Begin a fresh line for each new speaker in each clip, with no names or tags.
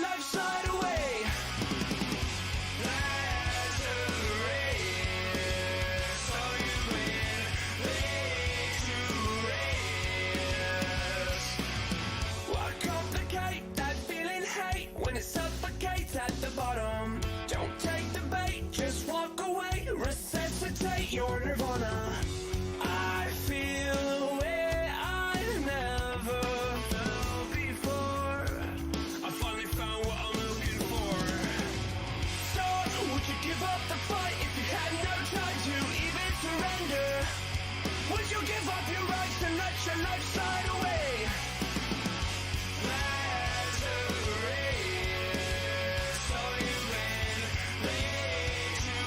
life slide away. There's a race, so you win, lead to race. Why complicate that feeling hate when it suffocates at the bottom? Don't take the bait, just walk away, resuscitate your nirvana. I feel a way I've never felt before. I finally found what I'm looking for. So, would you give up the fight if you had no time to even surrender? Would you give up your rights and let your life slide away? There's a race, so you win, lead to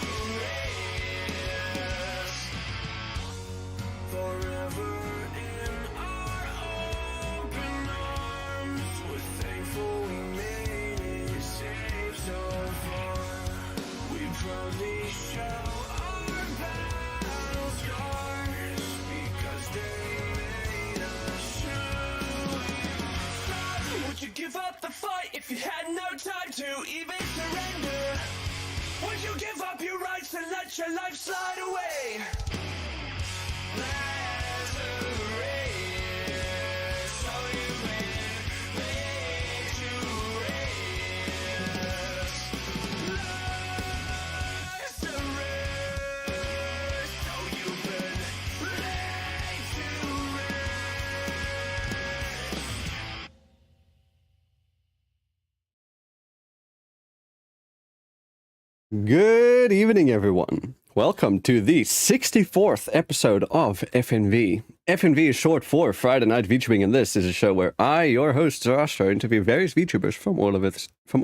race. Forever in our open arms, we're thankful we made it safe so far. We proudly show our battle scars because they made us true. So, would you give up the fight if you had no time to even surrender? Would you give up your rights and let your life slide away? There's a race, so you win, lead to race. There's a race, so you win, lead to race.
Good evening, everyone. Welcome to the 64th episode of FNV. FNV is short for Friday Night VTubing, and this is a show where I, your host Zarastro, interview various VTubers from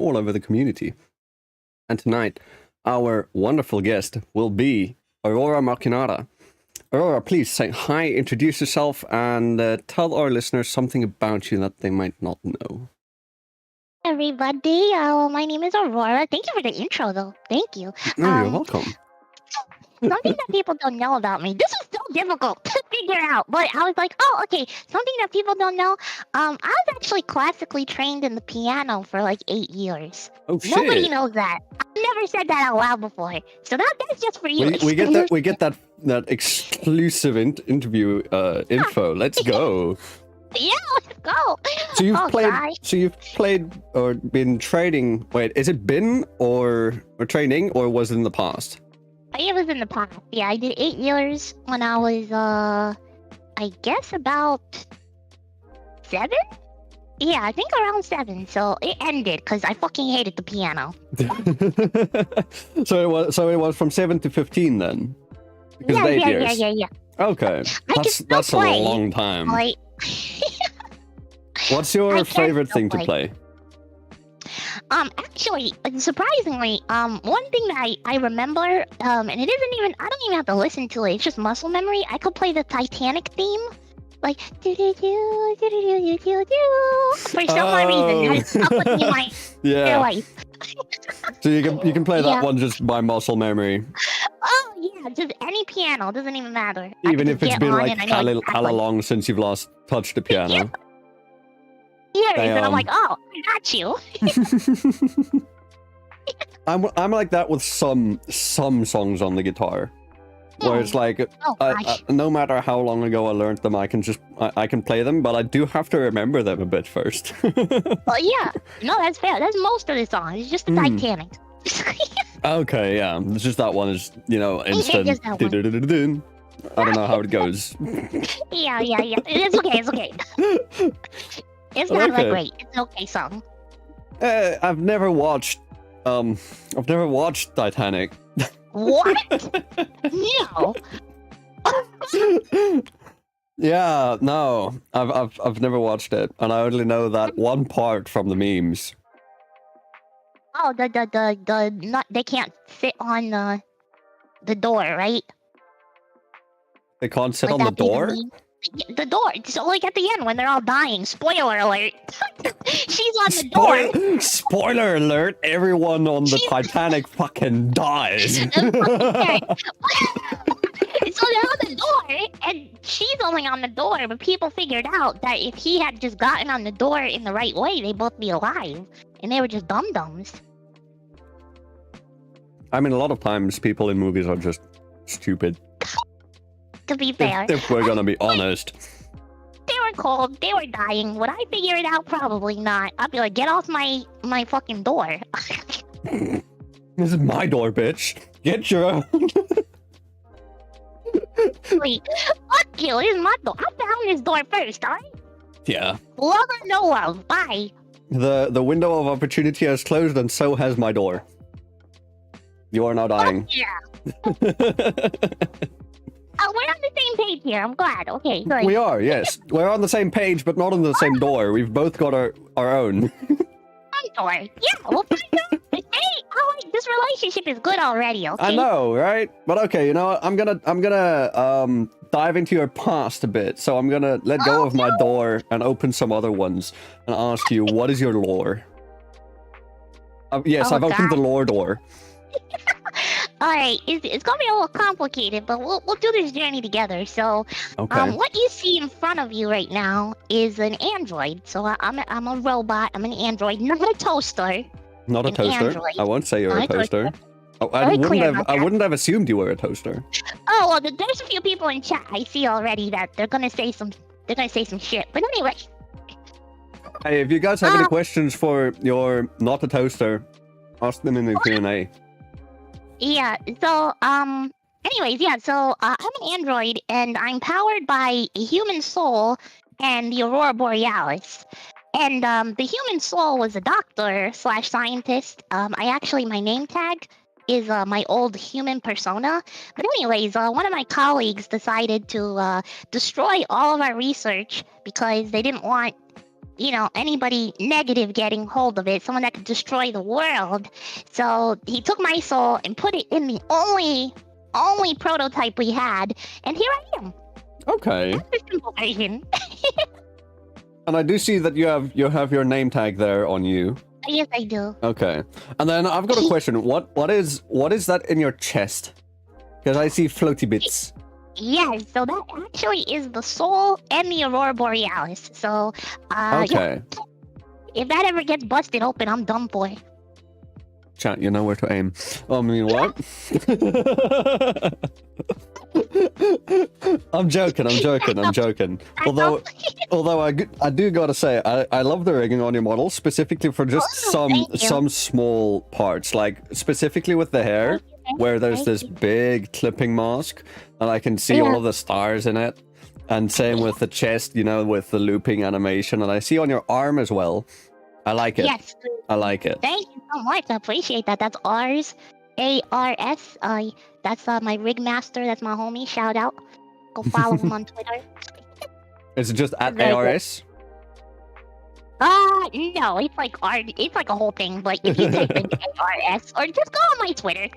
all over the community. And tonight, our wonderful guest will be Aurora Maqui. Aurora, please say hi, introduce yourself, and tell our listeners something about you that they might not know.
Everybody, my name is Aurora. Thank you for the intro, though. Thank you.
Oh, you're welcome.
Something that people don't know about me. This was so difficult to figure out, but I was like, oh, okay. Something that people don't know. I was actually classically trained in the piano for like 8 years.
Oh shit!
Nobody knows that. I've never said that out loud before, so that's just for you.
We get that exclusive interview info. Let's go.
Yeah, let's go.
So you've played.
Gosh.
So you've played or been training. Wait, is it been or training, or was it in the past?
It was in the past. Yeah, I did 8 years when I was, I guess about 7? Yeah, I think around 7. So it ended because I fucking hated the piano.
So it was from 7 to 15 then. Because of 8 years.
Yeah.
Okay, that's a long time.
Like,
What's your favorite thing to play?
Actually, surprisingly, one thing that I remember, and it isn't even, I don't even have to listen to it, it's just muscle memory. I could play the Titanic theme, like, do-do-do, do-do-do-do-do-do, for some odd reason. That is stuck with me my entire life.
So you can play that one just by muscle memory.
Oh, yeah, just any piano, doesn't even matter.
Even if it's been like hella long since you've last touched the piano.
Yeah, and I'm like, oh, I got you.
I'm like that with some songs on the guitar, where it's like, no matter how long ago I learned them, I can play them, but I do have to remember them a bit first.
Well, yeah, no, that's fair. That's most of the song. It's just the Titanic.
Okay, yeah, it's just that one is instant. I don't know how it goes.
Yeah. It's okay. It's not that great. It's an okay song.
I've never watched Titanic.
What? No.
Yeah, no. I've never watched it, and I only know that one part from the memes.
Oh, they can't sit on the door, right?
They can't sit on the door?
The door. So, like, at the end when they're all dying. Spoiler alert. She's on the door.
Spoiler alert. Everyone on the Titanic fucking dies.
So they're on the door, and she's only on the door, but people figured out that if he had just gotten on the door in the right way, they'd both be alive. and they were just dum-dums.
I mean, a lot of times people in movies are just stupid.
To be fair.
If we're gonna be honest.
They were cold, they were dying. Would I figure it out? Probably not. I'd be like, get off my fucking door.
This is my door, bitch. Get your own.
Wait, fuck you, this is my door. I found this door first, alright?
Yeah.
Love or no love, bye.
The window of opportunity has closed, and so has my door. You are now dying.
Yeah. Oh, we're on the same page here. I'm glad. Okay, good.
We are, yes. We're on the same page, but not on the same door. We've both got our own.
Door. Yeah, well, hey, oh, this relationship is good already. Okay.
I know, right? But okay, you know what? I'm gonna dive into your past a bit. So I'm gonna let go of my door and open some other ones and ask you, what is your lore? Yes, I've opened the lore door.
All right, it's gonna be a little complicated, but we'll do this journey together. So,
Okay.
what you see in front of you right now is an android. So I'm a robot. I'm an android, not a toaster.
Not a
an
toaster.
android.
I won't say you're
Not
a
a toaster.
toaster. Oh,
Very clear about
I
that.
wouldn't have assumed you were a toaster.
Oh well, there's a few people in chat I see already that they're gonna say some shit. But anyway,
Hey, if you guys have any questions for your not a toaster, ask them in the Q&A.
yeah. So anyways, yeah. So I'm an android, and I'm powered by a human soul and the Aurora Borealis. And the human soul was a doctor / scientist. My name tag is my old human persona. But anyways, one of my colleagues decided to destroy all of our research because they didn't want, anybody negative getting hold of it, someone that could destroy the world. So he took my soul and put it in the only prototype we had, and here I am.
Okay.
That's the simple version.
And I do see that you have your name tag there on you.
Yes, I do.
Okay. And then I've got a question. What is that in your chest? Because I see floaty bits.
Yes, so that actually is the soul and the Aurora Borealis. So,
Okay.
yeah, if that ever gets busted open, I'm done for.
Chat, you know where to aim. I mean, what? I'm joking. Although I do gotta say, I love the rigging on your model, specifically for just some small parts, like specifically with the hair, where there's this big clipping mask, and I can see all of the stars in it. And same with the chest, with the looping animation, and I see on your arm as well. I like it.
Yes.
I like it.
Thank you so much. I appreciate that. That's Ars. ARS. That's my rig master. That's my homie. Shout out. Go follow him on Twitter.
Is it just at
Very good.
ARS?
No, it's like it's like a whole thing. But if you type in ARS, or just go on my Twitter.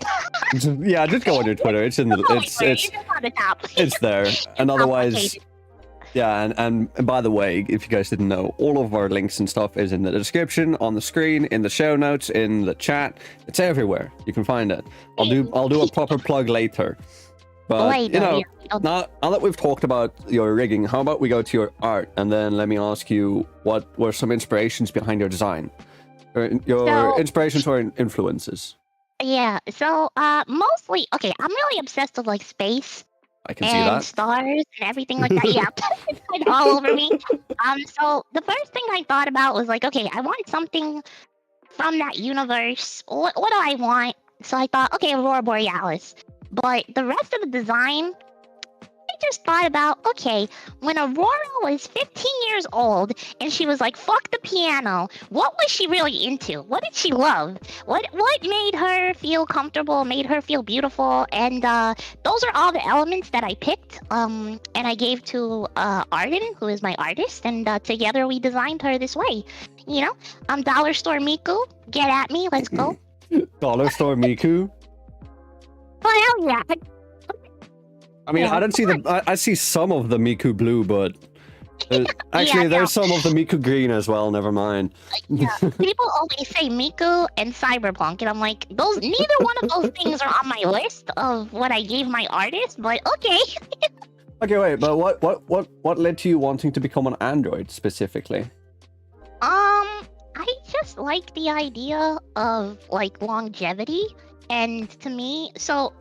Yeah, just go on your Twitter. It's in the it's
just on the top.
it's there. And otherwise,
complicated.
yeah. And by the way, if you guys didn't know, all of our links and stuff is in the description, on the screen, in the show notes, in the chat. It's everywhere. You can find it. I'll do a proper plug later. But now that we've talked about your rigging, how about we go to your art, and then let me ask you what were some inspirations behind your design, or your inspirations or influences.
Yeah. So mostly, okay. I'm really obsessed with like space.
I can see
and
that.
stars and everything like that. Yeah, it's kind of all over me. So the first thing I thought about was like, okay, I want something from that universe. What do I want? So I thought, okay, Aurora Borealis. But the rest of the design, I just thought about, okay, when Aurora was 15 years old and she was like, fuck the piano, what was she really into? What did she love? What made her feel comfortable, made her feel beautiful? And those are all the elements that I picked, and I gave to Arden, who is my artist, and together we designed her this way. Dollar Store Miku, get at me, let's go.
Dollar Store Miku?
Well, yeah.
I mean, I don't see I see some of the Miku blue, but actually, there's some of the Miku green as well. Never mind.
Yeah, people always say Miku and Cyberpunk, and I'm like, neither one of those things are on my list of what I gave my artist. But okay.
Okay, wait, but what led to you wanting to become an android specifically?
I just like the idea of like longevity, and to me, so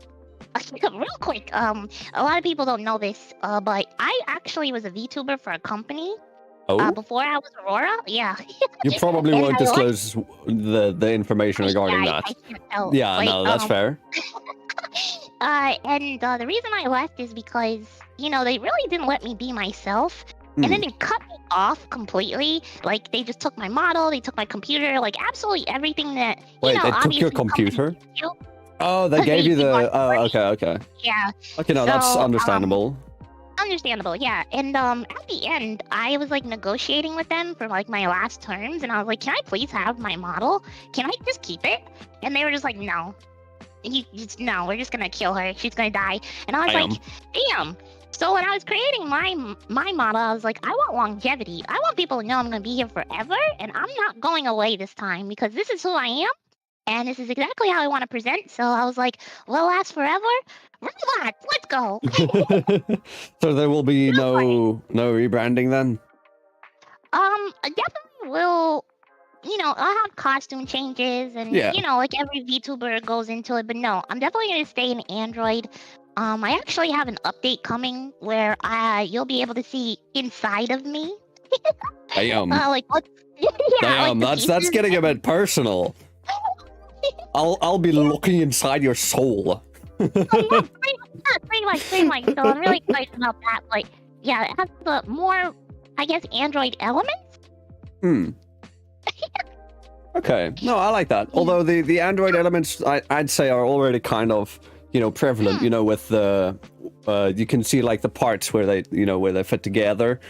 real quick, a lot of people don't know this, but I actually was a VTuber for a company.
Oh,
Before I was Aurora, yeah.
you probably
And
won't
I like-
disclose the information regarding
yeah,
that.
I can't tell.
Yeah,
Like,
no, that's fair.
And the reason I left is because, you know, they really didn't let me be myself. And then they cut me off completely. Like, they just took my model, they took my computer, like, absolutely everything that, you
Wait,
know,
they took your
obviously companies
computer?
do.
Oh, they
But
gave
they
you the.
want
Oh,
money.
okay.
Yeah,
Okay, no, that's
So,
understandable.
understandable, yeah. And at the end, I was, like, negotiating with them for, like, my last terms. And I was like, can I please have my model? Can I just keep it? And they were just like, no. No, we're just gonna kill her. She's gonna die. And I was like, damn. So when I was creating my model, I was like, I want longevity. I want people to know I'm gonna be here forever, and I'm not going away this time because this is who I am, and this is exactly how I want to present. So I was like, will last forever? Robots, let's go.
So there will be no rebranding then.
I definitely will. You know, I'll have costume changes, and
Yeah.
you know, like every VTuber goes into it. But no, I'm definitely gonna stay in Android. I actually have an update coming where you'll be able to see inside of me.
Damn.
Like what? Yeah,
Damn,
like the
that's
pieces.
getting a bit personal. I'll be looking inside your soul.
Pretty much. So I'm really excited about that. Like, yeah, it has the more, I guess, Android elements.
Okay, no, I like that. Although the Android elements, I'd say, are already kind of, you know, prevalent. You know, with the you can see like the parts where they, you know, where they fit together.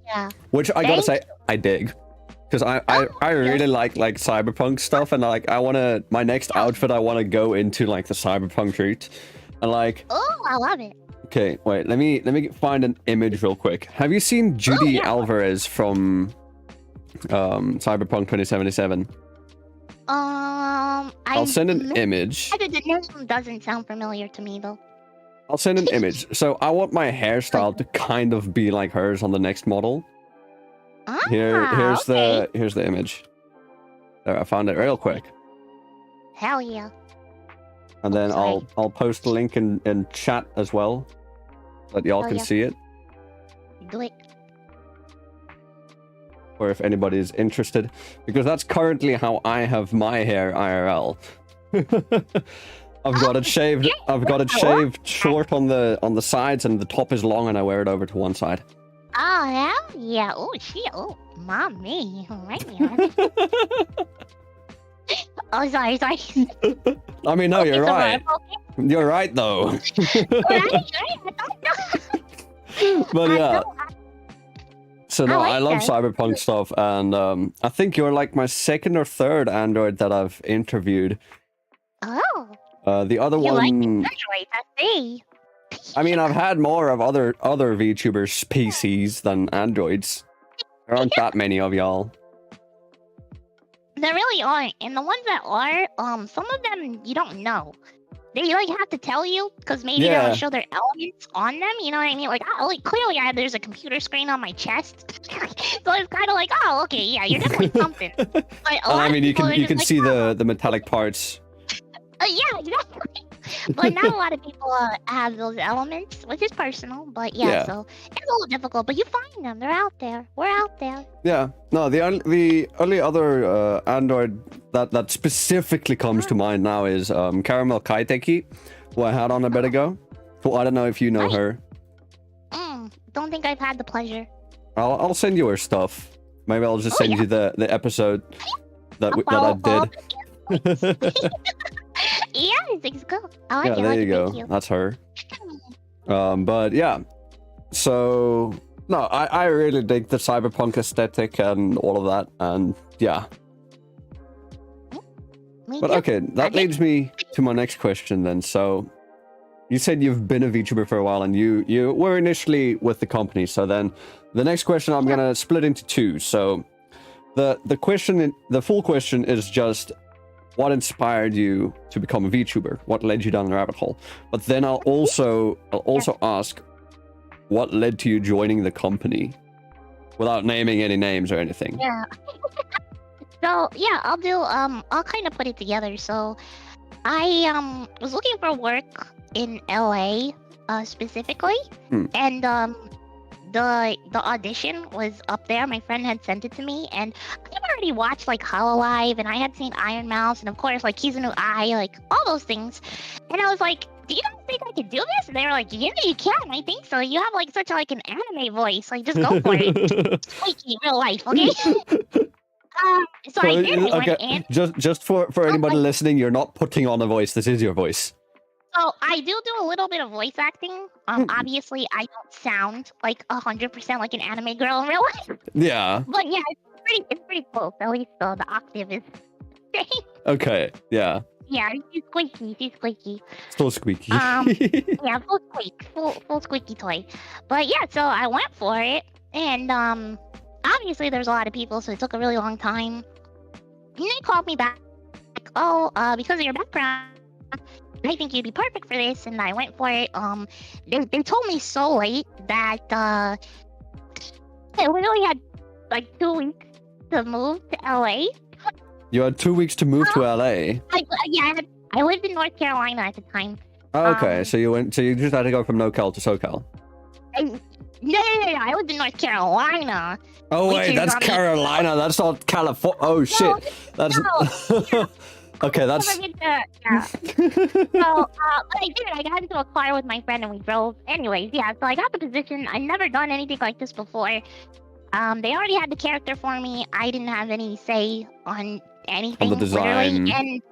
Yeah.
Which I gotta say, I dig. Because I really like cyberpunk stuff, and like my next outfit, I wanna go into like the cyberpunk route. And like,
Oh, I love it.
okay, wait, let me find an image real quick. Have you seen Judy
yeah.
Alvarez from Cyberpunk 2077? I'll send an image.
The name doesn't sound familiar to me though.
I'll send an image. So I want my hairstyle to kind of be like hers on the next model. Here's
okay.
the image. There, I found it real quick.
Hell yeah.
And then
Sorry.
I'll post the link in chat as well, so that y'all
Oh,
can
yeah.
see it.
Do it.
Or if anybody is interested, because that's currently how I have my hair IRL. I've got it shaved. I've got it shaved short on the sides, and the top is long, and I wear it over to one side.
Oh hell yeah. Oh shit. Oh mommy. Right here. Oh sorry.
I mean, no,
Okay,
you're
so
right. You're right, though.
Right.
But yeah. So no,
I like
I love
that.
cyberpunk stuff, and I think you're like my second or third Android that I've interviewed.
Oh.
The other
You like
one,
Android, I see.
I mean, I've had more of other VTubers PCs than Androids. There aren't that many of y'all.
There really aren't, and the ones that are, some of them you don't know. They like have to tell you because maybe they
Yeah.
don't show their elements on them. You know what I mean? Like, clearly, there's a computer screen on my chest, so it's kind of like, oh, okay, yeah, you're definitely something. But a lot
I
of
mean, you
people
can
are
you
just
can
like,
see
oh,
the metallic parts.
yeah, exactly. But not a lot of people have those elements, which is personal. But yeah, so it's a little difficult. But you find them; they're out there. We're out there.
Yeah, no, the only other Android that specifically comes to mind now is Caramel Kaiteki, who I had on a bit ago. Well, I don't know if you know
Right.
her.
Don't think I've had the pleasure.
I'll send you her stuff. Maybe I'll just
Oh,
send
yeah.
you the episode that
Well,
I did.
Yeah, it's good. I like
Yeah,
it. I
there
like
you
it.
go.
Thank you.
That's her. But yeah. So no, I really dig the cyberpunk aesthetic and all of that, and yeah.
Me
But
too.
okay, that
Okay.
leads me to my next question then. So you said you've been a VTuber for a while, and you were initially with the company. So then the next question I'm gonna split into two. So the full question is just what inspired you to become a VTuber? What led you down the rabbit hole? But then I'll also ask what led to you joining the company, without naming any names or anything.
Yeah. So yeah, I'll kind of put it together. So I was looking for work in LA specifically,
Hmm.
and the audition was up there. My friend had sent it to me, and I've already watched like Hololive, and I had seen Iron Mouse, and of course like He's a New Eye, like all those things. And I was like, "Do you guys think I could do this?" And they were like, "Yeah, you can. I think so. You have like such like an anime voice. Like just go for it. Squeaky, real life, okay?" So I did. I went in.
Just for anybody listening, you're not putting on a voice. This is your voice.
So I do a little bit of voice acting. Obviously I don't sound like 100% like an anime girl in real life.
Yeah.
But yeah, it's pretty close. At least the octave is.
Okay. Yeah.
Yeah, she's squeaky. She's squeaky.
Still squeaky.
Yeah, full squeak, full squeaky toy. But yeah, so I went for it, and obviously there's a lot of people, so it took a really long time. And they called me back, like, "Oh, because of your background, I think you'd be perfect for this," and I went for it. They told me so late that I literally had like 2 weeks to move to LA.
You had 2 weeks to move to LA.
I lived in North Carolina at the time.
Oh, okay, so you just had to go from NoCal to SoCal.
No, I lived in North Carolina.
Oh
which
wait,
is
that's
on the-
Carolina. That's not California. Oh shit. That's okay. That's
Yeah. So, but I did. I got into a car with my friend and we drove. Anyways, yeah. So I got the position. I'd never done anything like this before. They already had the character for me. I didn't have any say on anything.
On the design.
Literally. And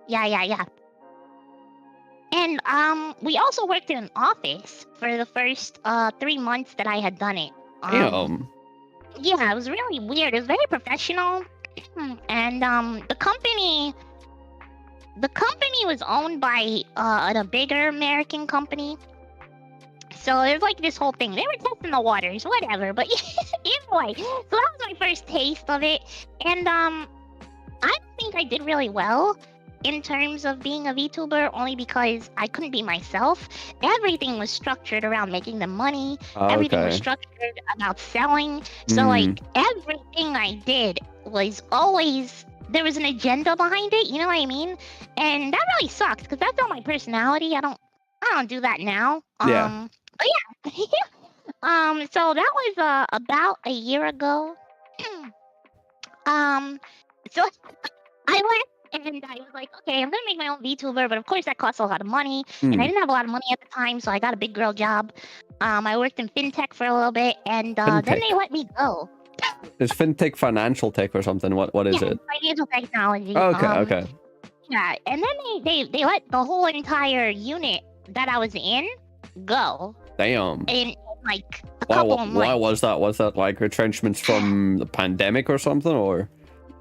yeah. And we also worked in an office for the first 3 months that I had done it.
damn.
Yeah, it was really weird. It was very professional, and the company was owned by a bigger American company. So there's like this whole thing. They were testing the waters, whatever. But anyway, so that was my first taste of it, and I think I did really well in terms of being a VTuber, only because I couldn't be myself. Everything was structured around making the money. Everything was structured about selling. So like everything I did was always, there was an agenda behind it. You know what I mean? And that really sucked because that's not my personality. I don't do that now.
Yeah.
But yeah. So that was about a year ago. So I went. And I was like, okay, I'm gonna make my own VTuber, but of course that costs a lot of money, and I didn't have a lot of money at the time, so I got a big girl job. I worked in fintech for a little bit, and then they let me go.
Is fintech financial tech or something? What is it?
Financial technology.
Okay.
Yeah, and then they let the whole entire unit that I was in go.
Damn.
In like a couple of months.
Why was that? Was that like retrenchments from the pandemic or something, or?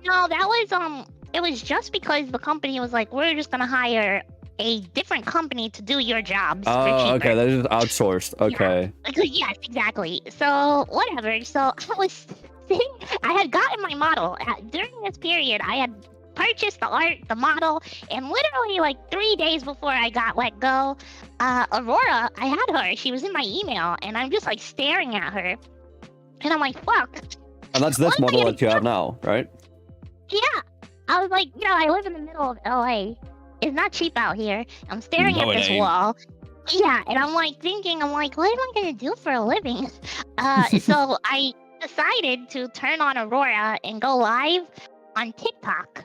No, that was it was just because the company was like, we're just gonna hire a different company to do your jobs for cheaper.
Oh, okay, that is outsourced. Okay.
Yeah. Yes, exactly. So whatever. So I had gotten my model during this period. I had purchased the art, the model, and literally like 3 days before I got let go, Aurora, I had her. She was in my email, and I'm just like staring at her, and I'm like, fuck.
And that's this model that you have now, right?
Yeah. I was like, I live in the middle of LA. It's not cheap out here. I'm staring at this wall. Yeah, and I'm like thinking, what am I gonna do for a living? So I decided to turn on Aurora and go live on TikTok.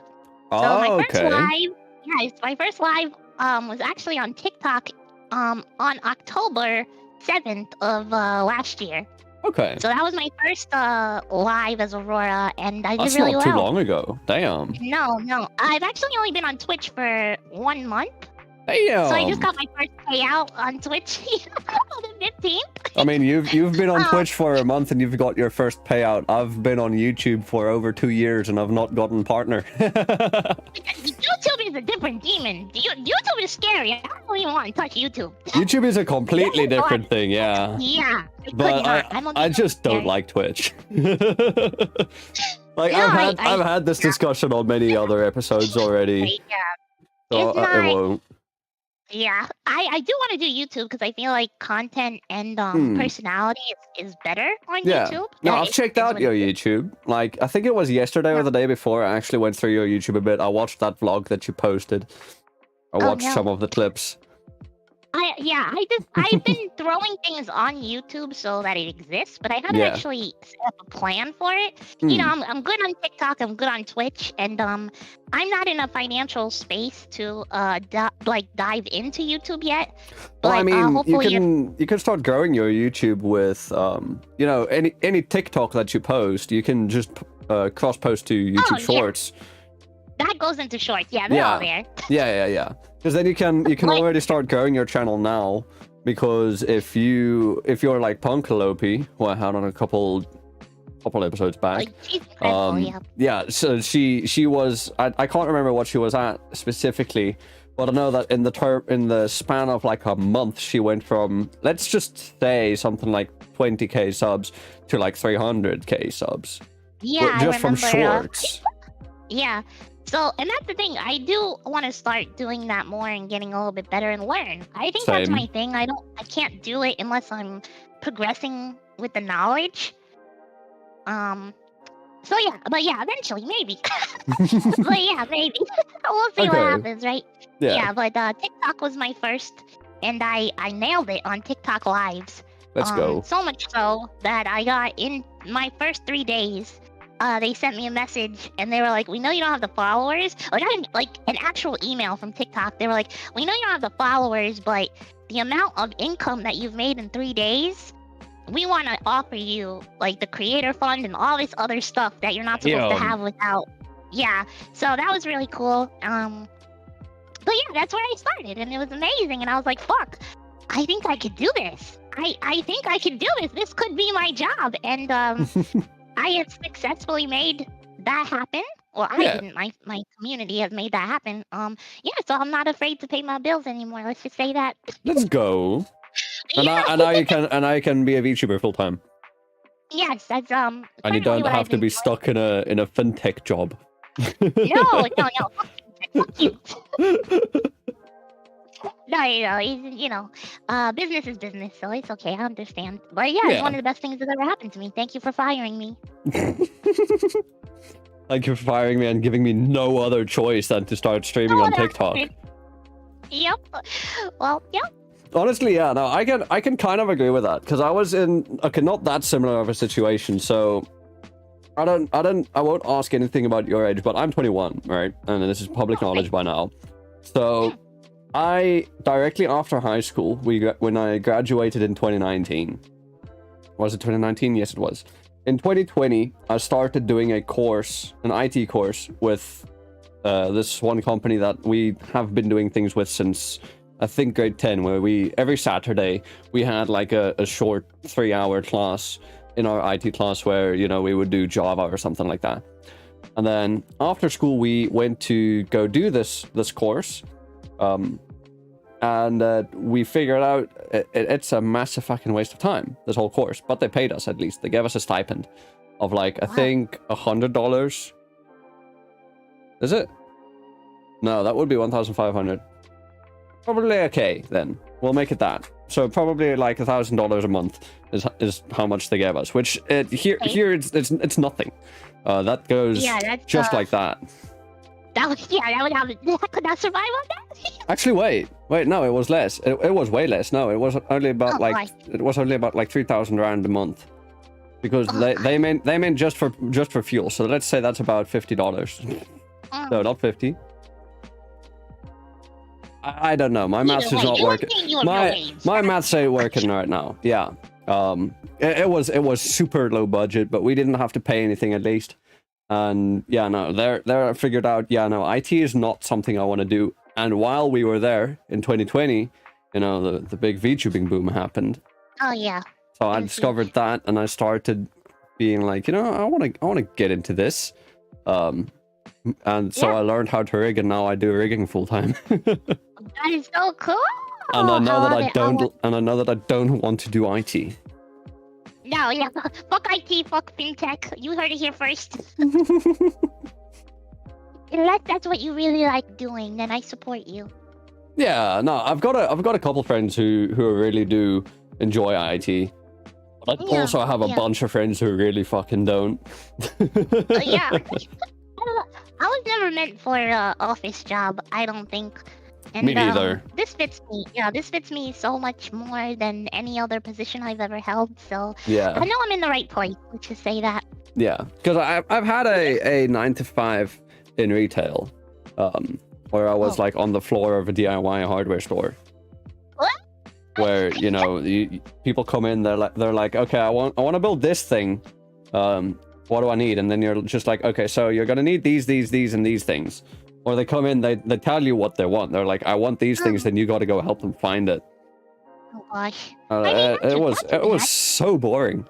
Oh,
so my first
okay.
live, my first live was actually on TikTok on October 7th of last year.
Okay.
So that was my first live as Aurora, and I did
That's
really
not
well.
too long ago. Damn.
No. I've actually only been on Twitch for 1 month.
Damn.
So I just got my first payout on Twitch on the 15th.
I mean, you've been on Twitch for a month and you've got your first payout. I've been on YouTube for over 2 years and I've not gotten partner.
YouTube is a different demon. YouTube is scary. I don't even want to touch YouTube.
YouTube is a completely different thing, yeah.
Yeah.
But I just don't like Twitch. Like I've had this discussion on many other episodes already.
Yeah.
So
It's
it
not-
won't.
Yeah, I do want to do YouTube because I feel like content and
Hmm.
personality is better on
Yeah.
YouTube.
No,
That
I've checked out
what
your
it is.
YouTube. Like, I think it was yesterday or
Yeah.
the day before. I actually went through your YouTube a bit. I watched that vlog that you posted. I
Oh
watched some
no.
of the clips.
I've been throwing things on YouTube so that it exists, but I haven't
Yeah.
actually set up a plan for it. You know,
Hmm.
I'm good on TikTok, I'm good on Twitch, and I'm not in a financial space to dive into YouTube yet.
Well, I
But
mean,
hopefully,
you can start growing your YouTube with you know, any TikTok that you post, you can just cross post to YouTube
yeah,
Shorts.
that goes into shorts. Yeah, they're all there.
Yeah. Because then you can
Like,
already start growing your channel now. Because if you're like Punkalope, who I had on a couple episodes back,
like she's incredible. Yeah.
yeah. So she was I can't remember what she was at specifically, but I know that in the span of like a month, she went from, let's just say, something like 20k subs to like 300k subs.
Yeah, I
Just from
remember.
shorts.
Yeah. So, and that's the thing. I do want to start doing that more and getting a little bit better and learn. I think that's
Same.
my thing. I can't do it unless I'm progressing with the knowledge. So yeah, but yeah, eventually maybe. But yeah, maybe. We'll see what
Okay.
happens, right?
Yeah.
But TikTok was my first, and I nailed it on TikTok lives.
Let's go.
So much so that I got in my first 3 days. They sent me a message and they were like, "We know you don't have the followers." Like, I didn't, like an actual email from TikTok. They were like, "We know you don't have the followers, but the amount of income that you've made in 3 days, we want to offer you like the creator fund and all this other stuff that you're not supposed to
Damn.
have without." Yeah, so that was really cool. But yeah, that's where I started, and it was amazing. And I was like, "Fuck, I think I could do this. I think I could do this. This could be my job." And I have successfully made that happen. Well, I
Yeah.
didn't. My community has made that happen. Yeah, so I'm not afraid to pay my bills anymore. Let's just say that.
Let's go. And
Yeah.
now you can be a VTuber full time.
Yes, that's
And you
currently
don't
what
have
I've
to
been
be
doing.
stuck in a fintech job.
No. Fuck you. No, business is business, so it's okay. I understand. But yeah,
Yeah.
it's one of the best things that ever happened to me. Thank you for firing me.
Thank you for firing me and giving me no other choice than to start streaming
No
on
other
TikTok.
option. Yep. Well, yep.
Honestly, yeah, no, I can kind of agree with that because I was in not that similar of a situation. So I won't ask anything about your age, but I'm 21, right? And this is public knowledge by now. So I directly after high school, when I graduated in 2019. Was it 2019? Yes, it was. In 2020, I started doing a course, an IT course with this one company that we have been doing things with since, I think, grade 10, where every Saturday, we had like a short 3-hour class in our IT class where, we would do Java or something like that. And then after school, we went to go do this course. And we figured out it's a massive fucking waste of time, this whole course. But they paid us, at least. They gave us a stipend of like, I think, $100. Is it? No, that would be 1,500. Probably okay, then. We'll make it that. So probably like $1,000 a month is how much they gave us. Which here it's nothing. That goes
that's
just like that.
that would have. Could that survive on that?
Actually, wait, no, it was less. It was way less. No, it was only about
Oh,
it was only about like 3,000 rand a month, because
Oh,
they meant just for fuel. So let's say that's about $50. No, not 50. I don't know. My maths is not working. My maths ain't working right now. Yeah. It was super low budget, but we didn't have to pay anything at least. And yeah, no, there I figured out, yeah, no, IT is not something I want to do. And while we were there in 2020, the big VTubing boom happened.
Oh yeah.
So I discovered that, and I started being like, I want to get into this. And so I learned how to rig, and now I do rigging full time.
That is so cool.
And I know that I
love it.
don't want to do IT.
No, yeah. Fuck IT, fuck fintech. You heard it here first. Unless that's what you really like doing, then I support you.
Yeah, no, I've got a couple friends who really do enjoy IT. But I
Yeah,
also have a
yeah.
bunch of friends who really fucking don't.
Yeah. I don't know. I was never meant for an office job, I don't think. And
Me neither.
this fits me. Yeah, this fits me so much more than any other position I've ever held. So
Yeah.
I know I'm in the right place. Let's just say that.
Yeah, because I've had a 9 to 5 in retail, where I was
Oh.
like on the floor of a DIY hardware store.
What?
Where people come in, they're like, okay, I want to build this thing. What do I need? And then you're just like, okay, so you're gonna need these, and these things. Or they come in, they tell you what they want. They're like, I want these things, then you got to go help them find it.
Oh gosh.
It was so boring.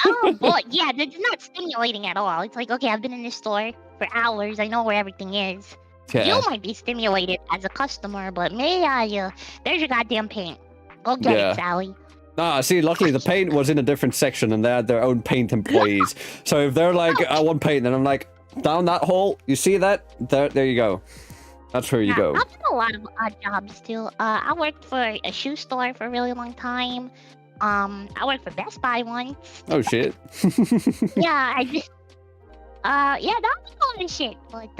Oh boy, yeah, it's not stimulating at all. It's like, okay, I've been in this store for hours. I know where everything is.
Yeah.
You might be stimulated as a customer, but me, there's your goddamn paint. Go get
Yeah.
it, Sally.
Ah, see, luckily the paint was in a different section and they had their own paint employees. So if they're like, I want paint, then I'm like, down that hole, you see that? There you go. That's where you go.
I've done a lot of odd jobs too. I worked for a shoe store for a really long time. I worked for Best Buy once.
Oh shit.
Yeah, I just, yeah, that was all this shit. But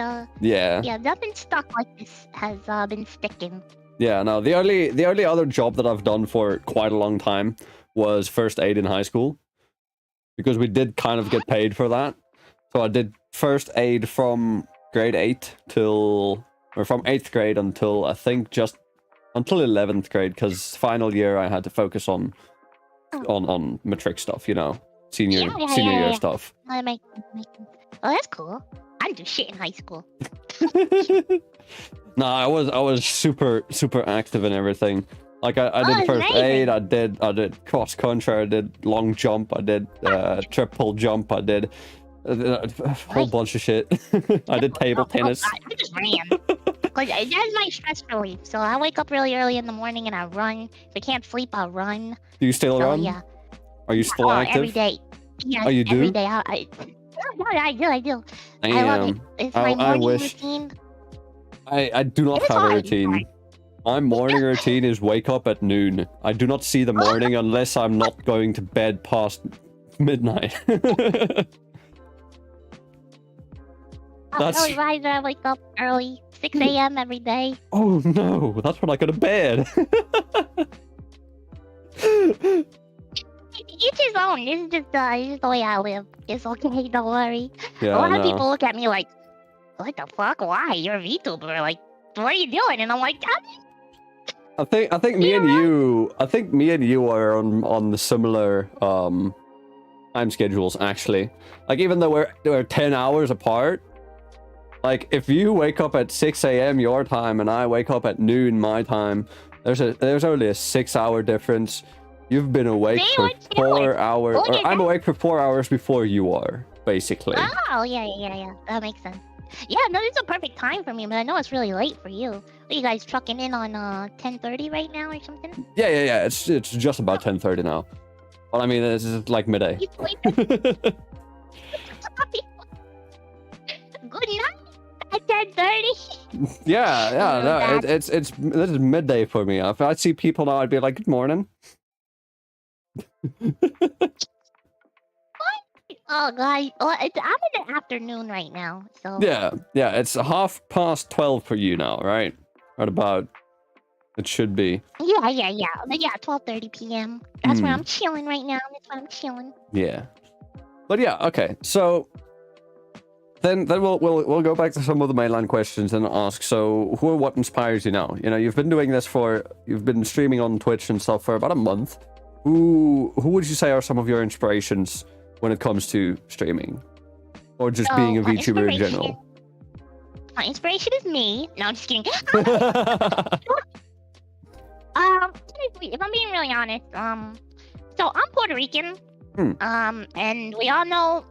Yeah.
yeah, nothing stuck like this has been sticking.
Yeah, no, the only other job that I've done for quite a long time was first aid in high school. Because we did kind of get paid for that. So I did first aid from grade 8 till, or from 8th grade until I think just until 11th grade, because final year I had to focus on matric stuff, you know, senior year stuff.
That makes sense. Oh, that's cool. I didn't do shit in high school.
No, I was super active in everything. Like I did first aid, I did cross country, I did long jump, I did triple jump, I did a whole bunch of shit. I did table tennis.
I just ran. Cause that's my stress relief. So I wake up really early in the morning and I run. If I can't sleep, I'll run.
Do you still
So
run?
yeah.
Are you still active?
Every day. Yeah,
Oh, you do?
every day. I do. I love it.
Damn.
It's my
I
morning
wish-
routine.
I do not
It's
have a
hard, it's
routine.
hard.
My morning routine is wake up at noon. I do not see the morning unless I'm not going to bed past midnight. That's-
Early riser, I wake up early, 6 a.m. every day.
Oh no, that's when I go to bed.
Each his own. This is just the way I live. It's okay, don't worry.
Yeah,
A lot
I
of
know.
people look at me like, what the fuck? Why? You're a VTuber. Like, what are you doing? And I'm like,
I think me and you are on the similar time schedules actually. Like even though we're 10 hours apart, like if you wake up at 6 a.m. your time and I wake up at noon my time, there's only a 6-hour difference. You've been awake
See,
for
we're chilling.
4 hours,
Look
or
at
I'm
that.
awake for 4 hours before you are, basically.
oh, yeah. That makes sense. Yeah, no, this is a perfect time for me, but I know it's really late for you. Are you guys trucking in on 10:30 right now or something?
Yeah. It's just about 10:30 now. Well, I mean, this is like midday.
You sleeping? Good night at 10:30.
Yeah,
Oh,
no,
God.
this is midday for me. If I see people now, I'd be like, good morning.
Oh, God. Well, I'm in the afternoon right now, so...
Yeah, it's 12:30 for you now, right? Right about. It should be.
Yeah. But yeah, 12:30 p.m. That's where
Hmm.
I'm chilling right now. That's where I'm chilling.
Yeah. But yeah, okay. So then we'll go back to some of the mainline questions and ask. So who or what inspires you now? You know, you've been streaming on Twitch and stuff for about a month. Who would you say are some of your inspirations when it comes to streaming, or just
So,
being a
my
VTuber in
inspiration-
general?
My inspiration is me. No, I'm just kidding. If I'm being really honest, so I'm Puerto Rican, and we all know,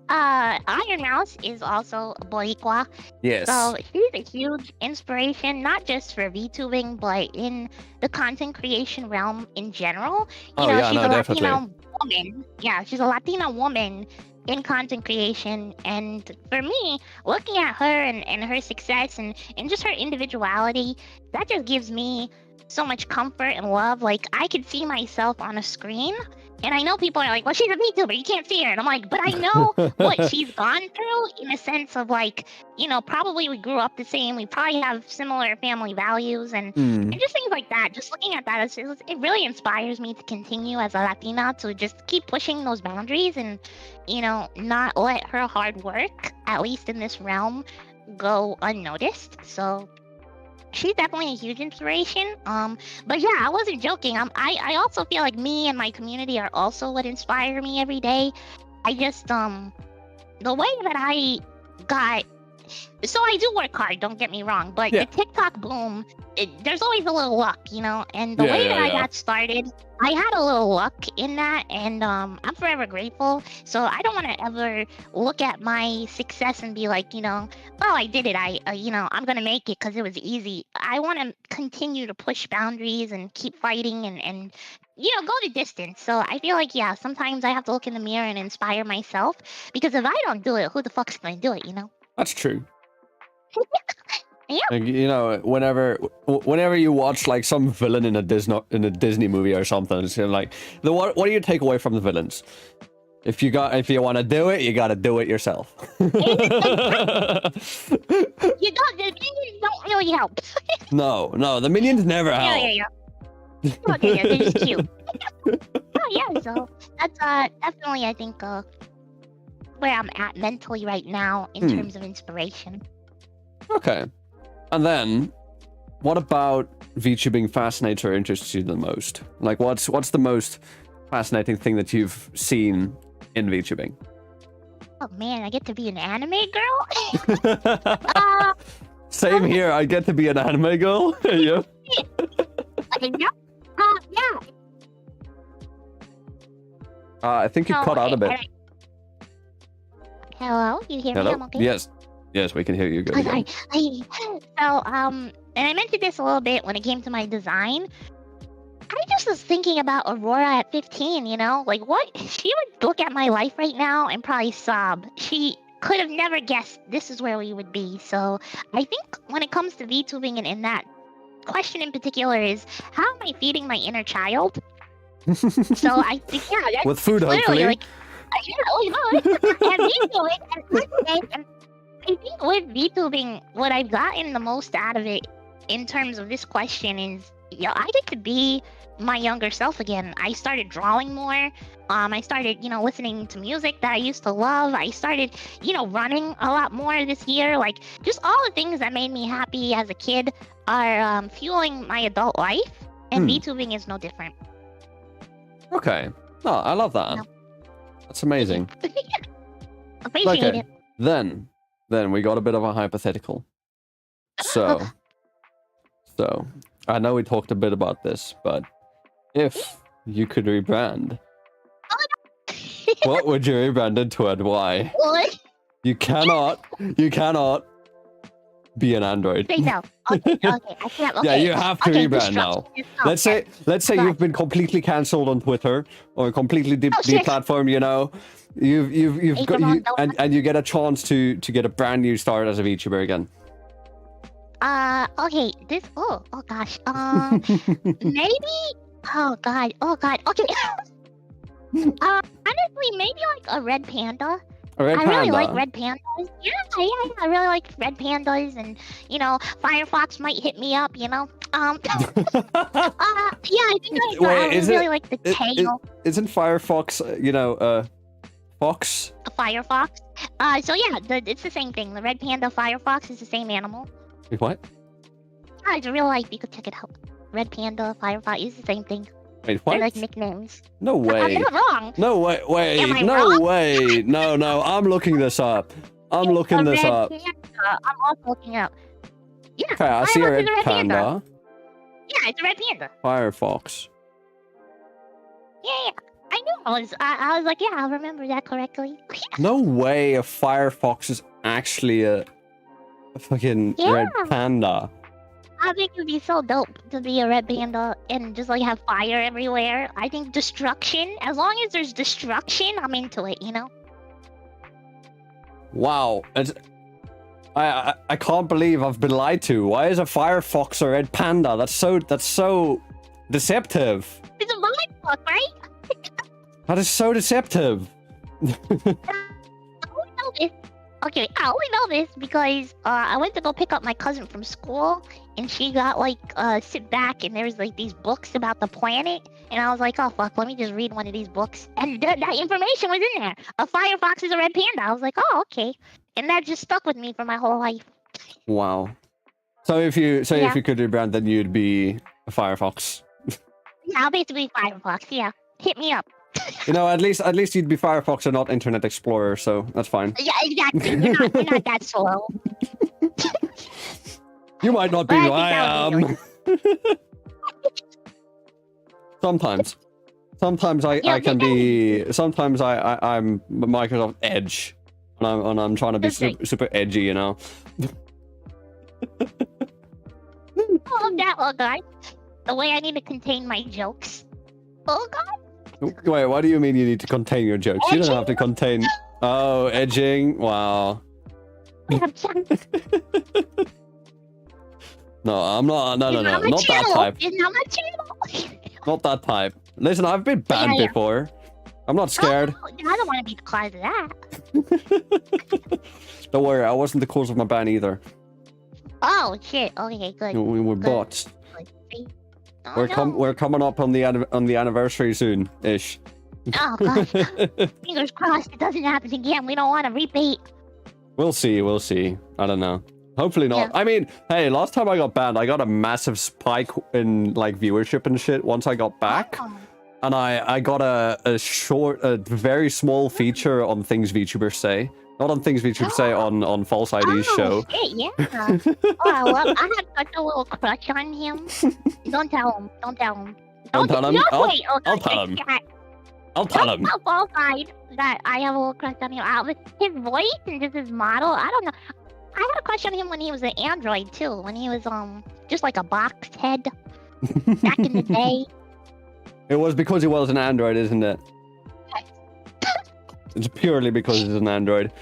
Iron Mouse is also a Boricua,
Yes.
so she's a huge inspiration, not just for VTubing, but in the content creation realm in general. You
Oh,
know,
yeah,
she's
no,
a
definitely.
Latina woman. Yeah, she's a Latina woman in content creation. And for me, looking at her and her success and just her individuality, that just gives me so much comfort and love. Like, I could see myself on a screen, and I know people are like, well, she's a VTuber, you can't see her. And I'm like, but I know what she's gone through, in a sense of like, you know, probably we grew up the same, we probably have similar family values, and just things like that. Just looking at that, it really inspires me to continue as a Latina to just keep pushing those boundaries and, you know, not let her hard work, at least in this realm, go unnoticed. So she's definitely a huge inspiration. But yeah, I wasn't joking. I also feel like me and my community are also what inspire me every day. I just the way that I got, so I do work hard, don't get me wrong, but the TikTok boom, there's always a little luck, you know. And the way that I got started, I had a little luck in that, and I'm forever grateful. So I don't want to ever look at my success and be like, you know, oh, I did it, you know, I'm gonna make it because it was easy. I want to continue to push boundaries and keep fighting and you know, go the distance. So I feel like, yeah, sometimes I have to look in the mirror and inspire myself, because if I don't do it, who the fuck's gonna do it, you know?
That's true.
Yeah.
Like, you know, whenever you watch like some villain in a Disney movie or something, it's like, what do you take away from the villains? If you want to do it, you got to do it yourself.
You don't. The minions don't really help.
No, the minions never help.
Yeah. Okay, yeah, they're just cute. Oh yeah, so that's definitely, I think, where I'm at mentally right now in terms of inspiration.
Okay. And then, what about VTubing fascinates or interests you the most? Like, what's the most fascinating thing that you've seen in VTubing?
Oh man, I get to be an anime girl?
Same here, I get to be an anime girl. Yeah.
Yeah.
I think you cut out a bit.
Hello? You hear me? I'm okay?
Yes, we can hear you good again.
So, and I mentioned this a little bit when it came to my design. I just was thinking about Aurora at 15, you know? Like, what? She would look at my life right now and probably sob. She could have never guessed this is where we would be. So, I think when it comes to VTubing and that question in particular is, how am I feeding my inner child? So, I think, yeah. That's
with food, hopefully.
Like, and VTubing, and I think with VTubing, what I've gotten the most out of it in terms of this question is, I get to be my younger self again. I started drawing more. I started, you know, listening to music that I used to love. I started, you know, running a lot more this year. Like, just all the things that made me happy as a kid are fueling my adult life, and VTubing is no different.
Okay. No, I love that. No. That's amazing.
Appreciate it.
Then we got a bit of a hypothetical. So I know we talked a bit about this, but if you could rebrand, what would you rebrand into and why?
What?
You cannot be an android.
Say no. Okay, I can't. Okay.
Yeah, you have to rebrand now. Let's say you've been completely cancelled on Twitter or completely deplatformed. You know, you've got and you get a chance to get a brand new start as a VTuber again.
Okay. Oh gosh. Maybe. Oh god. Okay. Honestly, maybe like a red panda.
A red panda.
I really like red pandas. Yeah, I really like red pandas, and you know, Firefox might hit me up. You know, yeah, I think I really like the tail.
Isn't Firefox, you know, fox?
A Firefox. So yeah, it's the same thing. The red panda Firefox is the same animal.
Wait, what?
Yeah, it's real life. You could check it out. Red panda Firefox is the same thing.
Wait, what?
They're like nicknames.
No way.
I'm not wrong.
No way. Wait. No
wrong?
way. No. I'm looking this up. I'm looking this up.
I'm also looking up. Yeah.
Okay, I see a red panda.
Yeah, it's a red panda.
Firefox.
Yeah. I knew I was like, yeah, I'll remember that correctly.
No way a Firefox is actually a fucking red panda.
I think it'd be so dope to be a red panda and just like have fire everywhere. I think destruction, as long as there's destruction, I'm into it, you know?
Wow. I can't believe I've been lied to. Why is a Firefox a red panda? That's so deceptive.
It's a mind fuck, right?
That is so deceptive.
I only know this. Okay, I only know this because I went to go pick up my cousin from school, and she got like sit back, and there's like these books about the planet, and I was like, oh fuck, let me just read one of these books, and that information was in there. A Firefox is a red panda. I was like, oh okay, and that just stuck with me for my whole life.
Wow. So if you if you could rebrand, then you'd be a Firefox.
Yeah, I'll basically Firefox. Yeah, hit me up.
You know, at least you'd be Firefox and not Internet Explorer, so that's fine.
Yeah, exactly. You're not that slow.
You might not be
Well,
who I am. Sometimes I can be. Sometimes I'm Microsoft Edge, and I'm trying to be super edgy, you know.
Oh that, oh god. The way I need to contain my jokes. Oh god.
Wait, what do you mean you need to contain your jokes? You don't have to contain. Oh, edging. Wow. No, I'm not. No, not that type.
It's not my channel.
Not that type. Listen, I've been banned before. I'm not scared.
Oh, I don't want to be the cause of that.
Don't worry, I wasn't the cause of my ban either.
Oh shit. Okay, good.
We were bots.
Oh,
We're coming up on the anniversary soon, ish.
Oh god. Fingers crossed it doesn't happen again. We don't want to repeat.
We'll see. I don't know. Hopefully not. Yeah. I mean, hey, last time I got banned, I got a massive spike in like viewership and shit once I got back. Oh. And I got a very small feature on things VTubers say. Not on things VTubers say, on False ID's show.
Shit, yeah. Oh, well, I had such a little crush on him. Don't tell him. Don't tell him.
I'll tell him.
I'll tell him.
I'll tell him.
Tell Falsified that I have a little crush on him. With his voice and just his model, I don't know. I had a crush on him when he was an android too. When he was just like a boxed head back in the day.
It was because he was an android, isn't it? It's purely because he's an android.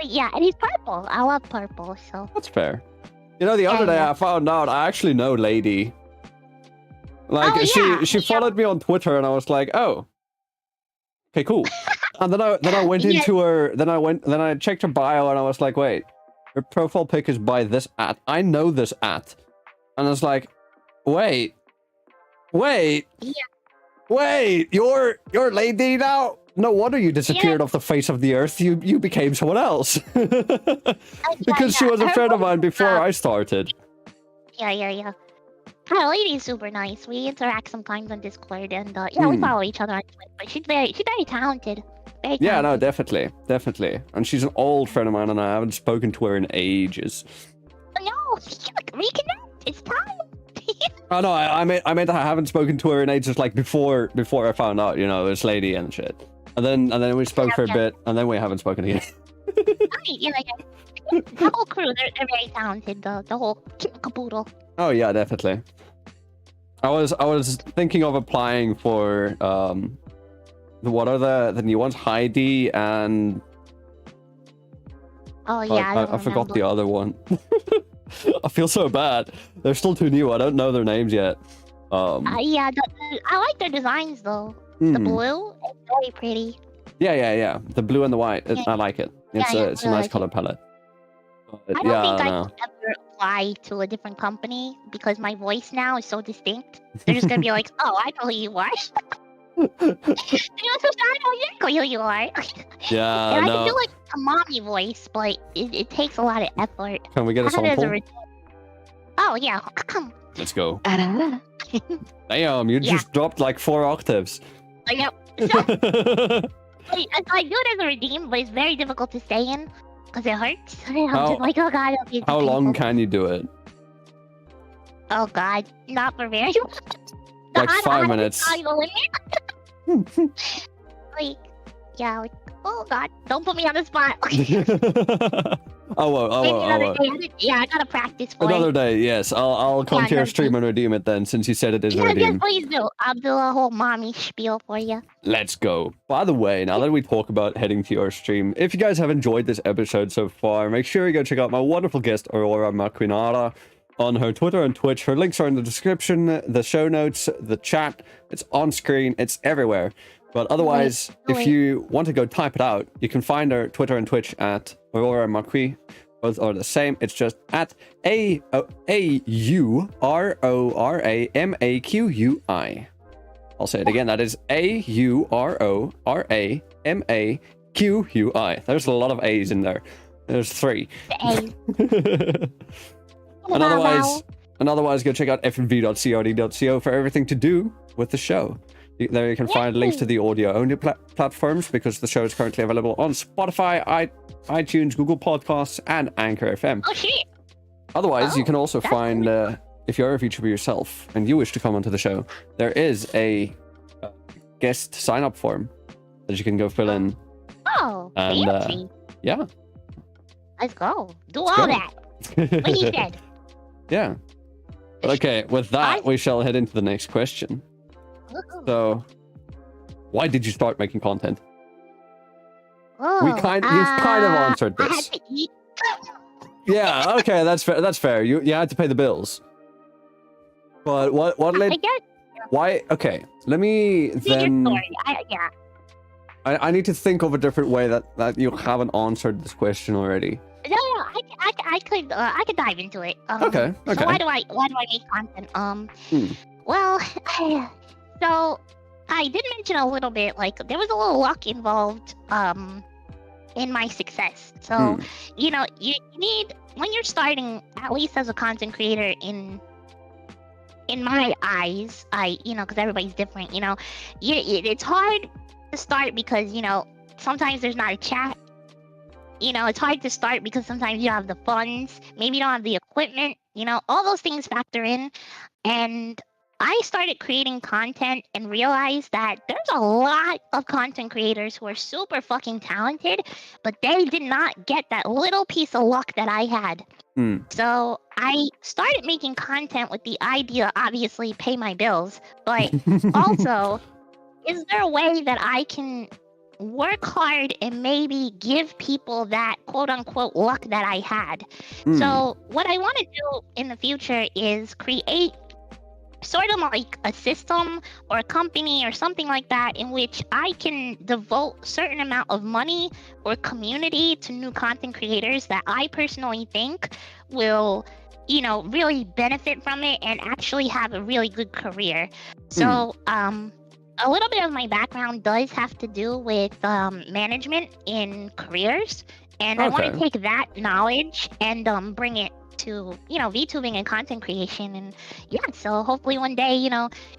Yeah, and he's purple. I love purple, so...
That's fair. You know, the other day I found out I actually know Lady. Like, she followed me on Twitter, and I was like, oh. Okay, cool. And then I went into her... Then I checked her bio, and I was like, wait. Her profile pic is by this @ I know this @ And I was like, wait.
Yeah.
Wait, you're Lady now? No wonder you disappeared off the face of the earth. You became someone else. Because she was a friend of mine before I started.
Yeah. Her lady's super nice. We interact sometimes on Discord, and we follow each other on Twitter. But she's very talented. Very talented.
Yeah, no, definitely. And she's an old friend of mine, and I haven't spoken to her in ages.
No, reconnect. It's time.
Oh no, I meant I haven't spoken to her in ages, like before I found out, you know, it's Lady and shit. And then we spoke for a bit, and then we haven't spoken again.
The whole crew, they're very talented. The whole caboodle.
Oh yeah, definitely. I was thinking of applying for what are the new ones? Heidi and
oh yeah,
I forgot the other one. I feel so bad. They're still too new. I don't know their names yet.
Yeah, I like their designs though. The blue is very pretty.
Yeah. The blue and the white. I like it. It's a nice color palette.
But I don't think I could ever apply to a different company because my voice now is so distinct. They're just gonna be like, "Oh, I know who you are." I know exactly who you are.
Yeah,
and I can do like a mommy voice, but it takes a lot of effort.
Can we get a sample?
Oh yeah.
Let's go. Damn, you just dropped like 4 octaves.
Yep. So, I do it as a redeem, but it's very difficult to stay in because it hurts. I'm just like, oh god.
How long can you do it?
Oh god, not for very long.
Like 5 minutes.
Like, yeah, like, oh god, don't put me on the spot. Maybe another day. Yeah, I gotta practice for
Another
it.
day, yes. I'll come
Yeah,
to your
another
stream
day.
and redeem it then, since you said it is
Yeah, yes,
redeemed.
please do. I'll do a whole mommy spiel for you.
Let's go. By the way, now that we talk about heading to your stream, if you guys have enjoyed this episode so far, make sure you go check out my wonderful guest, Aurora Maqui, on her Twitter and Twitch. Her links are in the description, the show notes, the chat. It's on screen. It's everywhere. But otherwise, if you want to go type it out, you can find her Twitter and Twitch at Aurora Maqui. Both are the same. It's just at AURORAMAQUI. I'll say it again. That is AURORAMAQUI. There's a lot of A's in there. There's 3.
The A.
And otherwise, go check out fnv.crd.co for everything to do with the show. There you can find links to the audio-only platforms, because the show is currently available on Spotify, iTunes, Google Podcasts, and Anchor FM.
Oh, shit.
Otherwise, you can also
that's
find, if you're a VTuber yourself and you wish to come onto the show, there is a guest sign-up form that you can go fill in.
Oh,
And,
fancy.
Yeah.
Let's go. Do
Let's
all
go.
that. What he said.
Yeah. But okay, with that, we shall head into the next question. So, why did you start making content? You've kind of answered
I had
this.
to eat.
Yeah, okay, that's fair. That's fair. You had to pay the bills. But what
I
led?
guess.
Why? Okay, let me
See your
then.
story. Yeah.
I need to think of a different way that you haven't answered this question already.
No, I could dive into it.
Okay.
So why do I make content? Well, so I did mention a little bit, like there was a little luck involved in my success. So you know, you need, when you're starting, at least as a content creator, in my eyes, because everybody's different, it's hard to start because, sometimes there's not a chat. It's hard to start because sometimes you don't have the funds, maybe you don't have the equipment, all those things factor in. And I started creating content and realized that there's a lot of content creators who are super fucking talented, but they did not get that little piece of luck that I had. So I started making content with the idea, obviously, pay my bills, but also, is there a way that I can work hard and maybe give people that quote unquote luck that I had? So what I want to do in the future is create sort of like a system or a company or something like that, in which I can devote a certain amount of money or community to new content creators that I personally think will, really benefit from it and actually have a really good career. So a little bit of my background does have to do with management in careers, and I want to take that knowledge and bring it to, VTubing and content creation. And so hopefully one day,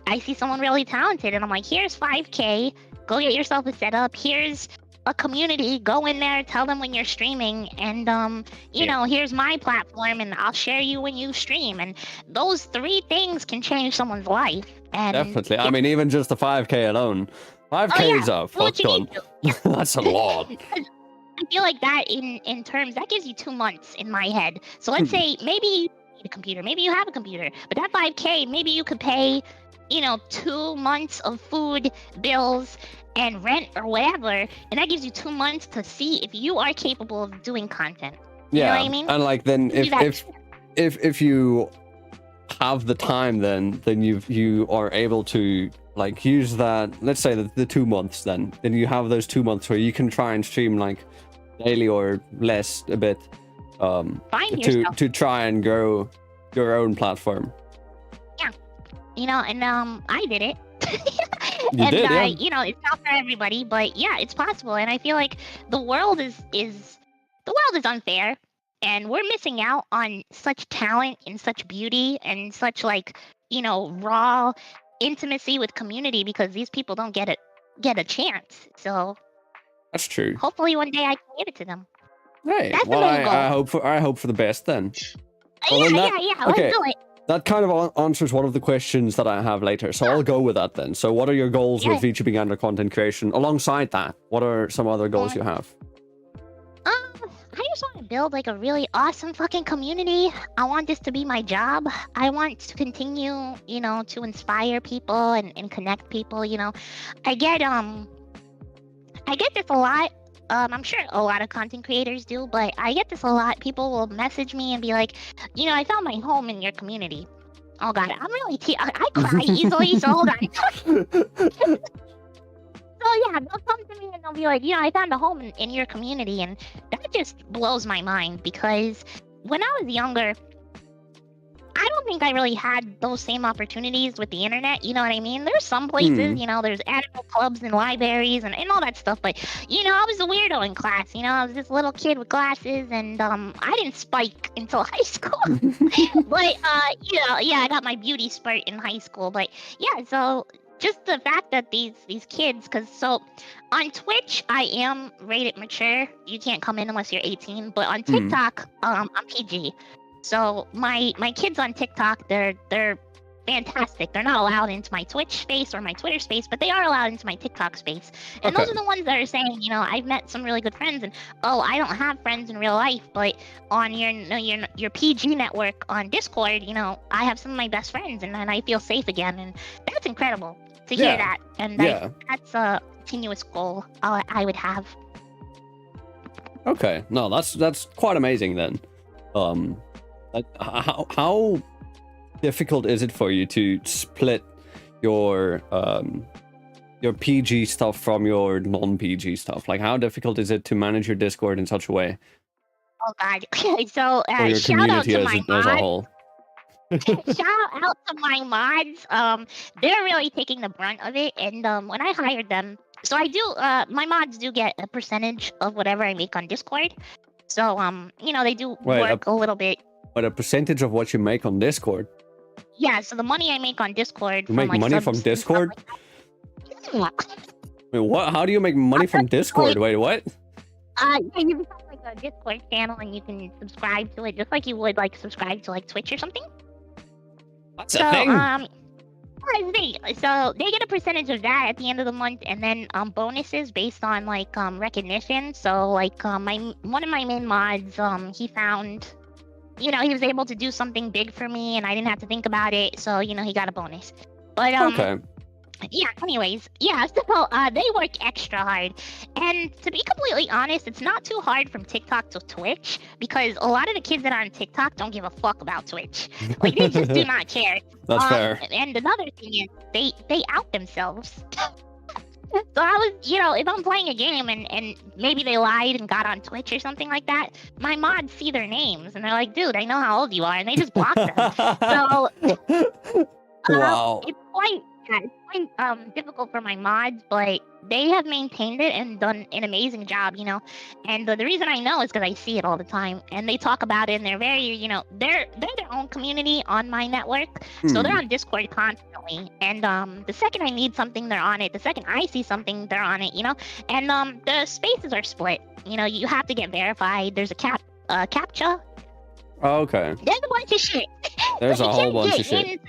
I see someone really talented and I'm like, here's 5K, go get yourself a setup. Here's a community, go in there, tell them when you're streaming, and here's my platform and I'll share you when you stream. And those 3 things can change someone's life. And
definitely. I mean, even just the 5K alone. 5K is a fuck ton. That's a lot.
I feel like that in terms, that gives you 2 months in my head. So let's say maybe you need a computer, maybe you have a computer, but that 5K, maybe you could pay, 2 months of food, bills, and rent or whatever, and that gives you 2 months to see if you are capable of doing content. You know what I mean?
And like then if you have the time, then you are able to like use that, let's say the 2 months, then you have those 2 months where you can try and stream like daily or less a bit to try and grow your own platform.
And I did it.
You did, yeah.
It's not for everybody, but yeah, it's possible. And I feel like the world is unfair, and we're missing out on such talent and such beauty and such raw intimacy with community because these people don't get a chance. So
that's true.
Hopefully one day I can give it to them.
Right.
That's
well,
the main goal.
I hope for the best then.
Yeah. Let's do it.
That kind of answers one of the questions that I have later, so I'll go with that then. So what are your goals with VTubing and content creation? Alongside that, what are some other goals you have?
I just want to build like a really awesome fucking community. I want this to be my job. I want to continue, you know, to inspire people and connect people, you know. I get this a lot. I'm sure a lot of content creators do, but I get this a lot. People will message me and be like, you know, I found my home in your community. Oh god, I'm really I cry easily, so hold on. So yeah, they'll come to me and they'll be like, you know, I found a home in your community, and that just blows my mind because when I was younger, I don't think I really had those same opportunities with the internet, you know what I mean? There's some places, you know, there's animal clubs and libraries and all that stuff, but, you know, I was a weirdo in class, you know, I was this little kid with glasses, and I didn't spike until high school. But, you know, yeah, I got my beauty spurt in high school, but yeah, so just the fact that these kids, because so on Twitch I am rated mature, you can't come in unless you're 18, but on TikTok I'm PG. So my kids on TikTok, they're fantastic. They're not allowed into my Twitch space or my Twitter space, but they are allowed into my TikTok space. And those are the ones that are saying, you know, I've met some really good friends, and oh, I don't have friends in real life, but on your PG network on Discord, you know, I have some of my best friends, and I feel safe again, and that's incredible to hear that. And that's a continuous goal I would have.
Okay, no, that's quite amazing then. How difficult is it for you to split your PG stuff from your non-PG stuff? Like, how difficult is it to manage your Discord in such a way?
Oh god. So
Or your
shout out to
community
my
as a
mods.
whole.
Shout out to my mods. They're really taking the brunt of it, and when I hired them, so I do my mods do get a percentage of whatever I make on Discord. So you know, they do work a little bit.
But a percentage of what you make on Discord?
Yeah, so the money I make on Discord.
You make money from Discord? Wait, what? How do you make money from Discord? Wait, what?
Yeah, you become like a Discord channel, and you can subscribe to it just like you would like subscribe to like Twitch or something.
That's a thing.
So they get a percentage of that at the end of the month, and then bonuses based on like recognition. So like one of my main mods, he found, you know, he was able to do something big for me, and I didn't have to think about it. So, you know, he got a bonus. But
okay.
Yeah, anyways, yeah, so they work extra hard. And to be completely honest, it's not too hard from TikTok to Twitch, because a lot of the kids that are on TikTok don't give a fuck about Twitch. Like, they just do not care.
That's fair.
And another thing is, they out themselves. So I was, you know, if I'm playing a game and maybe they lied and got on Twitch or something like that, my mods see their names and they're like, dude, I know how old you are, and they just block them. So
wow.
It's quite difficult for my mods, but they have maintained it and done an amazing job, you know. And the reason I know is because I see it all the time, and they talk about it, and they're very, you know, they're their own community on my network, so they're on Discord constantly. And the second I need something, they're on it. The second I see something, they're on it, you know. And the spaces are split. You know, you have to get verified. There's a captcha.
Oh, okay.
There's a bunch of shit.
There's a whole bunch of shit.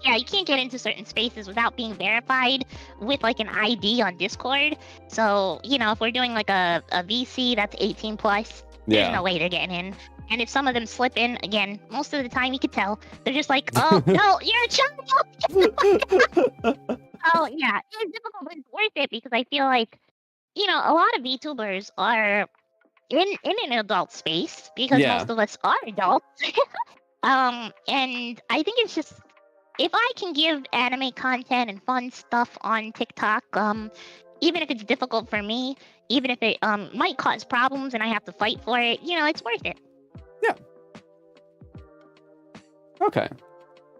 You can't get into certain spaces without being verified with like an ID on Discord. So, you know, if we're doing like a VC that's 18 plus, there's no way they're getting in. And if some of them slip in, again, most of the time you could tell, they're just like, oh, no, you're a child. Oh, yeah, it's difficult, but it's worth it because I feel like, you know, a lot of VTubers are in an adult space because most of us are adults. And I think it's just, if I can give anime content and fun stuff on TikTok, even if it's difficult for me, even if it might cause problems and I have to fight for it, you know, it's worth it.
Yeah. Okay.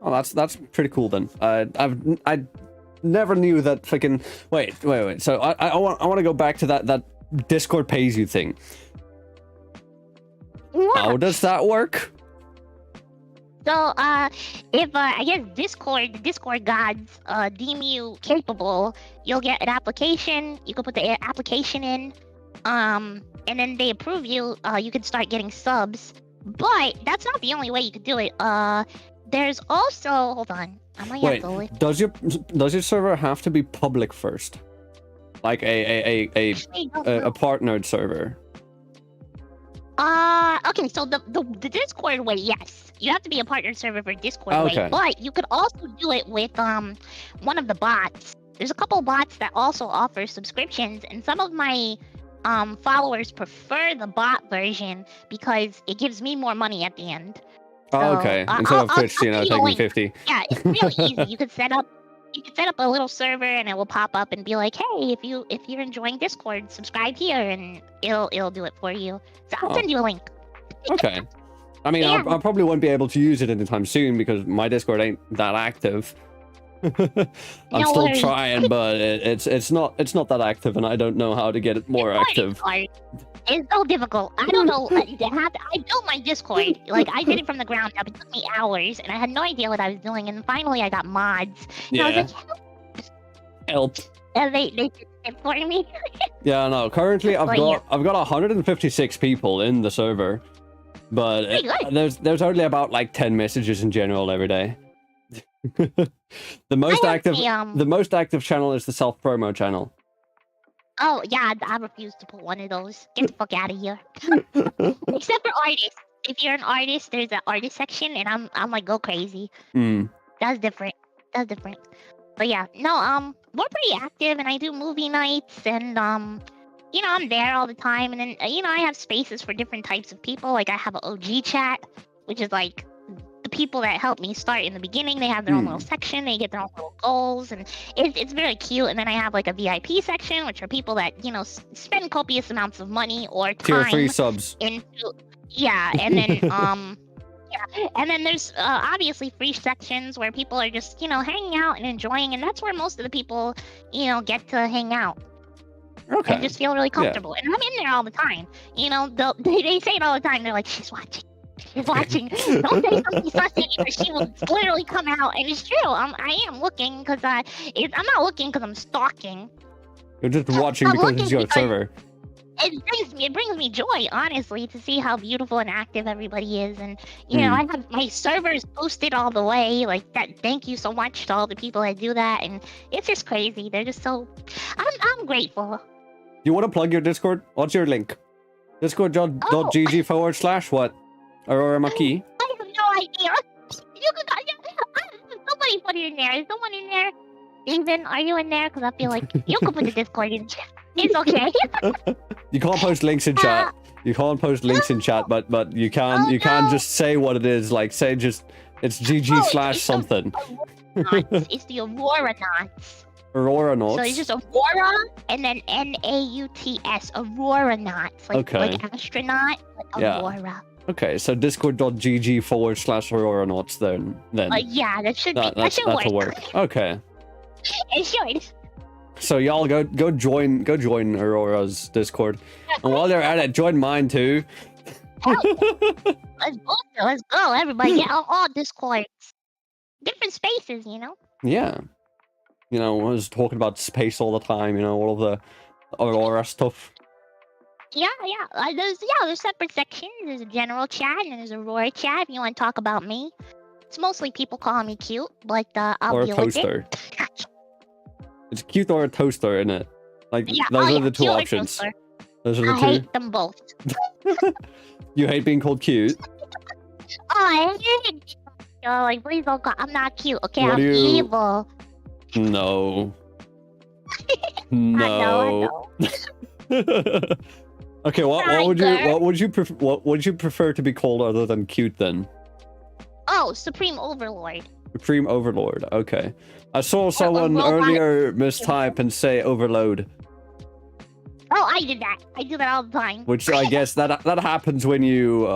Well, that's pretty cool then. I never knew that freaking. Wait. So I want to go back to that Discord pays you thing.
What?
How does that work?
So, if I guess the Discord gods deem you capable, you'll get an application. You can put the application in, and then they approve you. You can start getting subs. But that's not the only way you could do it. There's also, hold on, I might have to look.
Does your server have to be public first, like a partnered server?
Okay, so the Discord way, yes. You have to be a partner server for Discord
Okay.
way, but you could also do it with one of the bots. There's a couple bots that also offer subscriptions, and some of my followers prefer the bot version because it gives me more money at the end.
Oh,
So,
okay.
I'll-
Instead of
I'll-
Twitch,
I'll
you know,
send you a
taking
link.
50.
Yeah, it's really easy. You could set up a little server and it will pop up and be like, hey, if you're enjoying Discord, subscribe here, and it'll do it for you. So I'll
Oh.
send you a link.
Okay. I mean,
Yeah.
I probably won't be able to use it anytime soon because my Discord ain't that active. I'm
No
still
worries.
trying, but it's not that active, and I don't know how to get it more active.
It's so difficult. I don't know. I built my Discord. Like, I did it from the ground up. It took me hours, and I had no idea what I was doing. And finally, I got mods. And I
Yeah.
was like,
Help.
and they did it for me.
Yeah, no. Currently, I've
But
got 156 people in the server, but
Pretty good.
there's only about like 10 messages in general every day. The most
I have
active
the,
the most active channel is the self promo channel.
Oh, yeah, I refuse to put one of those. Get the fuck out of here. Except for artists. If you're an artist, there's an artist section, and I'm like, go crazy.
Mm.
That's different. But yeah, no, we're pretty active, and I do movie nights, and you know, I'm there all the time, and then you know, I have spaces for different types of people. Like I have an OG chat, which is like the people that helped me start in the beginning. They have their own little section. They get their own little goals, and it's very cute. And then I have like a VIP section, which are people that, you know, spend copious amounts of money or
Tier 3
time
subs.
into, yeah, and then yeah, and then there's obviously free sections where people are just, you know, hanging out and enjoying, and that's where most of the people, you know, get to hang out
Okay.
and just feel really comfortable. And I'm in there all the time. You know, they say it all the time. They're like, she's watching. She's watching. Don't say something sussy, or she will literally come out. And it's true. I am looking because I'm not looking because I'm stalking.
You're just watching
I'm
because
looking
it's your
because-
server.
It brings me joy, honestly, to see how beautiful and active everybody is. And you know, I have my servers boosted all the way. Like that. Thank you so much to all the people that do that. And it's just crazy. They're just so. I'm grateful.
You want to plug your Discord? What's your link? Discord.gg/ what? Aurora Maqui.
I have no idea. You could. Somebody put it in there. Is someone in there? Steven, are you in there? Because I feel like you could put the Discord in chat. It's okay.
You can't post links in chat. You can't post links in chat, but you can
no.
just say what it is. Like say just it's GG/ something.
It's the Aurora Knots.
Aurora
So
Knots.
it's just Aurora and then Nauts. Aurora Knots. Like,
Okay.
like astronaut, like
Yeah.
Aurora.
Okay, so discord.gg/ Aurora Knots then.
Yeah, that should
That'll
work.
work. Okay.
It should.
So y'all go join Aurora's Discord. And while you're at it, join mine too.
Let's go. Everybody get on all Discords. Different spaces, you know?
Yeah. You know, I was talking about space all the time, you know, all of the Aurora stuff.
Yeah. There's separate sections. There's a general chat and there's a Aurora chat if you want to talk about me. It's mostly people calling me cute, but I'll
Or a
deal with
toaster.
it.
It's cute or a toaster, isn't it? Like
Yeah,
those are the two
cute or
options.
toaster.
Those are the
I
two.
hate them both.
You hate being called cute.
Oh, I hate it. Yo, like, please don't call. I'm not cute, okay?
What
I'm
do you-
evil.
No.
I
No.
know.
Okay, what would you prefer to be called other than cute then?
Oh, Supreme Overlord.
Supreme Overlord. Okay. I saw someone
robot.
earlier mistype and say overload,
Oh, I did that. I do that all the time.
which I guess that happens when you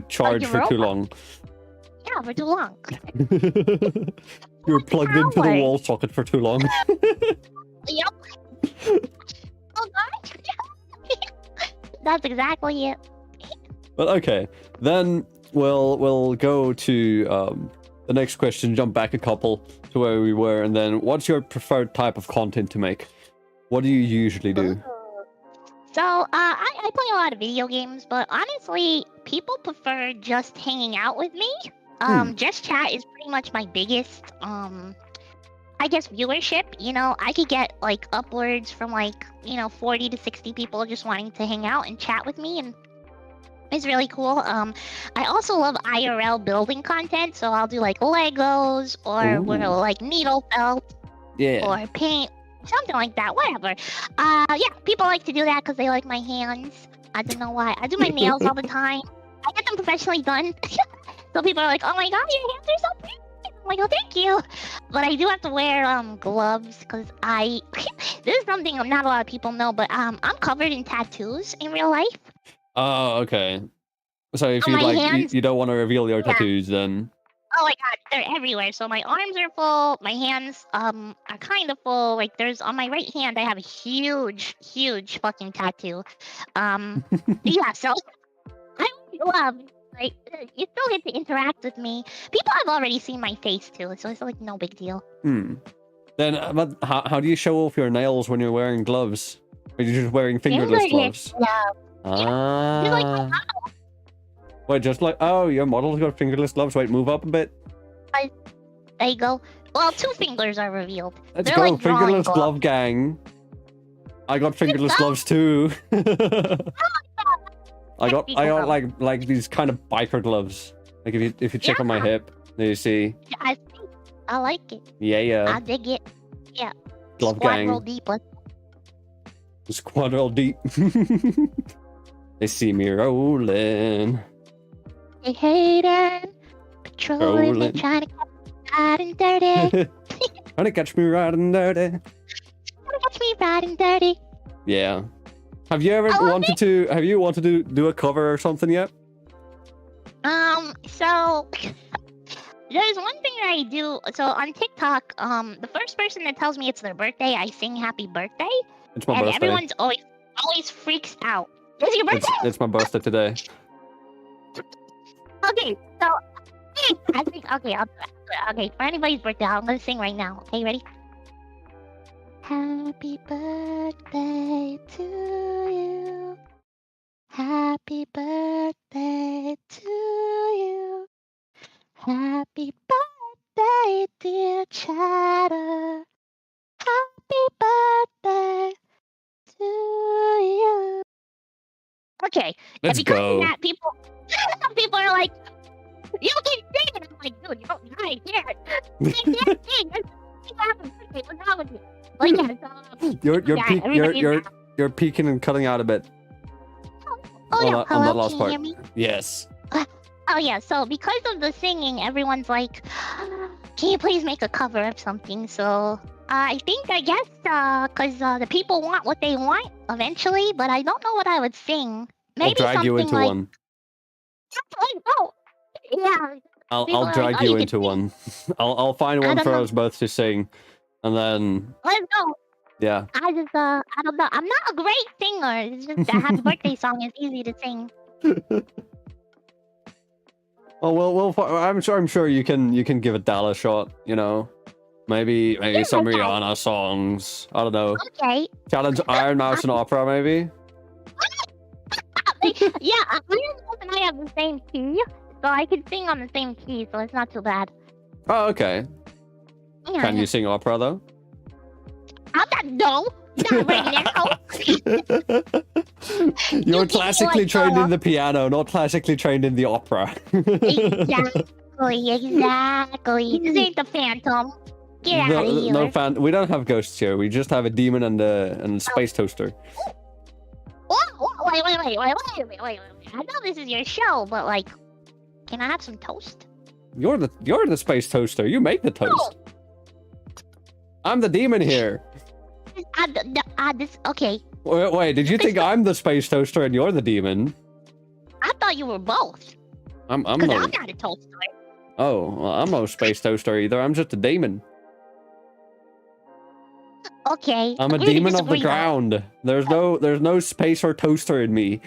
charge
you're
for too
robot.
long.
Yeah, for too long.
You're plugged into the
Power.
wall socket for too long.
Yep. Oh, gosh. That's exactly it.
But okay, then we'll go to the next question. Jump back a couple to where we were, and then what's your preferred type of content to make? What do you usually do?
So, I play a lot of video games, but honestly, people prefer just hanging out with me. Just chat is pretty much my biggest, I guess, viewership. You know, I could get like upwards from like, 40 to 60 people just wanting to hang out and chat with me, and It's really cool. I also love IRL building content, so I'll do like Legos or wear
Ooh.
like needle felt
Yeah.
or paint, something like that. Whatever. Yeah, people like to do that because they like my hands. I don't know why. I do my nails all the time. I get them professionally done. So people are like, "Oh my god, your hands are so pretty." I'm like, "Oh, thank you." But I do have to wear gloves because this is something not a lot of people know, but I'm covered in tattoos in real life.
Oh, okay. So if
On
you
my
like,
hands,
you don't want to reveal your
yeah.
tattoos, then
Oh my god, they're everywhere. So my arms are full, my hands are kind of full. Like there's on my right hand, I have a huge fucking tattoo. Yeah. So I love like you still get to interact with me. People have already seen my face too, so it's like no big deal.
Then, but how do you show off your nails when you're wearing gloves? Are you just wearing fingerless gloves?
Yeah.
Ah.
Just like my model.
Wait, just like, oh, your model's got fingerless gloves. Wait, move up a bit.
There you go. Well, 2 fingers are revealed.
Let's
They're
go,
like drawing
fingerless
gloves.
glove gang. I got fingerless gloves too. I got like these kind of biker gloves. Like if you check on my hip, there you see.
I like it.
Yeah.
I dig it. Yeah.
Glove
Squad
gang.
roll deep.
Squad roll deep. They see me rolling.
They hating, patrolling, they
Rolling.
trying to catch me riding dirty.
Trying to catch me riding dirty.
Trying to catch me riding dirty.
Yeah. Have you ever wanted to do a cover or something yet?
So there's one thing that I do. So on TikTok, the first person that tells me it's their birthday, I sing happy birthday.
It's my
and
birthday.
everyone's always freaks out. It's your birthday?
It's my birthday today.
Okay, so I think okay, for anybody's birthday, I'm gonna sing right now. Okay, ready? Happy birthday to you. Happy birthday to you. Happy birthday, dear Chatter. Happy birthday to you. Okay,
Let's
and because
go.
of that, people are like, "You can sing it." I'm like, "Dude, I can't. I can't sing. What's wrong with you?" Like, yeah, so,
You're peeking and cutting out a bit.
Oh yeah,
on
hello,
that last
can
part.
you hear me?
Yes.
Oh yeah, so because of the singing, everyone's like, "Can you please make a cover of something?" So I guess because the people want what they want eventually, but I don't know what I would sing. Maybe
I'll drag you into
like,
one.
Oh, yeah.
I'll drag you into one. I'll find one for us both to sing, and then
Let's go.
yeah.
I don't know. I'm not a great singer. It's just a happy birthday song is easy to sing.
Well, I'm sure you can give it a shot. You know, maybe some Rihanna songs. I don't know.
Okay.
Challenge Iron Mouse and Opera, maybe.
Yeah, Iron Mouse and I have the same key, so I can sing on the same key, so it's not too bad.
Oh, okay.
Yeah,
Can you sing opera though?
I'm not. No. Not right now.
You're classically trained in the piano, not classically trained in the opera.
Exactly. This ain't the Phantom. Get out of here.
No we don't have ghosts here. We just have a demon and a space toaster.
Wait. I know this is your show, but like, can I have some toast?
You're the space toaster. You make the toast.
No.
I'm the demon here.
Okay.
Wait, did you think I'm the space toaster and you're the demon?
I thought you were both.
I'm
not a toaster.
Oh, well, I'm no space toaster either. I'm just a demon.
Okay.
I'm a demon of the ground. There's no space or toaster in me.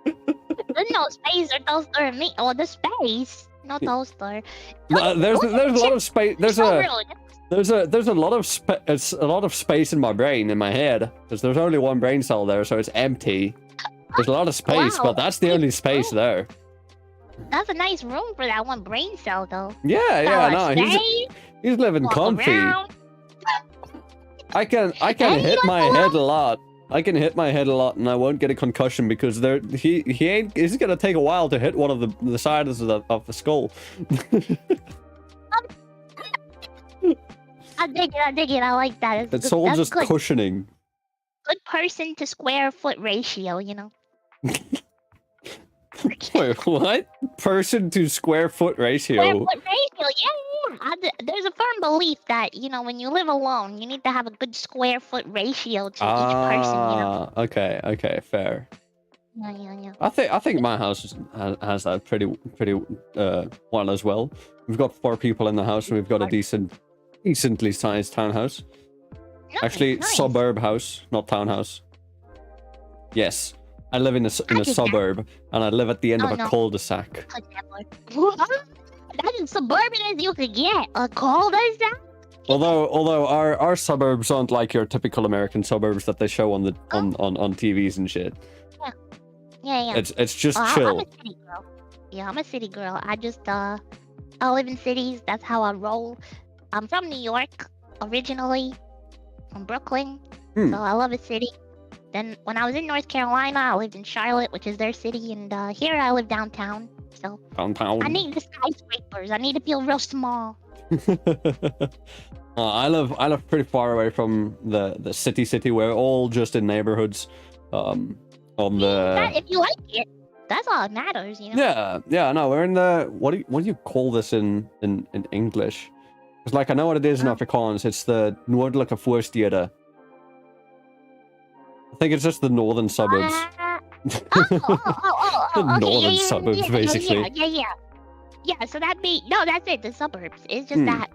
There's no space or toaster in me. Oh, the space. No toaster.
There's a lot of space. There's a lot of space in my brain, in my head, because there's only one brain cell there, so it's empty. There's a lot of space, but that's the only space there.
That's a nice room for that one brain cell, though.
Yeah, no, he's living comfy.
Around.
I can hit my head a lot. I can hit my head a lot and I won't get a concussion because he's gonna take a while to hit one of the sides of the skull.
I dig it. I like that.
It's all
that's
just
good.
cushioning.
Good person to square foot ratio, you know.
Wait, what? Person to square foot ratio?
Square foot ratio, yeah. There's a firm belief that, you know, when you live alone, you need to have a good square foot ratio to each person, you know.
Okay, fair.
Yeah.
I think my house has that pretty well as well. We've got 4 people in the house and we've got a decently sized townhouse. Actually,
nice.
suburb house, not townhouse. Yes, I live in a suburb, and I live at the end of a cul-de-sac.
That's as suburban as you could get. A cul-de-sac?
Although our suburbs aren't like your typical American suburbs that they show on TVs and shit.
Yeah.
It's just chill.
I'm a city girl. Yeah, I'm a city girl. I live in cities. That's how I roll. I'm from New York originally, from Brooklyn. So I love a city. Then when I was in North Carolina, I lived in Charlotte, which is their city, and here I live downtown. So
downtown.
I need the skyscrapers. I need to feel real small.
I live pretty far away from the city. We're all just in neighborhoods.
If you like it, that's all that matters, you know.
Yeah. No, we're in the what do you call this in English? Because like I know what it is in Afrikaans. It's the Noordelijke Voorstede. I think it's just the northern suburbs.
Okay,
northern suburbs, basically.
Yeah, so that's it. The suburbs. It's just that.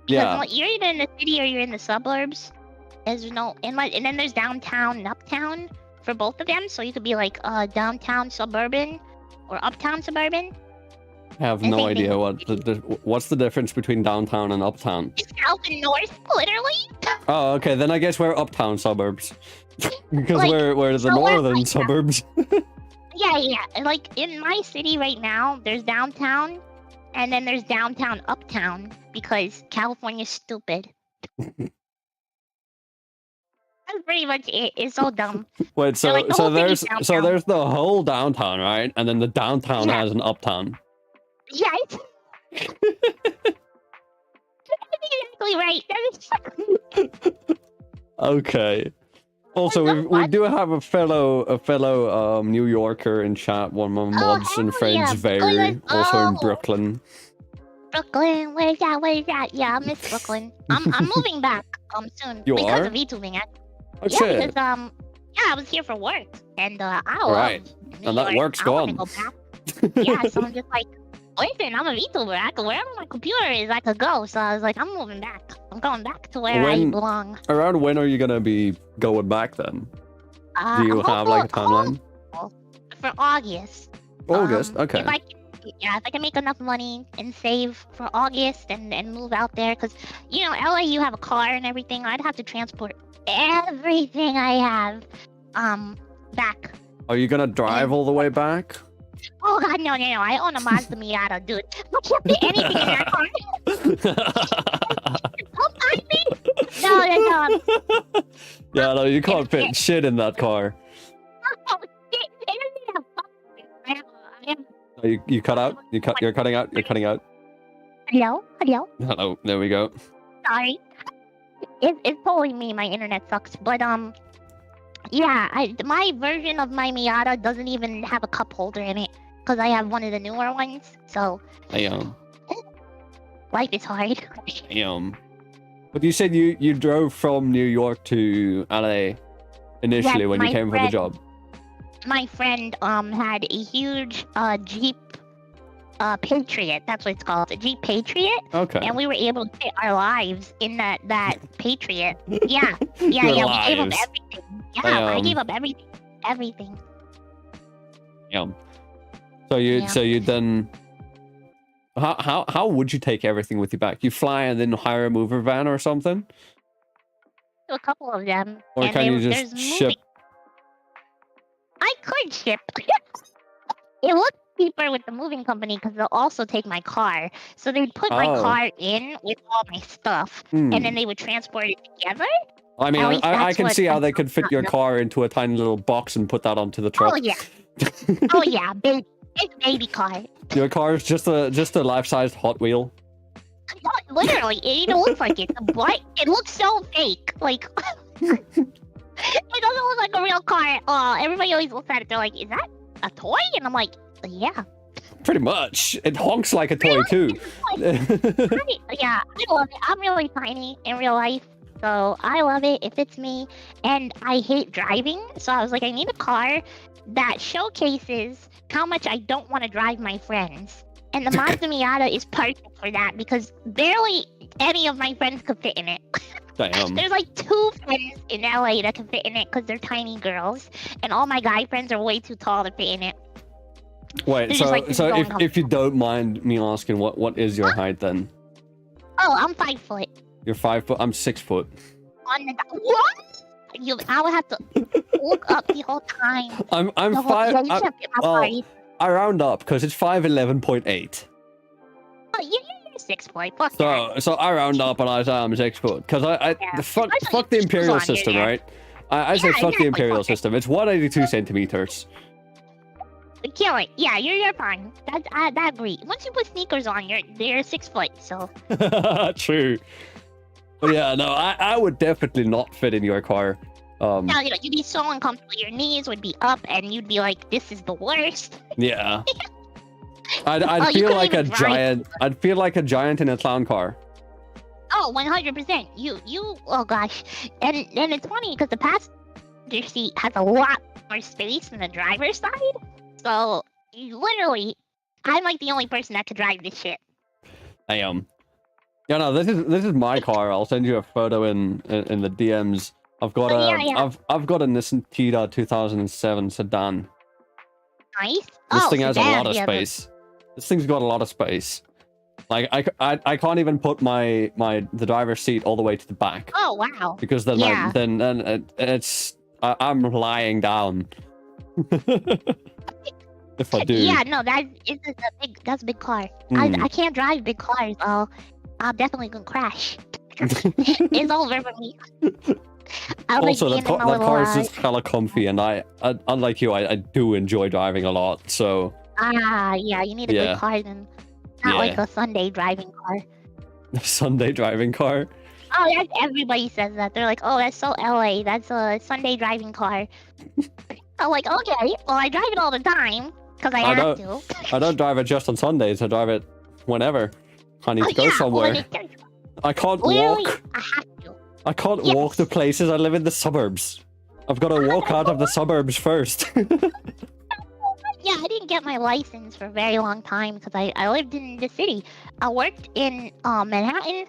Because you're either in the city or you're in the suburbs. There's no and then there's downtown and uptown for both of them. So you could be like downtown suburban or uptown suburban.
I have no idea what's the difference between downtown and uptown.
South and north, literally.
Oh, okay. Then I guess we're uptown suburbs because we're the northern suburbs.
Yeah. And like in my city right now, there's downtown, and then there's downtown uptown because California's stupid. That's pretty much it. It's so dumb.
Wait, so there's the whole downtown, right? And then the downtown has an uptown.
Yes. That's exactly right. That is
Okay. Also, we do have a fellow New Yorker in chat. One of my mods and friends, Very, also in Brooklyn.
Brooklyn, where's that? Yeah, I miss Brooklyn. I'm moving back soon because of VTubing.
Shit.
Because I was here for work and I
love New York. That work's gone.
Go back. So I'm just like, listen, I'm a VTuber. Wherever my computer is, I could go. So I was like, I'm moving back. I'm going back to where I belong.
Around when are you gonna be going back then? Do you have like a timeline?
For August.
August, okay.
If I can make enough money and save for August and move out there, because you know, LA, you have a car and everything. I'd have to transport everything I have back.
Are you gonna drive all the way back?
Oh god, no! I own a Mazda Miata, dude. I can't fit anything in that car. Don't mind me. No.
Yeah, no, you can't fit shit in that car.
Oh, shit.
You cut out. You're cutting out. You're cutting out.
Hello.
Hello. There we go.
Sorry. It's totally me. My internet sucks. But yeah, my version of my Miata doesn't even have a cup holder in it because I have one of the newer ones. So. Life is hard.
But you said you drove from New York to LA initially when you came for the job.
My friend had a huge Jeep Patriot. That's what it's called, a Jeep Patriot.
Okay.
And we were able to fit our lives in that Patriot. Yeah. We gave up everything. Yeah, I gave up everything.
Yeah. So you then. How would you take everything with you back? You fly and then hire a mover van or something?
A couple of them.
Or can you just ship?
I could ship. It looks cheaper with the moving company because they'll also take my car. So they'd put my car in with all my stuff, and then they would transport it together.
I mean,
At least
I
that's
can
what
see how
I'm
they could fit your
not-
car into a tiny little box and put that onto the truck.
Oh yeah. Oh yeah, baby. It's a baby car.
Your car is just a life-sized Hot Wheel.
Literally, it even looks like it. It looks so fake. Like, it doesn't look like a real car at all. Everybody always looks at it. They're like, "Is that a toy?" And I'm like, "Yeah."
Pretty much. It honks like a toy too.
Yeah, I love it. I'm really tiny in real life, so I love it. It fits me, and I hate driving. So I was like, I need a car that showcases how much I don't want to drive my friends. And the Mazda Miata is perfect for that because barely any of my friends could fit in it.
Damn.
There's like 2 friends in LA that can fit in it because they're tiny girls, and all my guy friends are way too tall to fit in it.
Wait,
They're
so
just like, this is
so
going
if you don't mind me asking, what is your height then?
Oh, I'm 5 foot.
You're 5 foot. I'm 6 foot.
On the what? I would have to look up the whole time.
I'm
The whole,
five.
yeah, you can't fit my
well,
party.
I round up because it's 5'11.8.
Oh, you're 6 foot. Fuck that.
So I round up and I say I'm 6 foot because
Yeah.
fuck
Especially
the
shoes
imperial
on,
system,
yeah.
right? I say
Yeah,
fuck the
exactly,
imperial
fuck it.
system. It's 182 centimeters.
Kill it. Yeah, you're fine. I agree. Once you put sneakers on, they're 6 foot. So
True. But yeah, no, I would definitely not fit in your car.
now you'd be so uncomfortable. Your knees would be up, and you'd be like, "This is the worst."
Yeah. I'd
Oh, you
feel
couldn't
like a
even drive.
giant. I'd feel like a giant in a clown car.
Oh, 100%. You. Oh gosh, and it's funny because the passenger seat has a lot more space than the driver's side. So literally, I'm like the only person that could drive this shit.
I am. Yeah, no, this is my car. I'll send you a photo in the DMs. I've got
Oh,
a
yeah.
I've got a Nissan Tiida 2007 sedan.
Nice.
This
Oh,
thing has a
sedan,
lot of
yeah,
space. This thing's got a lot of space. Like I can't even put the driver's seat all the way to the back
Oh wow.
because then
Yeah.
I'm lying down. If I do.
Yeah, no, that's a big car.
Mm.
I can't drive big cars. I'll definitely gonna crash. It's over for me. I like
Also,
being
that
in my
car
little,
is just hella comfy, and I unlike you, I do enjoy driving a lot. So
yeah, you need a
Yeah.
good car then. Not like
Yeah.
a Sunday driving car.
Sunday driving car.
Oh, everybody says that. They're like, oh, that's so LA. That's a Sunday driving car. I'm like, okay, well, I drive it all the time because I
I
have
don't-
to.
I don't drive it just on Sundays. I drive it whenever I need
Oh,
to go
yeah,
somewhere.
when it-
I can't
Literally,
walk.
I have to.
I can't
Yes.
walk to places. I live in the suburbs. I've got to walk out of the suburbs first.
Yeah, I didn't get my license for a very long time because I lived in the city. I worked in Manhattan,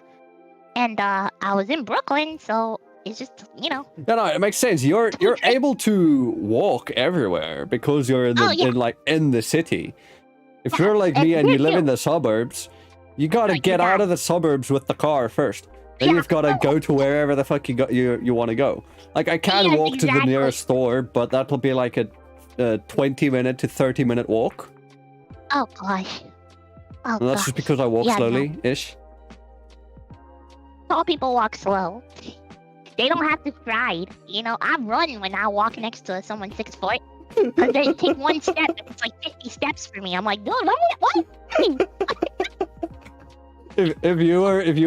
and I was in Brooklyn, so it's just,
No, it makes sense. You're able to walk everywhere because you're in the
Oh, yeah.
in the city. If
Yeah,
you're like me
and
and you
here
live
too.
in the suburbs, you gotta
Like,
get
you
out
got-
of the suburbs with the car first. Then
Yeah.
you've got to go to wherever the fuck you want to go. Like I can
Yes,
walk to the
exactly.
nearest store, but that'll be like a 20-minute to 30-minute walk.
Oh gosh. Oh
And that's
gosh.
just because I walk
Yeah, no.
slowly-ish.
Tall people walk slow. They don't have to stride. I run when I walk next to someone 6 foot. Because they take one step, and it's like 50 steps for me. I'm like, dude, what?
If you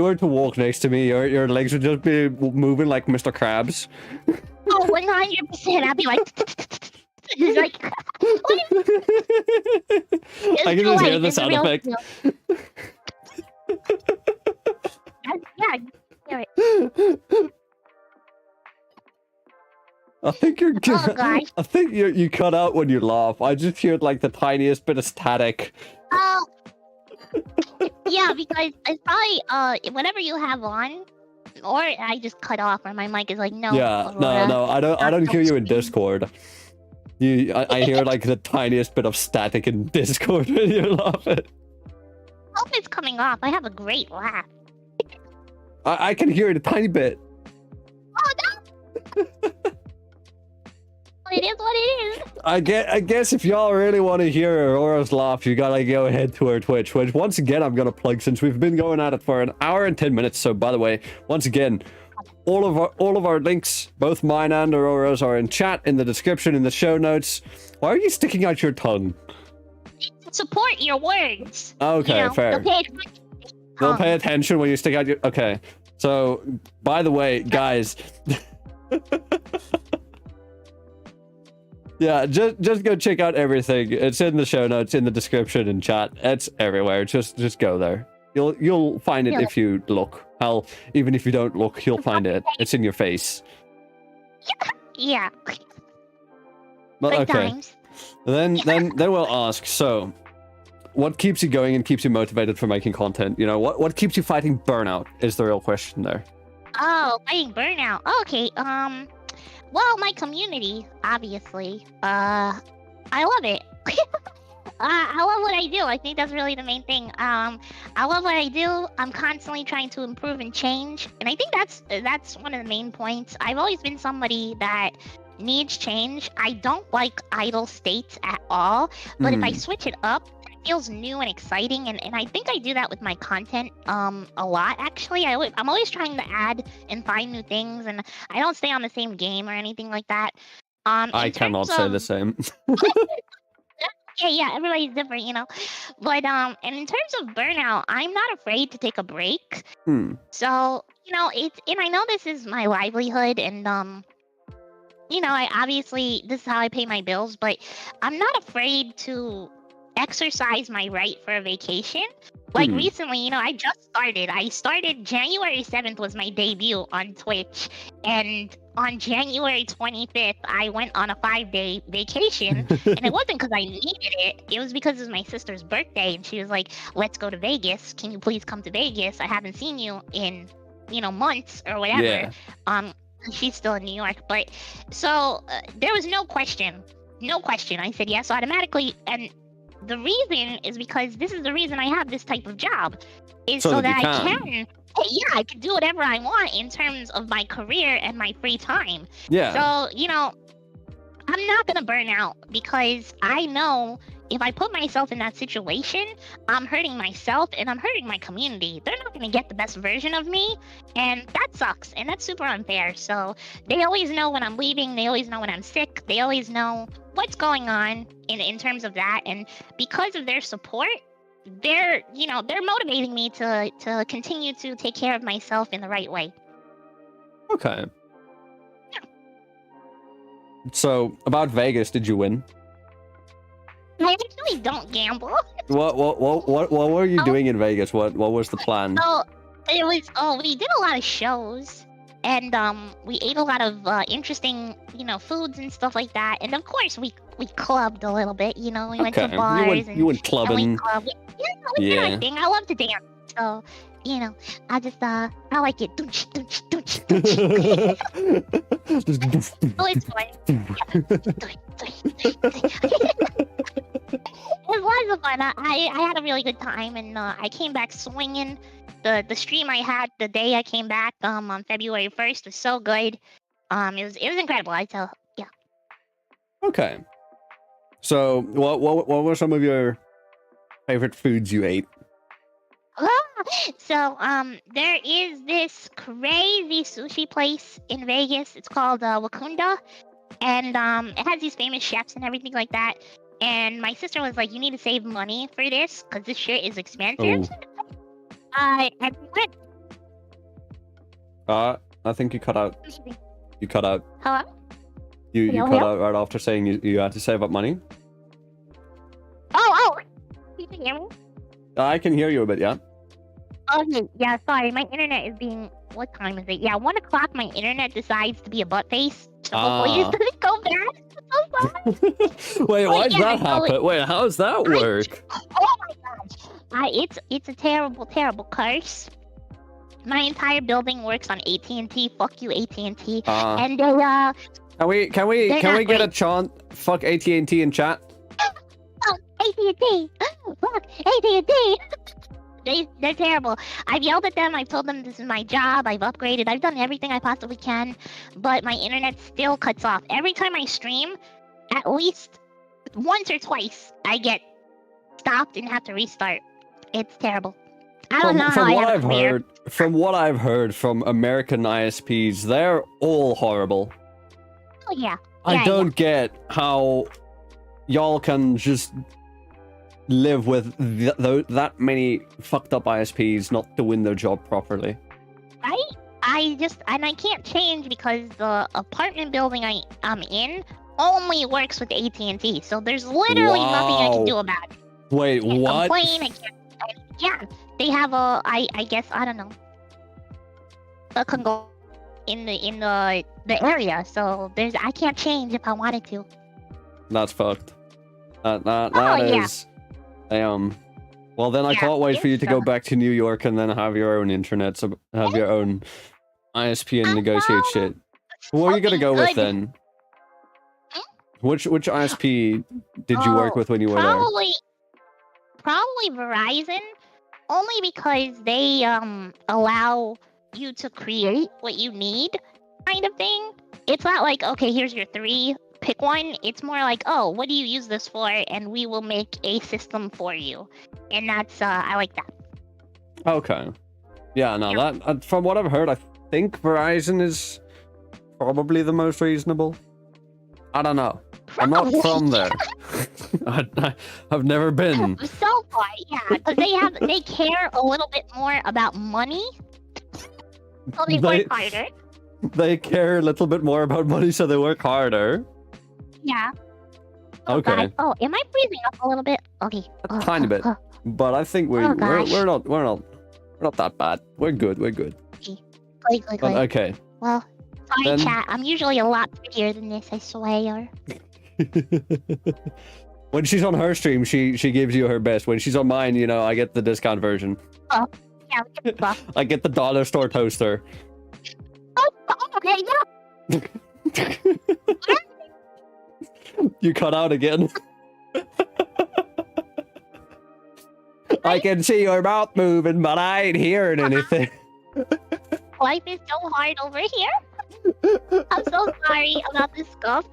were to walk next to me, your legs would just be moving like Mr. Krabs.
Oh, 100%. I'd be like, it's like,
I can just hear the sound effect.
Yeah, hear it.
I think you're.
Oh, gosh.
I think you cut out when you laugh. I just heard like the tiniest bit of static.
Oh. Yeah, because it's probably whatever you have on, or I just cut off, or my mic is like, no.
Yeah,
Aurora.
no, I don't hear you in
scream.
Discord. I hear like the tiniest bit of static in Discord when you laugh.
I hope it's coming off. I have a great laugh.
I can hear it a tiny bit.
Oh no! It is what it is.
I guess if y'all really want to hear Aurora's laugh, you gotta go ahead to her Twitch, which once again I'm gonna plug since we've been going at it for an hour and 10 minutes. So by the way, once again, all of our links, both mine and Aurora's, are in chat, in the description, in the show notes. Why are you sticking out your tongue?
Support your words.
Okay, fair. They'll pay attention when you stick out your... Okay. So, by the way, guys... yeah, just go check out everything. It's in the show notes, in the description, and chat. It's everywhere. Just go there. You'll find it if you look. Hell, even if you don't look, you'll find it. It's in your face.
Yeah.
But
Good
okay.
times.
Then we'll ask, so what keeps you going and keeps you motivated for making content? You know, what keeps you fighting burnout is the real question there.
Oh, fighting burnout. Okay. Well, my community, obviously. I love it. I love what I do. I think that's really the main thing. I love what I do. I'm constantly trying to improve and change, and I think that's one of the main points. I've always been somebody that needs change. I don't like idle states at all, but if I switch it up, it feels new and exciting, and I think I do that with my content a lot, actually. I'm always trying to add and find new things, and I don't stay on the same game or anything like that.
I cannot say the same.
Yeah, everybody's different, you know. But and in terms of burnout, I'm not afraid to take a break. So, you know, and I know this is my livelihood, and you know, this is how I pay my bills, but I'm not afraid to exercise my right for a vacation. Like recently, you know, I started January 7th was my debut on Twitch, and on January 25th, I went on a 5-day vacation, and it wasn't because I needed it. It was because it was my sister's birthday, and she was like, let's go to Vegas. Can you please come to Vegas? I haven't seen you in, you know, months or whatever.
Yeah.
She's still in New York, but so there was no question. I said yes automatically, and the reason is because this is the reason I have this type of job, is so that I can do whatever I want in terms of my career and my free time.
Yeah.
So, you know, I'm not gonna burn out, because I know if I put myself in that situation, I'm hurting myself and I'm hurting my community. They're not gonna get the best version of me, and that sucks, and that's super unfair. So they always know when I'm leaving, they always know when I'm sick, they always know what's going on in terms of that, and because of their support, they're motivating me to continue to take care of myself in the right way.
Okay. Yeah. So about Vegas, did you win?
I actually don't gamble.
What were you doing in Vegas? What was the plan?
We did a lot of shows, and we ate a lot of interesting, you know, foods and stuff like that. And of course, we clubbed a little bit. You know, we went to bars.
You went clubbing.
We did our thing. I love to dance, so you know, I just I like it. Oh, it's fun. It was fun. I had a really good time, and I came back swinging. The stream I had the day I came back on February 1st was so good. It was incredible. Yeah.
Okay. So what were some of your favorite foods you ate?
So there is this crazy sushi place in Vegas. It's called Wakunda, and it has these famous chefs and everything like that. And my sister was like, "You need to save money for this because this shit is expensive." I went.
I think you cut out. You cut out.
Hello?
You cut out right after saying you had to save up money.
Oh! You can hear me?
I can hear you a bit, yeah.
Okay, yeah, sorry. My internet is being... What time is it? Yeah, 1 o'clock my internet decides to be a butt face. So hopefully it doesn't go bad. So sorry.
Wait, why does that happen? Wait, how does that work?
Oh my gosh. It's a terrible, terrible curse. My entire building works on AT&T. Fuck you, AT&T. And they,
Can we get a chant? Fuck AT&T in chat.
Oh, AT&T. Fuck AT&T. They're terrible. I've yelled at them. I've told them this is my job. I've upgraded. I've done everything I possibly can, but my internet still cuts off. Every time I stream, at least once or twice, I get stopped and have to restart. It's terrible. I don't know how I have a career.
from what I've heard from American ISPs, they're all horrible.
Oh yeah.
I don't get how y'all can just live with that many fucked up ISPs not doing their job properly.
Right? I can't change because the apartment building I'm in only works with AT&T, so there's literally nothing I can do about it.
Wait,
I can't
what?
complain, yeah, they have a, I guess, I don't know, a congo in the area, so I can't change if I wanted to.
That's fucked. That
yeah.
is... Well, then I can't wait for you to go back to New York and then have your own internet, so have your own ISP and negotiate shit. Who are you gonna go with then? Which ISP did you work with when you were there?
Probably Verizon, only because they allow you to create what you need, kind of thing. It's not like, okay, here's your 3, pick one. It's more like, oh, what do you use this for? And we will make a system for you. And that's I like that.
Okay. Yeah, no, that from what I've heard, I think Verizon is probably the most reasonable. I don't know. I'm not from there. I've never been.
So far, yeah, because they care a little bit more about money. So they work harder.
They care a little bit more about money, so they work harder.
Yeah.
Okay.
God. Oh, am I freezing up a little bit? Okay.
A tiny bit. But I think we're not that bad. We're good.
Good.
But, okay.
Well, sorry, chat. I'm usually a lot prettier than this, I swear.
When she's on her stream, she gives you her best. When she's on mine, you know, I get the discount version.
Oh, yeah.
I get the dollar store toaster.
Oh, okay, yeah.
You cut out again. I can see your mouth moving, but I ain't hearing anything.
Life is so hard over here. I'm so sorry about this stuff.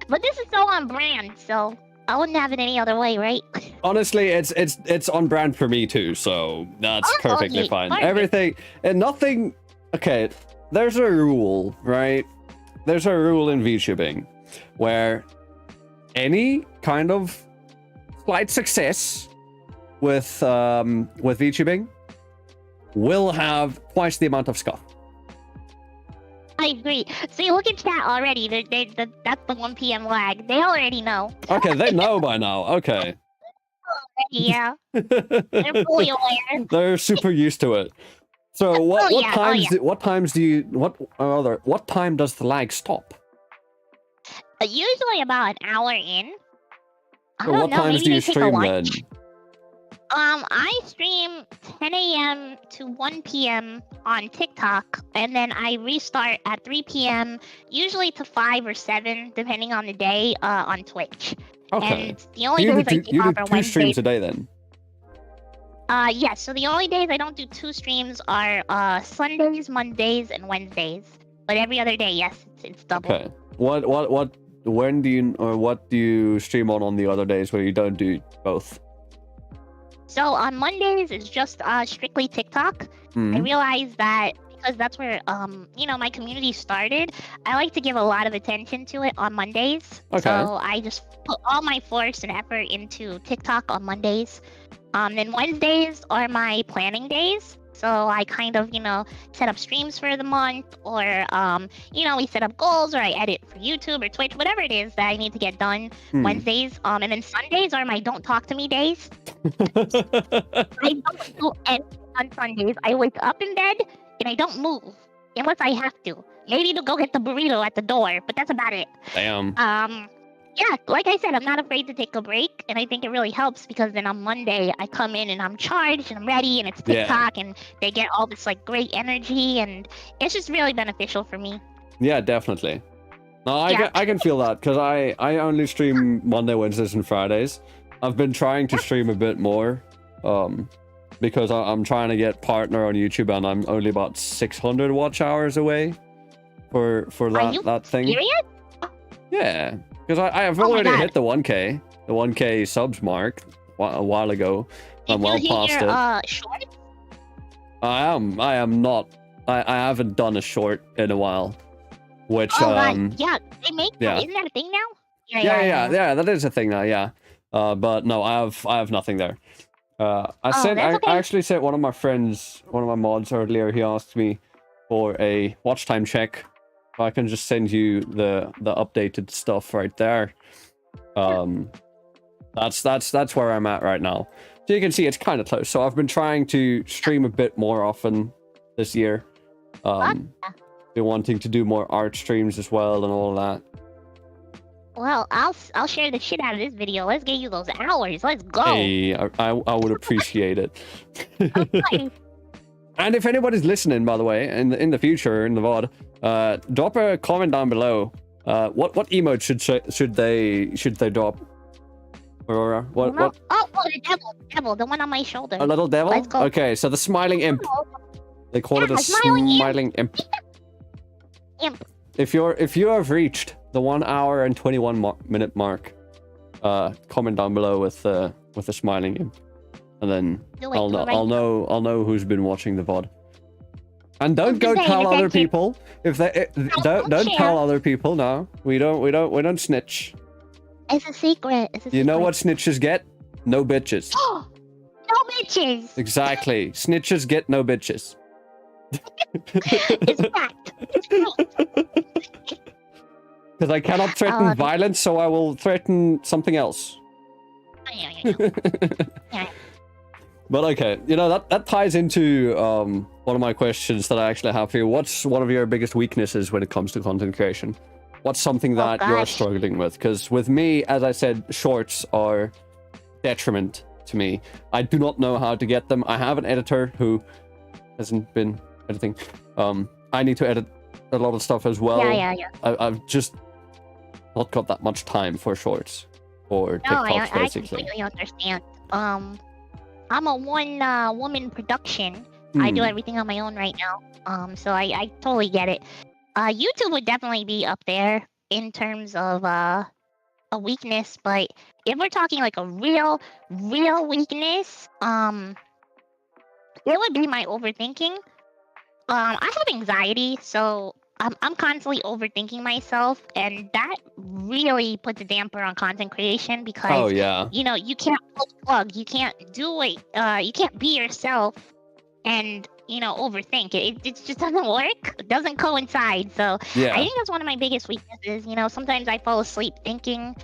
But this is so on brand, so I wouldn't have it any other way, right?
Honestly, it's on brand for me too, so that's perfectly fine.
Perfect.
Everything and nothing. Okay, there's a rule, right? There's a rule in VTubing where any kind of slight success with VTubing will have twice the amount of scuff.
I agree. See, look at chat already. That's the 1 p.m. lag. They already know.
Okay, they know by now. Okay.
Yeah. They're fully aware.
They're super used to it. So what time does the lag stop?
Usually about an hour in. I
So
don't
what
know,
times
maybe
do you
they take a
stream
lunch.
then?
I stream 10 a.m. to 1 p.m. on TikTok, and then I restart at 3 p.m. usually to 5 or 7, depending on the day, on Twitch.
Okay.
And the only days I take off are
two streams
Wednesdays.
a day then?
Yes. So the only days I don't do 2 streams are Sundays, Mondays, and Wednesdays. But every other day, yes, it's double.
Okay. What do you stream on the other days where you don't do both?
So on Mondays, it's just strictly TikTok. I realized that because that's where my community started, I like to give a lot of attention to it on Mondays.
Okay.
So I just put all my force and effort into TikTok on Mondays. Then Wednesdays are my planning days. So I kind of, set up streams for the month, or, we set up goals, or I edit for YouTube or Twitch, whatever it is that I need to get done Wednesdays. And then Sundays are my don't talk to me days. I don't do anything on Sundays. I wake up in bed and I don't move unless I have to. Maybe to go get the burrito at the door, but that's about it.
Damn.
Yeah, like I said, I'm not afraid to take a break, and I think it really helps because then on Monday I come in and I'm charged and I'm ready, and it's TikTok, and they get all this great energy, and it's just really beneficial for me.
Yeah, definitely. No, I can feel that because I only stream Monday, Wednesdays, and Fridays. I've been trying to stream a bit more, because I'm trying to get partner on YouTube, and I'm only about 600 watch hours away for that thing.
Serious?
Yeah. Because I have already hit the 1K subs mark a while ago. I'm well past it.
Shorts?
I am not. I haven't done a short in a while. Which
God. Yeah, they make
yeah.
that. Isn't that a thing now?
Yeah, that is a thing now, yeah. But no, I have nothing there. I actually sent one of my friends, one of my mods earlier, he asked me for a watch time check. I can just send you the updated stuff right there. That's where I'm at right now. So you can see it's kind of close. So I've been trying to stream a bit more often this year. Been wanting to do more art streams as well and all that.
Well, I'll share the shit out of this video. Let's get you those hours. Let's go.
Hey, I would appreciate it.
Okay.
And if anybody's listening, by the way, in the future in the VOD, drop a comment down below. What emote should they drop? Aurora, what?
Oh, the devil, the one on my shoulder.
A little devil?
Let's go.
Okay, so the smiling imp. They call it a
smiling
imp.
Imp.
If you have reached the 1 hour and 21 minute mark, comment down below with the smiling imp, and then I'll know who's been watching the VOD. And don't go tell other people don't tell other people. No, we don't snitch.
It's a secret.
You know what snitches get? No bitches.
No bitches.
Exactly. Snitches get no bitches.
It's fact. It's fact.
Because I cannot threaten violence, so I will threaten something else.
Yeah.
But okay, that ties into one of my questions that I actually have for you. What's one of your biggest weaknesses when it comes to content creation? What's something that you're struggling with? Because with me, as I said, shorts are detriment to me. I do not know how to get them. I have an editor who hasn't been editing. I need to edit a lot of stuff as well.
Yeah.
I've just not got that much time for shorts or TikToks, basically.
I completely understand. I'm a one-woman production. I do everything on my own right now. So I totally get it. YouTube would definitely be up there in terms of a weakness, but if we're talking like a real weakness, it would be my overthinking. I have anxiety, so I'm constantly overthinking myself, and that really puts a damper on content creation because you can't pull the plug, you can't do it, you can't be yourself and overthink it. It just doesn't work. It doesn't coincide. So I think that's one of my biggest weaknesses. Sometimes I fall asleep thinking,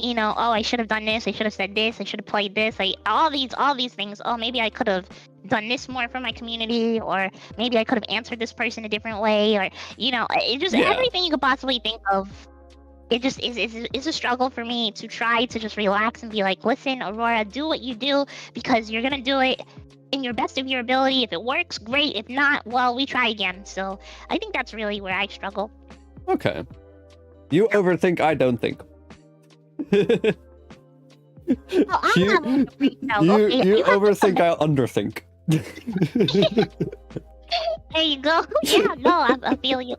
oh, I should have done this, I should have said this, I should have played this, all these things. Oh, maybe I could have done this more for my community, or maybe I could have answered this person a different way, or it just everything you could possibly think of. It just is a struggle for me to try to just relax and be like, listen, Aurora, do what you do because you're gonna do it in your best of your ability. If it works, great. If not, well, we try again. So I think that's really where I struggle.
Okay. You overthink, I don't think. You overthink, I underthink.
There you go. Yeah, no, I feel you.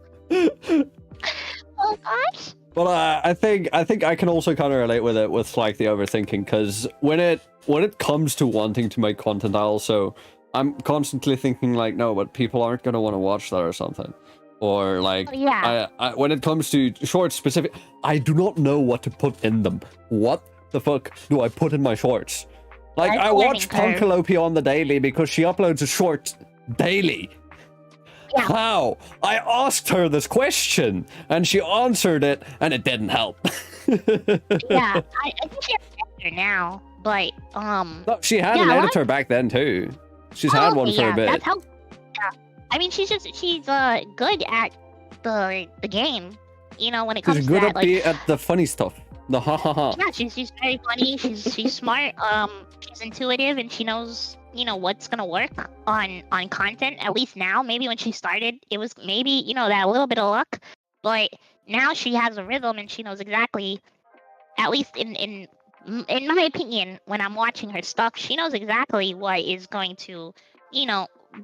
Oh gosh.
Well, I think I can also kind of relate with it with like the overthinking, because when it comes to wanting to make content, I'm constantly thinking like, no, but people aren't gonna want to watch that or something, or like I when it comes to shorts specific, I do not know what to put in them. What the fuck do I put in my shorts? Like I watch Punkelope on the daily because she uploads a short daily. Yeah. How? I asked her this question and she answered it and it didn't help.
Yeah, I think she has an editor now, but
no, she had an editor back then too. She's had one for a bit.
That's how. Yeah, I mean, she's good at the game. When it comes
she's
to
good
that,
at the funny stuff. The ha ha ha.
Yeah, she's very funny. She's smart. She's intuitive, and she knows what's gonna work on content. At least now, maybe when she started, it was maybe that little bit of luck, but now she has a rhythm and she knows exactly. At least in my opinion, when I'm watching her stuff, she knows exactly what is going to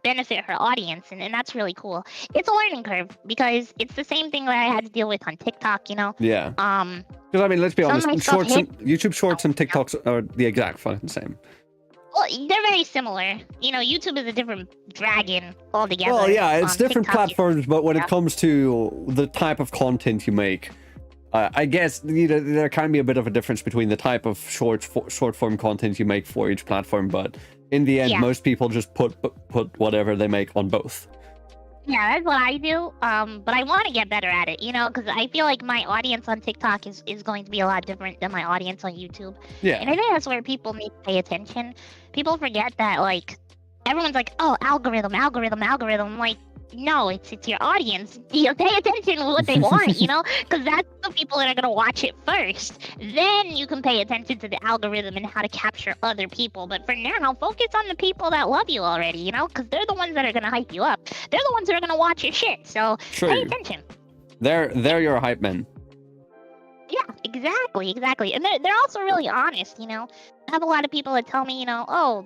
benefit her audience, and that's really cool. It's a learning curve because it's the same thing that I had to deal with on TikTok.
Yeah. Because I mean, let's be honest, YouTube Shorts and TikToks are the exact fucking same.
Well, they're very similar. You know, YouTube is a different dragon altogether.
Well, yeah, it's different
TikTok
platforms, but when
yeah.
it comes to the type of content you make, I guess there can be a bit of a difference between the type of short form content you make for each platform. But in the end,
Yeah.
most people just put whatever they make on both.
Yeah, that's what I do. But I want to get better at it, you know, because I feel like my audience on TikTok is going to be a lot different than my audience on YouTube.
Yeah.
And I think that's where people need to pay attention. People forget that, like, everyone's like, oh, algorithm. Like, no, it's your audience. You pay attention to what they want, you know, because that's the people that are gonna watch it first. Then you can pay attention to the algorithm and how to capture other people. But for now, focus on the people that love you already, you know, because they're the ones that are gonna hype you up. They're the ones that are gonna watch your shit. So
True.
pay attention.
They're your hype men.
Yeah, exactly. And they're also really honest, you know. I have a lot of people that tell me, you know, oh,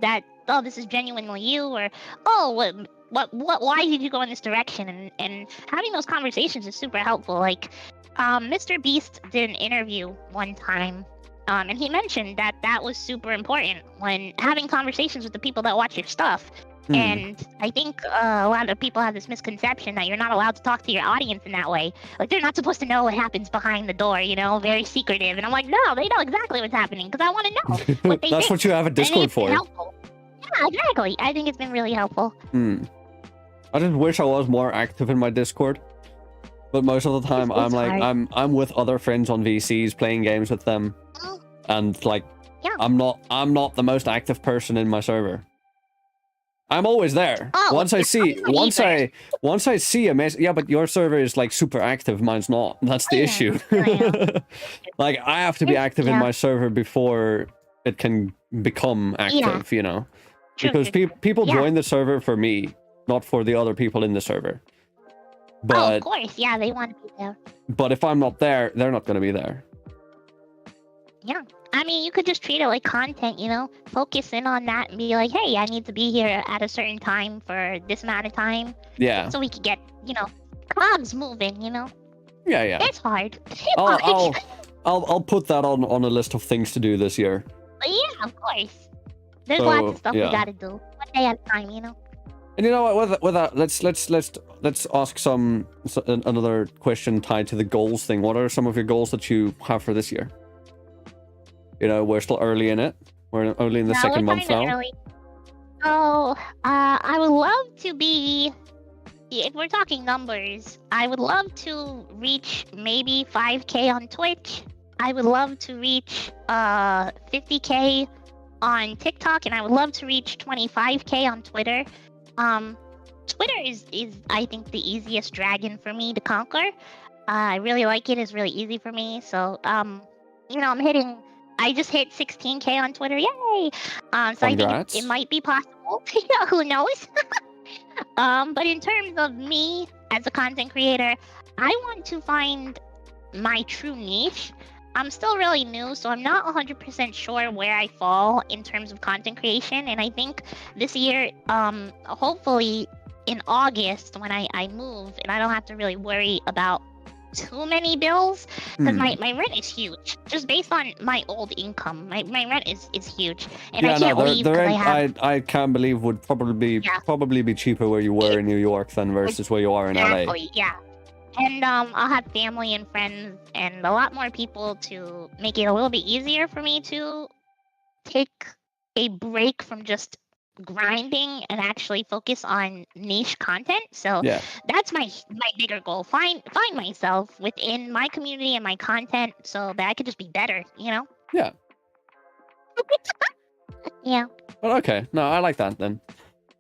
this is genuinely you, or oh, why did you go in this direction? And having those conversations is super helpful. Like, Mr. Beast did an interview one time, and he mentioned that was super important when having conversations with the people that watch your stuff. And I think a lot of people have this misconception that you're not allowed to talk to your audience in that way. Like, they're not supposed to know what happens behind the door, you know, very secretive. And I'm like, no, they know exactly what's happening because I want to know what they
That's
think.
what you have a
And I think
Discord
it's been
for.
helpful. Yeah, exactly. I think it's been really helpful.
I just wish I was more active in my Discord. But most of the time,
It's
I'm like,
hard.
I'm with other friends on VCs playing games with them,
Oh,
and like,
Yeah.
I'm not the most active person in my server. I'm always there.
Oh,
Once I
it's
see,
not
once I see a mess. Yeah, but your server is like super active. Mine's not. That's the
Yeah,
issue.
yeah.
Like, I have to be active in
Yeah.
my server before it can become active. You know,
True.
because people
Yeah.
join the server for me, not for the other people in the server.
Oh,
But
of course. Yeah, they want to be there.
but if I'm not there, they're not going to be there.
Yeah. I mean, you could just treat it like content, you know? Focus in on that and be like, hey, I need to be here at a certain time for this amount of time
Yeah.
so we could get, you know, cogs moving, you know?
Yeah, yeah.
It's hard.
I'll put that on a list of things to do this year.
Yeah, of course. There's
So,
lots of stuff
yeah.
we gotta do. One day at a time, you know?
And you know what? With that, let's ask another question tied to the goals thing. What are some of your goals that you have for this year? You know, we're still early in it. We're only in the second
we're
month
kinda
now.
early. So, I would love to be, if we're talking numbers, I would love to reach maybe 5K on Twitch. I would love to reach 50K on TikTok, and I would love to reach 25K on Twitter. Twitter is I think the easiest dragon for me to conquer. I really like it. It's really easy for me. So, you know, I just hit 16K on Twitter. Yay! So I
Congrats.
think it might be possible. Yeah, who knows? But in terms of me as a content creator, I want to find my true niche. I'm still really new, so I'm not 100% sure where I fall in terms of content creation. And I think this year, hopefully in August, when I move and I don't have to really worry about too many bills, because my rent is huge. Just based on my old income, my rent is huge, and I can't leave
the
because I
rent,
have.
I can't believe would probably be cheaper where you were in New York than versus where you are in LA.
Exactly, yeah. And I'll have family and friends and a lot more people to make it a little bit easier for me to take a break from just grinding and actually focus on niche content. So
Yeah.
that's my bigger goal. Find myself within my community and my content so that I could just be better, you know?
Yeah.
Yeah.
But okay, no, I like that then.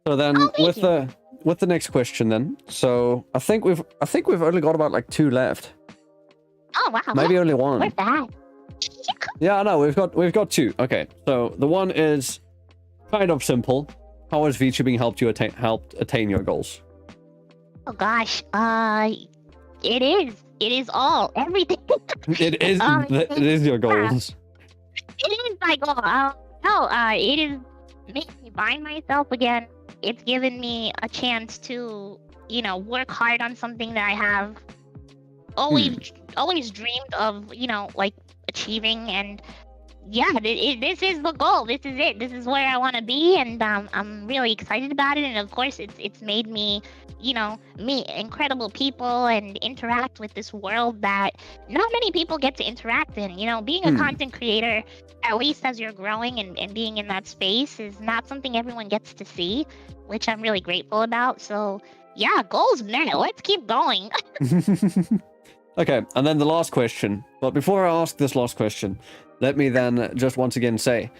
So then
Oh, thank
with the next question then. So I think we've only got about like 2 left.
Oh wow.
Maybe only 1.
We're bad.
Yeah, no, we've got 2. Okay, so the one is kind of simple. How has VTubing helped you attain your goals?
Oh gosh. It is everything.
It is
it
it is your goals.
is my goal. It is making me find myself again. It's given me a chance to, you know, work hard on something that I have always dreamed of, you know, like achieving. And yeah, this is the goal. This is it. This is where I want to be, and I'm really excited about it. And of course, it's made me, meet incredible people and interact with this world that not many people get to interact in. Being a content creator, at least as you're growing and being in that space, is not something everyone gets to see, which I'm really grateful about. So yeah, goals met. Let's keep going.
Okay, and then the last question. But before I ask this last question, let me then just once again say,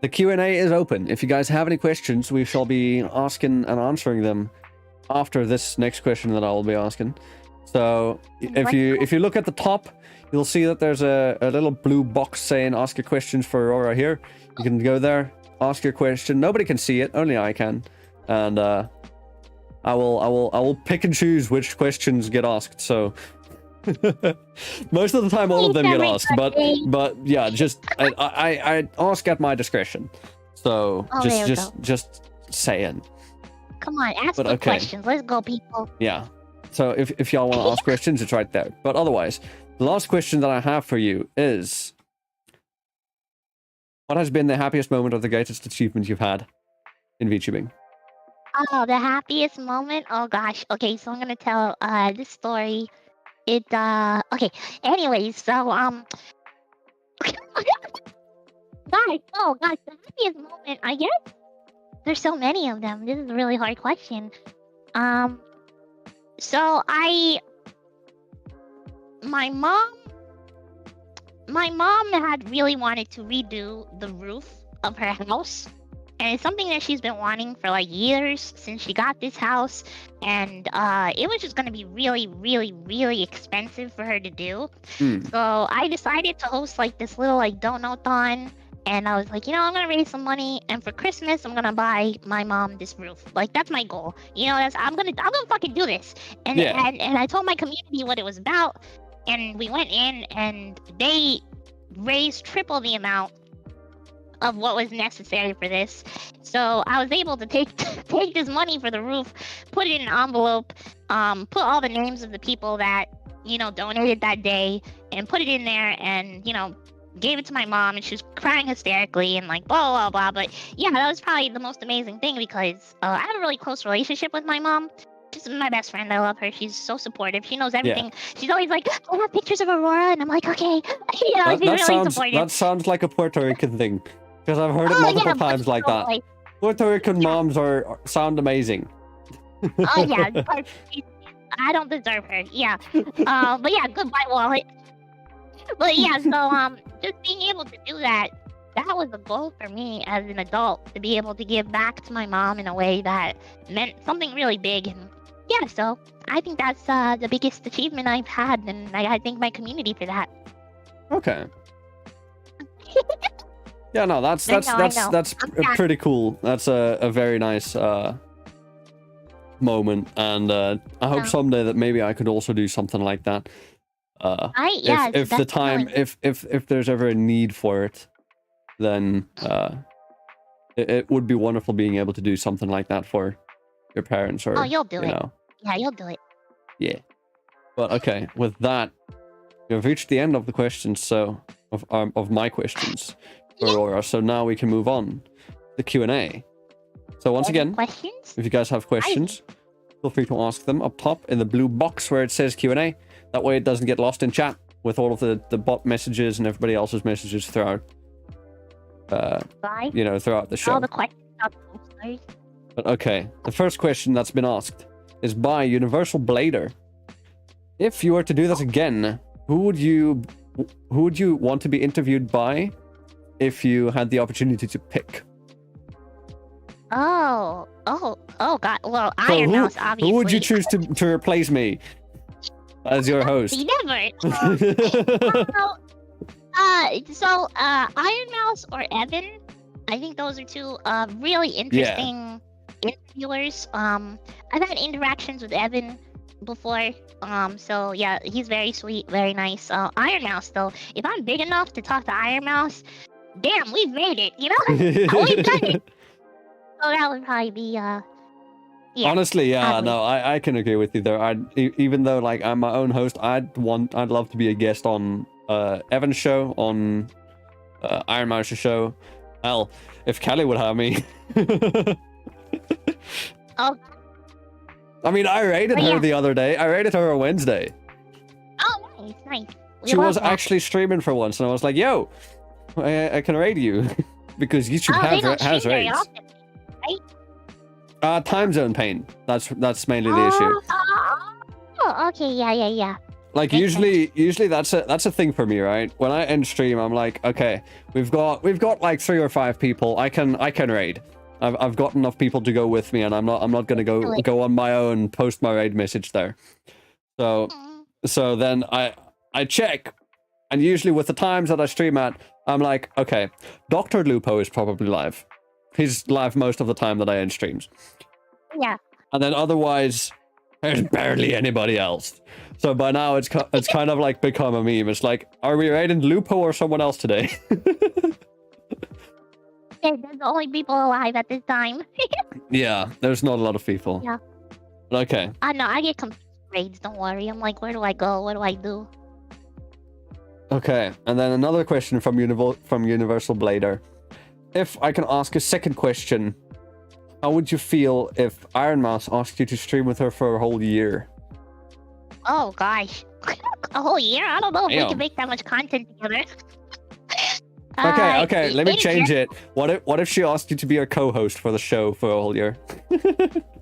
the Q&A is open. If you guys have any questions, we shall be asking and answering them after this next question that I will be asking. So if you look at the top, you'll see that there's a little blue box saying ask your questions for Aurora here. You can go there, ask your question. Nobody can see it, only I can. And I will pick and choose which questions get asked. So most of the time all of them get asked, but yeah, just I ask at my discretion. So just saying.
Come on, ask the questions. Let's go, people.
Yeah. So if y'all want to ask questions, it's right there. But otherwise, the last question that I have for you is, what has been the happiest moment or the greatest achievement you've had in VTubing?
Oh, the happiest moment? Oh gosh. Okay, so I'm gonna tell this story. Okay. Anyways, so guys, oh gosh, the happiest moment, I guess there's so many of them. This is a really hard question. So my mom had really wanted to redo the roof of her house. And it's something that she's been wanting for like years since she got this house. And it was just going to be really, really, really expensive for her to do. So I decided to host like this little like donathon. And I was like, I'm going to raise some money. And for Christmas, I'm going to buy my mom this roof. Like, that's my goal. I'm going to fucking do this. And I told my community what it was about. And we went in and they raised triple the amount of what was necessary for this. So I was able to take this money for the roof, put it in an envelope, put all the names of the people that, donated that day, and put it in there and, gave it to my mom, and she was crying hysterically and like blah, blah, blah. But yeah, that was probably the most amazing thing because I have a really close relationship with my mom. She's my best friend. I love her. She's so supportive. She knows everything. Yeah. She's always like, I have pictures of Aurora. And I'm like, okay. She's really supportive.
That sounds like a Puerto Rican thing. Because I've heard it multiple times like that. Like, Puerto Rican moms sound amazing.
Oh, yeah. I don't deserve her. Yeah. But yeah, goodbye, wallet. But yeah, so just being able to do that was a goal for me as an adult, to be able to give back to my mom in a way that meant something really big. And yeah, so I think that's the biggest achievement I've had, and I thank my community for that.
Okay. Yeah, no, that's pretty cool. That's a very nice moment, and I hope someday that maybe I could also do something like that. If there's ever a need for it, then it would be wonderful being able to do something like that for your parents, or
you'll do it. Yeah, you'll do it.
Yeah. But okay, with that, we've reached the end of the questions. So of my questions, Aurora. So now we can move on to the Q&A. So once again, if you guys have questions, feel free to ask them up top in the blue box where it says Q&A. That way it doesn't get lost in chat with all of the bot messages and everybody else's messages throughout, throughout the show.
All the questions.
But okay, the first question that's been asked is by Universal Blader. If you were to do this again, who would you want to be interviewed by if you had the opportunity to pick?
Oh God. Well, Iron Mouse, obviously.
Who would you choose to replace me as your host?
Never. So Iron Mouse or Evan, I think those are two really interesting interviewers. I've had interactions with Evan before. So yeah, he's very sweet, very nice. Iron Mouse though, if I'm big enough to talk to Iron Mouse, damn, we've made it, we've done it. So that would probably be
honestly, no, I can agree with you there. Even though like I'm my own host, I'd love to be a guest on Evan's show on Iron Mouse show. Hell, if Kelly would have me.
Oh.
I mean, I rated her the other day. I rated her on Wednesday.
Oh, nice.
She was actually streaming for once, and I was like, "Yo, I can raid you," because YouTube has raids.
Often, right?
Time zone pain. That's mainly the issue.
Oh, okay, yeah.
Like usually that's a thing for me, right? When I end stream, I'm like, okay, we've got like 3 or 5 people. I can raid. I've got enough people to go with me, and I'm not gonna go on my own, post my raid message there. So then I check, and usually with the times that I stream at, I'm like, okay, Dr. Lupo is probably live. He's live most of the time that I end streams.
Yeah.
And then otherwise, there's barely anybody else. So by now it's kind of like become a meme. It's like, are we raiding Lupo or someone else today?
They're the only people alive at this time.
Yeah, there's not a lot of people.
Yeah.
Okay.
No, I get confused raids, don't worry. I'm like, where do I go? What do I do?
Okay, and then another question from Universal Blader. If I can ask a second question, how would you feel if Iron Mouse asked you to stream with her for a whole year?
Oh gosh, a whole year? I don't know if we can make that much content together.
Okay, let me change it. What if she asked you to be her co-host for the show for a whole year?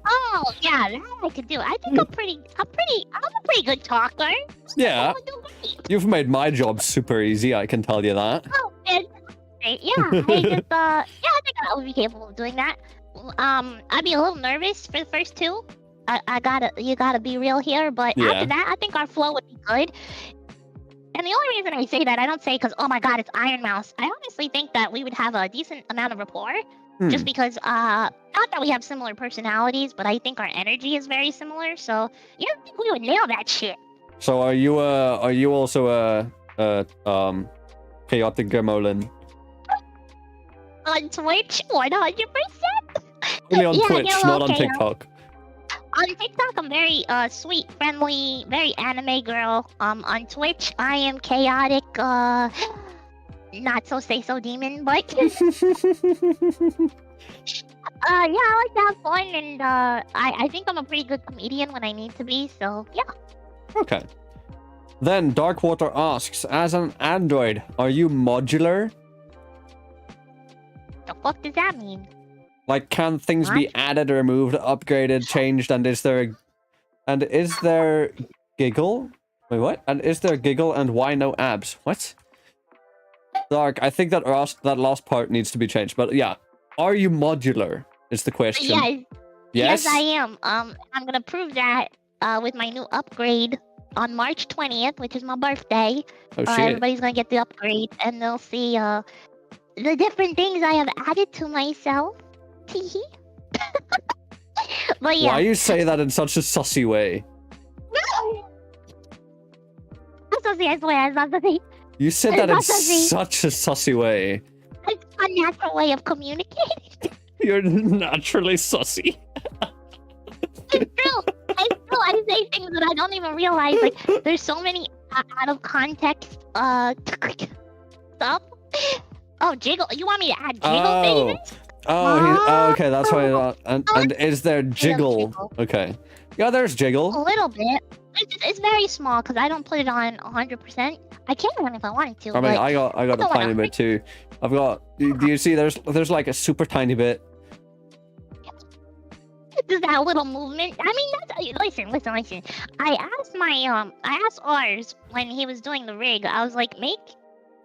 Oh yeah, that I could do. I think I'm a pretty good talker.
Yeah, you've made my job super easy. I can tell you that.
Oh, man. Yeah, I think I would be capable of doing that. I'd be a little nervous for the first 2. You gotta be real here, but after that, I think our flow would be good. And the only reason I say that, I don't say because, oh my god, it's Iron Mouse. I honestly think that we would have a decent amount of rapport. Just because, not that we have similar personalities, but I think our energy is very similar. So, yeah, I think we would nail that shit.
So are you also a chaotic gremlin?
On Twitch, 100%.
Only on Twitch, not on
okay,
TikTok.
On TikTok, I'm very sweet, friendly, very anime girl. On Twitch, I am chaotic, not so say so demon, but yeah, I like to have fun, and I think I'm a pretty good comedian when I need to be. So yeah.
Okay. Then Darkwater asks, as an android, are you modular?
The fuck does that mean?
Like, can things be added, removed, upgraded, changed, and is there giggle? Wait, what? And is there giggle, and why no abs? What? Dark, I think that last part needs to be changed, but yeah. Are you modular, is the question.
Yes, I am. I'm gonna prove that with my new upgrade on March 20th, which is my birthday.
Oh, shit.
Everybody's gonna get the upgrade, and they'll see the different things I have added to myself. But yeah.
Why you say that in such a sussy way? You said that in such a sussy way.
It's a natural way of communicating.
You're naturally sussy.
It's true. I say things that I don't even realize. Like, there's so many out of context stuff. Oh, jiggle. You want me to add jiggle things?
Oh, okay, that's why. And is there jiggle? Okay. Yeah, there's jiggle.
A little bit. It's very small because I don't put it on 100%. I can run if I wanted to.
I mean, I got a tiny bit too. I've got. Do you see? There's like a super tiny bit.
Just that little movement. I mean, listen. I asked ours when he was doing the rig. I was like, make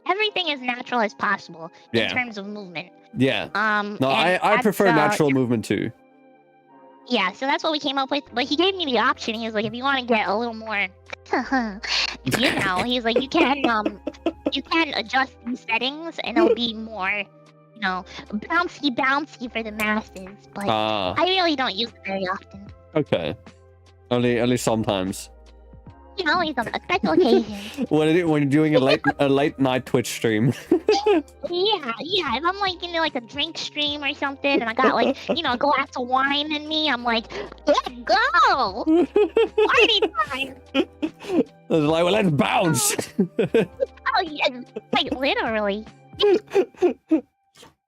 everything as natural as possible in terms of movement.
Yeah. No, I prefer natural movement too.
Yeah, so that's what we came up with. But he gave me the option. He was like, if you want to get a little more, he's like, you can adjust these settings and it'll be more, bouncy for the masses. But I really don't use it very often.
Okay. Only sometimes.
Only some special occasions.
When you're doing a late night Twitch stream.
Yeah. If I'm like a drink stream or something, and I got a glass of wine in me, I'm like, let's go, party time.
I was like, well, let's bounce.
Oh yeah, like literally.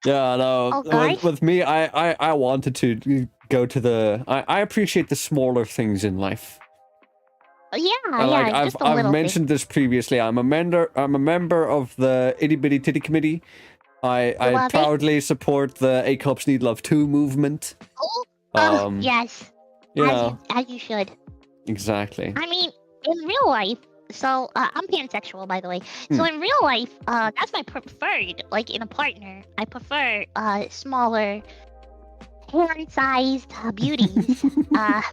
Yeah, no.
Oh, guys?
With me, I wanted to go to the. I appreciate the smaller things in life.
Yeah,
Like
yeah, just a
I've
little
mentioned this previously. I'm a member of the Itty Bitty Titty Committee. I
love it.
proudly support the A Cups Need Love 2 movement.
Oh, yes,
You know,
as you should.
exactly.
I mean, in real life, so I'm pansexual, by the way. So in real life, that's my preferred. Like in a partner, I prefer smaller, hand-sized beauties.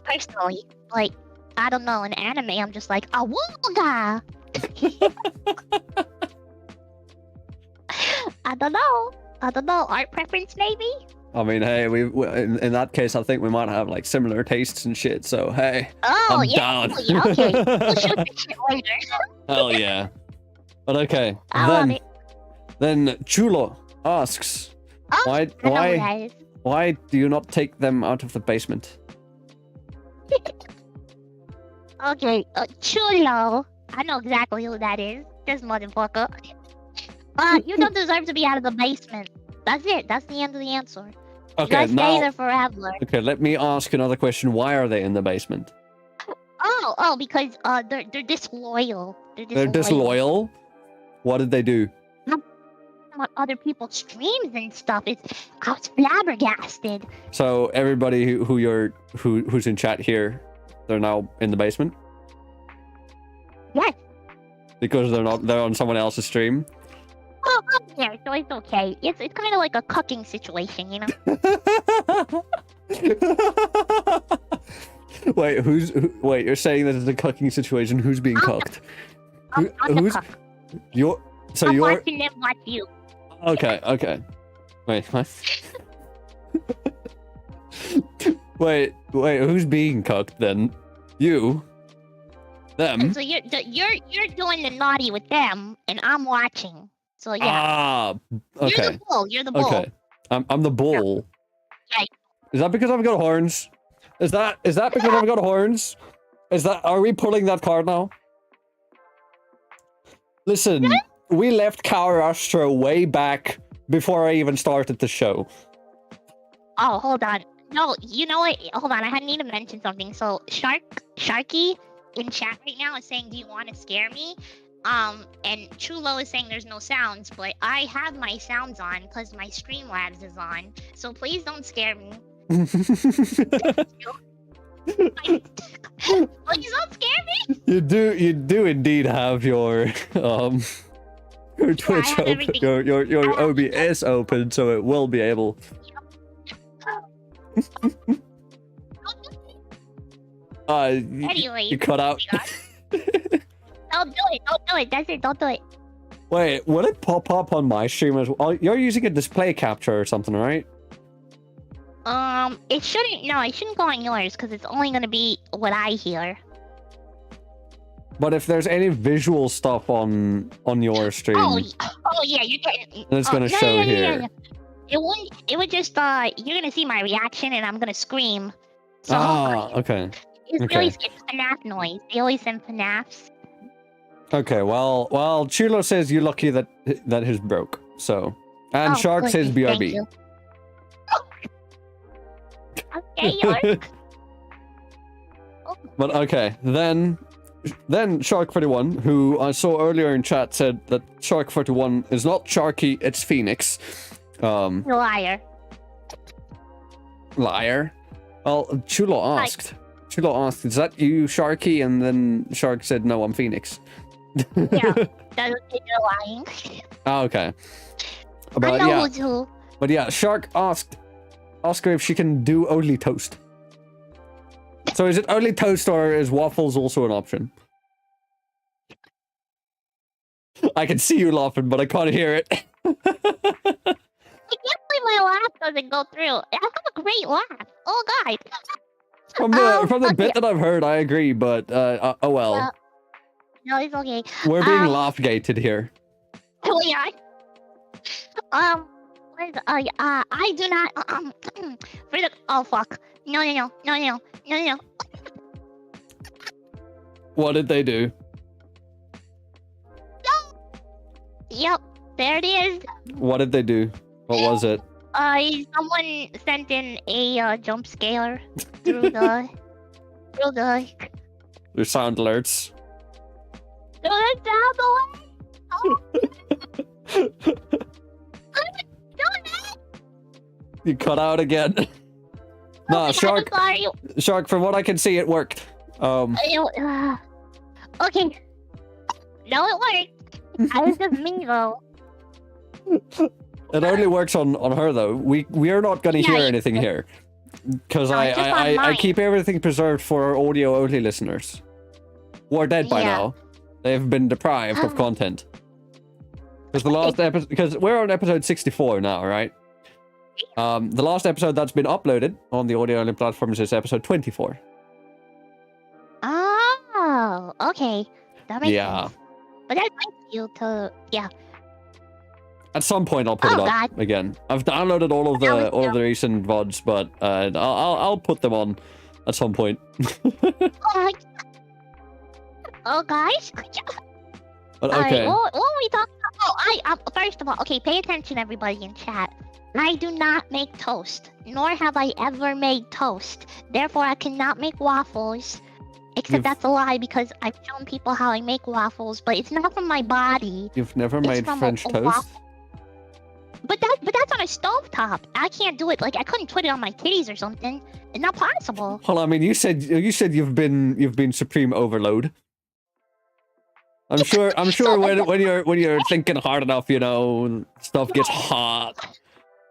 Personally, like I don't know, in anime, I'm just like awooga. I don't know. Art preference, maybe.
I mean, hey, in that case, I think we might have like similar tastes and shit. So hey,
Oh
I'm
yeah.
down.
Oh, yeah, okay. We'll shoot this shit later.
Hell yeah. But okay,
I love it.
then Chulo asks,
Oh,
why
I know who that is.
why do you not take them out of the basement?
Okay, Chulo. I know exactly who that is. This motherfucker. You don't deserve to be out of the basement. That's it. That's the end of the answer. You
Okay,
gotta stay
now
there forever.
okay, let me ask another question. Why are they in the basement?
Oh, because they're disloyal.
They're disloyal. What did they do?
On other people's streams and stuff. I was flabbergasted.
So everybody who's in chat here, they're now in the basement
Yes.
because they're on someone else's stream.
Oh, I'm there, so it's okay. It's kind of like a cooking situation, you know.
Wait, you're saying that it's a cooking situation? Who's being cooked?
I'm the
Who's
cook.
you're? So
I'm
you're
watching them watch you.
okay. Wait, what? wait. Who's being cooked then? You? Them?
So you're doing the naughty with them, and I'm watching. So yeah.
Ah,
You're
okay.
the bull. You're the bull.
Okay. I'm the bull.
Yeah.
Is that because I've got horns? Is that because I've got horns? Are we pulling that card now? Listen, we left Zarastro way back before I even started the show.
Oh, hold on. No, you know what? Hold on. I need to mention something. So Sharky in chat right now is saying, "Do you want to scare me?" And Chulo is saying there's no sounds, but I have my sounds on because my Streamlabs is on. So please don't scare me. Please don't scare me.
You do indeed have your your Twitch
have
open,
everything.
your OBS open, so it will be able.
Anyway,
You cut out.
Don't do it. That's it. Don't do it.
Wait, will it pop up on my stream as well? You're using a display capture or something, right?
It shouldn't. No, it shouldn't go on yours because it's only gonna be what I hear.
But if there's any visual stuff on your stream,
Oh yeah, you're getting.
it's gonna show here.
Yeah. It won't. It would just. You're gonna see my reaction, and I'm gonna scream. So
Okay.
It's
Okay.
always FNAF noise. They always send FNAFs.
Okay, well, Chulo says you're lucky that his broke. So, and Shark
good,
says
thank
BRB.
you. Okay, yours.
But okay, then Shark41, who I saw earlier in chat, said that Shark41 is not Sharky, it's Phoenix.
Liar.
Liar. Well, Chulo asked, is that you, Sharky? And then Shark said, no, I'm Phoenix.
Yeah, doesn't mean you're lying.
Oh, okay.
I
But
know
yeah,
who's who.
but yeah, Shark asked her if she can do only toast. So is it only toast or is waffles also an option? I can see you laughing, but I can't hear it.
I can't believe my laugh doesn't go through. I have a great laugh. Oh god.
From the
Okay.
bit that I've heard, I agree, but oh well.
No, it's okay.
We're being laugh-gated here.
Oh yeah. What is I do not for the oh fuck. No.
What did they do?
Yep. There it is.
What did they do? What was it?
Someone sent in a jump scare through the
Your sound alerts.
sound away. Oh.
You cut out again. Nah, Shark.
Sorry.
Shark, from what I can see, it worked.
Okay. No, it worked. I was just me though.
It only works on her though. We are not gonna hear anything here, because
No, it's just on
I
mine.
keep everything preserved for our audio only listeners, who are dead by
Yeah.
now. They've been deprived of content. Because the last episode, because we're on episode 64 now, right? The last episode that's been uploaded on the audio only platforms is episode 24.
Oh, okay. That makes
Yeah.
sense. But that thank you to
At some point, I'll put
Oh,
it up
God.
again. I've downloaded all of the recent VODs, but I'll put them on at some point.
Oh, guys.
But
All
okay.
right, what were we talking about? First of all, okay, pay attention, everybody in chat. I do not make toast, nor have I ever made toast. Therefore, I cannot make waffles. Except
You've-
that's a lie because I've shown people how I make waffles, but it's not from my body.
You've never
It's
made
from
French
a
toast?
waffle. But that's on a stovetop. I can't do it. Like I couldn't put it on my titties or something. It's not possible.
Well, I mean, you said you've been supreme overload. I'm sure when you're thinking hard enough, you know, stuff gets hot.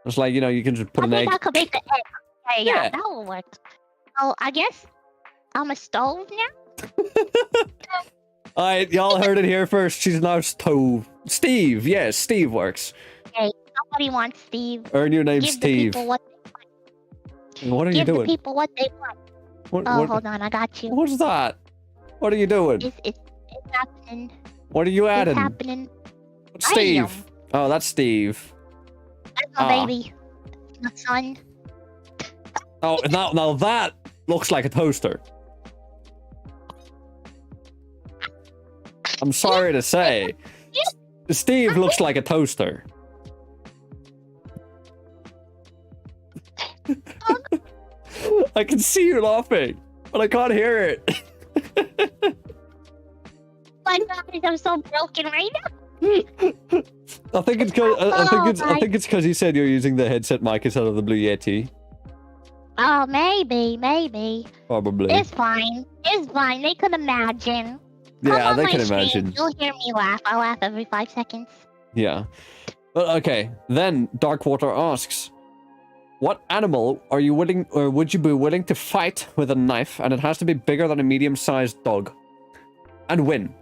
It's like, you know, you can just put
I
an
think
egg.
I could make an egg. Yeah,
Yeah.
that will work. So I guess I'm a stove now.
Alright, y'all heard it here first. She's now stove. Steve, yes, Steve works.
Nobody wants Steve.
Earn your name,
Give
Steve.
the people what
What are you
give the
doing?
people what they want.
What,
Oh,
what-
hold on, I got you.
what's that? What are you doing?
It's happening.
What are you
It's
adding?
happening.
Steve.
Damn.
Oh, that's Steve.
That's my
Ah.
baby. My son.
Oh, now that looks like a toaster. I'm sorry to say. Steve looks like a toaster. I can see you laughing, but I can't hear it.
My God, I'm so broken right now.
I think it's because I think it's because you said you're using the headset mic instead of the Blue Yeti.
Oh, maybe.
Probably.
It's fine. They could imagine.
Yeah,
Come on
they
my
can
stream,
imagine.
You'll hear me laugh. I laugh every 5 seconds.
Yeah. But okay, then Darkwater asks, what animal are you willing, or would you be willing to fight with a knife, and it has to be bigger than a medium-sized dog, and win?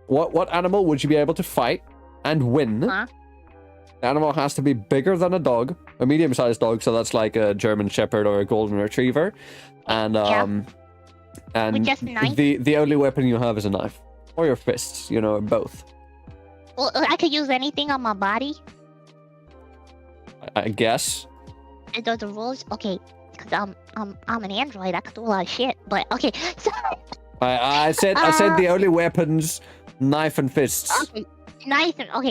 What animal would you be able to fight and win?
Huh?
The animal has to be bigger than a dog, a medium-sized dog, so that's like a German Shepherd or a Golden Retriever, and and
With just a knife?
the only weapon you have is a knife, or your fists, you know, or both.
Well, I could use anything on my body.
I guess.
Are those the rules? Okay, because I'm an android. I could do a lot of shit. But okay, so
I said the only weapons, knife and fists.
okay,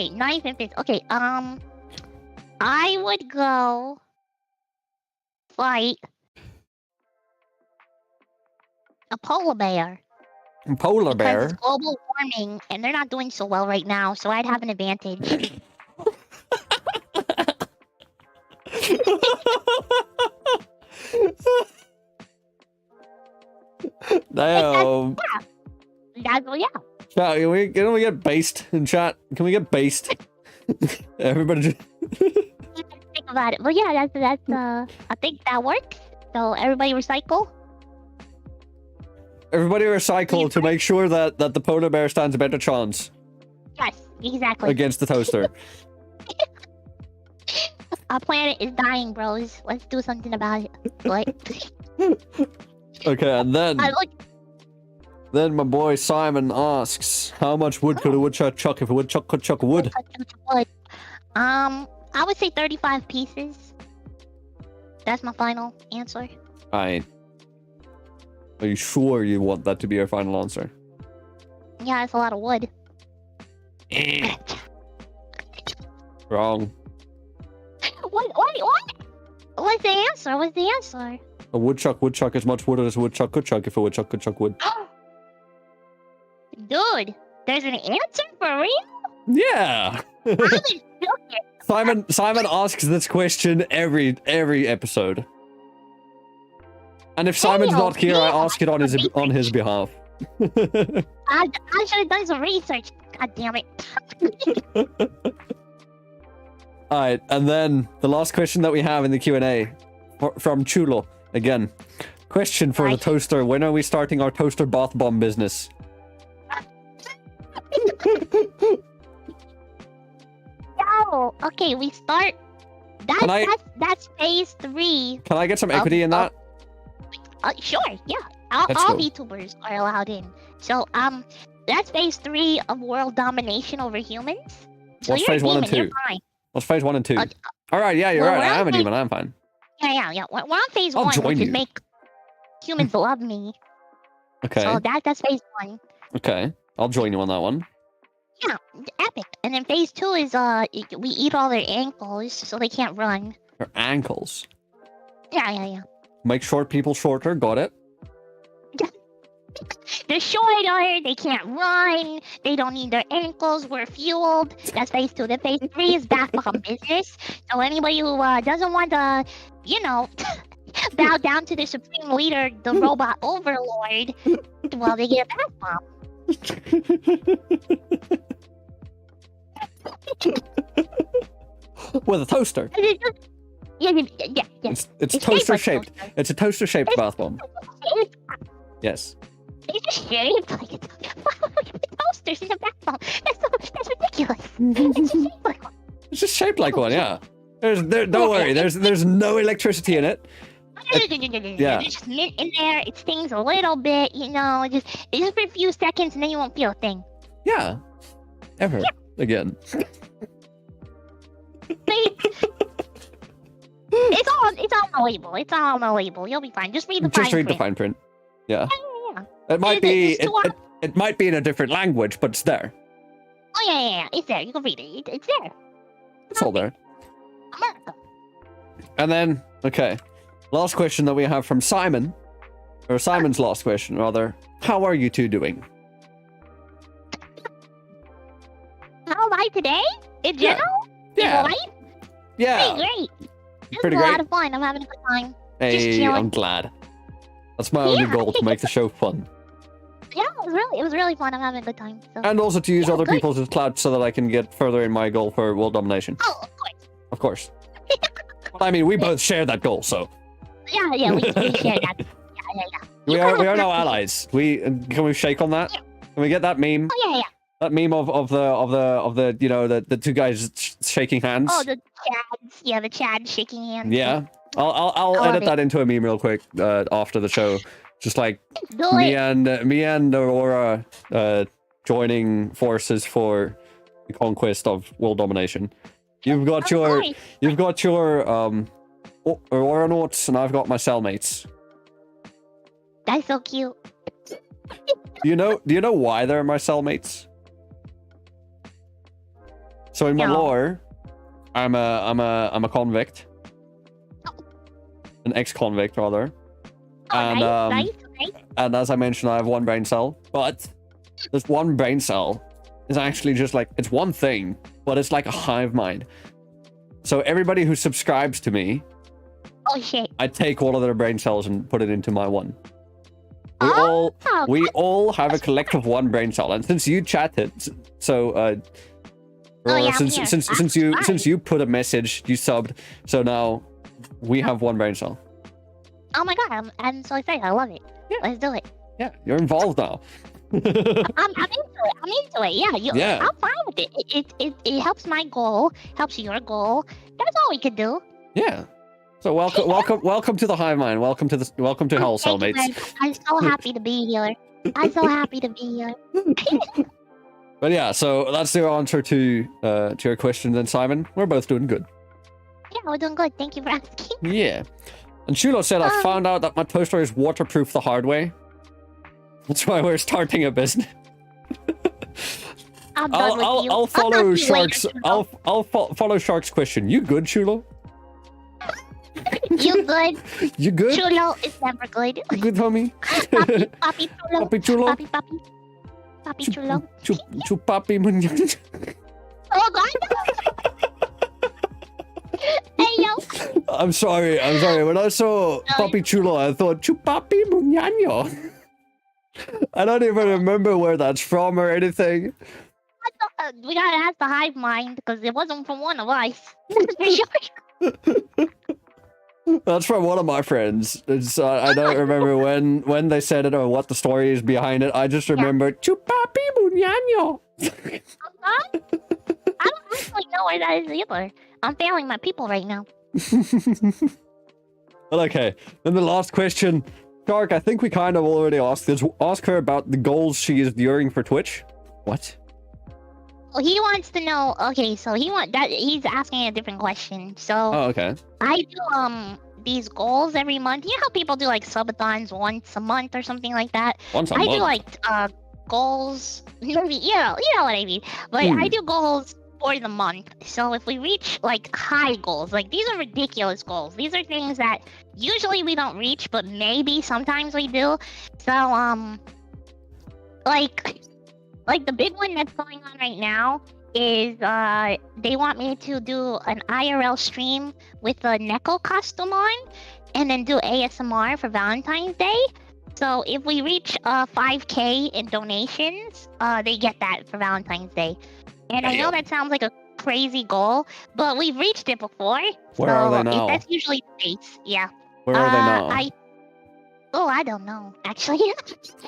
knife and fist. Okay, I would go fight a polar bear.
Polar
Because
bear.
it's global warming, and they're not doing so well right now, so I'd have an advantage.
Damn.
That's yeah.
Chat, can we get based in chat? Can we get based? Everybody just...
Think about it. But yeah, that's I think that works. So everybody recycle.
Everybody recycle to make sure that the polar bear stands a better chance
Yes, exactly.
against the toaster.
Our planet is dying, bros. Let's do something about it. Like,
Okay, and then
I look.
my boy Simon asks, how much wood could a woodchuck chuck if a woodchuck could chuck wood?
I would say 35 pieces. That's my final answer.
Alright. Are you sure you want that to be your final answer?
Yeah, it's a lot of wood.
Wrong.
What? What's the answer? What's the answer?
A woodchuck would chuck as much wood as a woodchuck could chuck if a woodchuck could chuck wood.
Dude, there's an answer for real?
Yeah.
I'm joking.
Simon asks this question every episode. And if Simon's not here, I ask it on his behalf.
I should have done some research. God damn it.
Alright, and then the last question that we have in the Q&A from Chulo. Again, question for the toaster. When are we starting our toaster bath bomb business?
No. Okay, we start. That's phase 3.
Can I get some equity in that?
Sure, yeah.
Let's
All
go.
VTubers are allowed in. So, that's phase 3 of world domination over humans. So
What's
you're
phase
a
1 and
demon,
2?
you're fine.
What's phase 1 and 2? Alright, yeah, you're
well,
right.
we're
I am
on
a
phase-
demon. I'm fine.
Yeah. We're on phase
I'll
1,
join
which
you.
is make humans love me.
Okay.
So that's phase 1.
Okay. I'll join you on that one.
Yeah, epic. And then phase 2 is we eat all their ankles so they can't run.
Your ankles.
Yeah.
Make short people shorter. Got it.
They're shorter, they can't run, they don't need their ankles, we're fueled. That's phase 2. Then phase 3 is bath bomb business. So anybody who doesn't want to, bow down to the supreme leader, the robot overlord, well, they get a bath bomb.
With a toaster.
Yeah.
It's toaster shaped. It's a toaster shaped bath bomb. Yes.
It's just shaped like a toasters in a bath bomb. That's ridiculous. It's just shaped like one.
It's just shaped like one. Yeah. Don't worry. There's no electricity in it. Yeah.
There's just mint in there. It stings a little bit, just for a few seconds, and then you won't feel a thing.
Yeah. Ever again.
It's all on the label. It's all on the label. You'll be fine. Just read the fine
Just read the
print.
fine print. Yeah.
Yeah.
It might be.
It's
It might be in a different language, but it's there.
Oh yeah. It's there. You can read it. It's there.
It's all there.
America.
And then, okay, last question that we have from Simon, or Simon's last question rather. How are you two doing?
How am I today? In
Yeah.
general?
Yeah.
In life?
Yeah.
Pretty great. This
Pretty
is a
great.
lot of fun. I'm having a good time.
Hey,
chilling.
I'm glad. That's my only
Yeah.
goal, to make the show fun.
Yeah, it was really fun. I'm having a good time. So.
And also to use
Yeah,
other
good.
people's clout so that I can get further in my goal for world domination.
Oh, of course.
Of course. Well, I mean, we both share that goal, so.
Yeah, we share that. Yeah.
We are now allies. Can we shake on that?
Yeah.
Can we get that meme?
Oh, yeah.
That meme of the the two guys shaking hands.
Oh, the Chads. Yeah, the Chad shaking hands.
Yeah, I'll
love
edit
it.
that into a meme real quick after the show. Just like
Do
me
it.
and Aurora joining forces for the conquest of world domination. You've got
Of
your
course.
Aurora notes, and I've got my cellmates.
That's so cute.
Do you know why they're my cellmates? So in my
No.
lore, I'm a convict, an ex-convict rather.
Oh,
And,
nice.
And as I mentioned, I have one brain cell, but this one brain cell is actually just like, it's one thing, but it's like a hive mind. So everybody who subscribes to me,
Oh, shit.
I take all of their brain cells and put it into my one.
Oh,
We all have a collective one brain cell, and since you chatted, so Aurora,
yeah, I'm here.
since you put a message, you subbed, so now we have one brain cell.
Oh my god, I'm so excited. I love it.
Yeah.
Let's do it.
Yeah, you're involved now.
I'm into it. Yeah,
Yeah.
I'm fine with it. It helps my goal, helps your goal. That's all we could do.
Yeah. So welcome to the hive mind. Welcome to Hell
Thank you,
Cellmates.
man. I'm so happy to be here. I'm so happy to be here.
But yeah, so that's the answer to your question then, Simon. We're both doing good.
Yeah, we're doing good. Thank you for asking.
Yeah. And Shulo said, I found out that my toaster is waterproof the hard way. That's why we're starting a business.
I'm done with you.
I'll
I'll
follow
talk to you
Shark's.
later,
I'll follow Shark's question. You good, Chulo?
You good?
You good?
Chulo is never good.
You good, homie?
Papi Chulo.
Papi Chulo.
Papi Chulo.
Papi Munyan.
Oh God. Hey yo.
I'm sorry. When I saw Papi Chulo, I thought Chupapi Munyanyo. I don't even remember where that's from or anything.
We gotta ask the hive mind because it wasn't from one of us. For sure.
That's from one of my friends. It's I don't remember when they said it or what the story is behind it. I just remember Chupapi Munyanyo.
I don't actually know where that is either. I'm failing my people right now.
Well, okay. Then the last question. Shark, I think we kind of already asked this. Ask her about the goals she is doing for Twitch. What?
Well, he wants to know. Okay, so he's asking a different question. So
Oh, okay.
I do these goals every month. You know how people do like subathons once a month or something like that?
Once a
I
month.
do like goals. Maybe you know what I mean. But I do goals for the month. So if we reach like high goals, like these are ridiculous goals. These are things that usually we don't reach, but maybe sometimes we do. So like the big one that's going on right now is they want me to do an IRL stream with a Neko costume on and then do ASMR for Valentine's Day. So if we reach 5K in donations, they get that for Valentine's Day. And I know that sounds like a crazy goal, but we've reached it before.
Where are they now?
That's usually the case, yeah.
Where are they now?
I don't know, actually.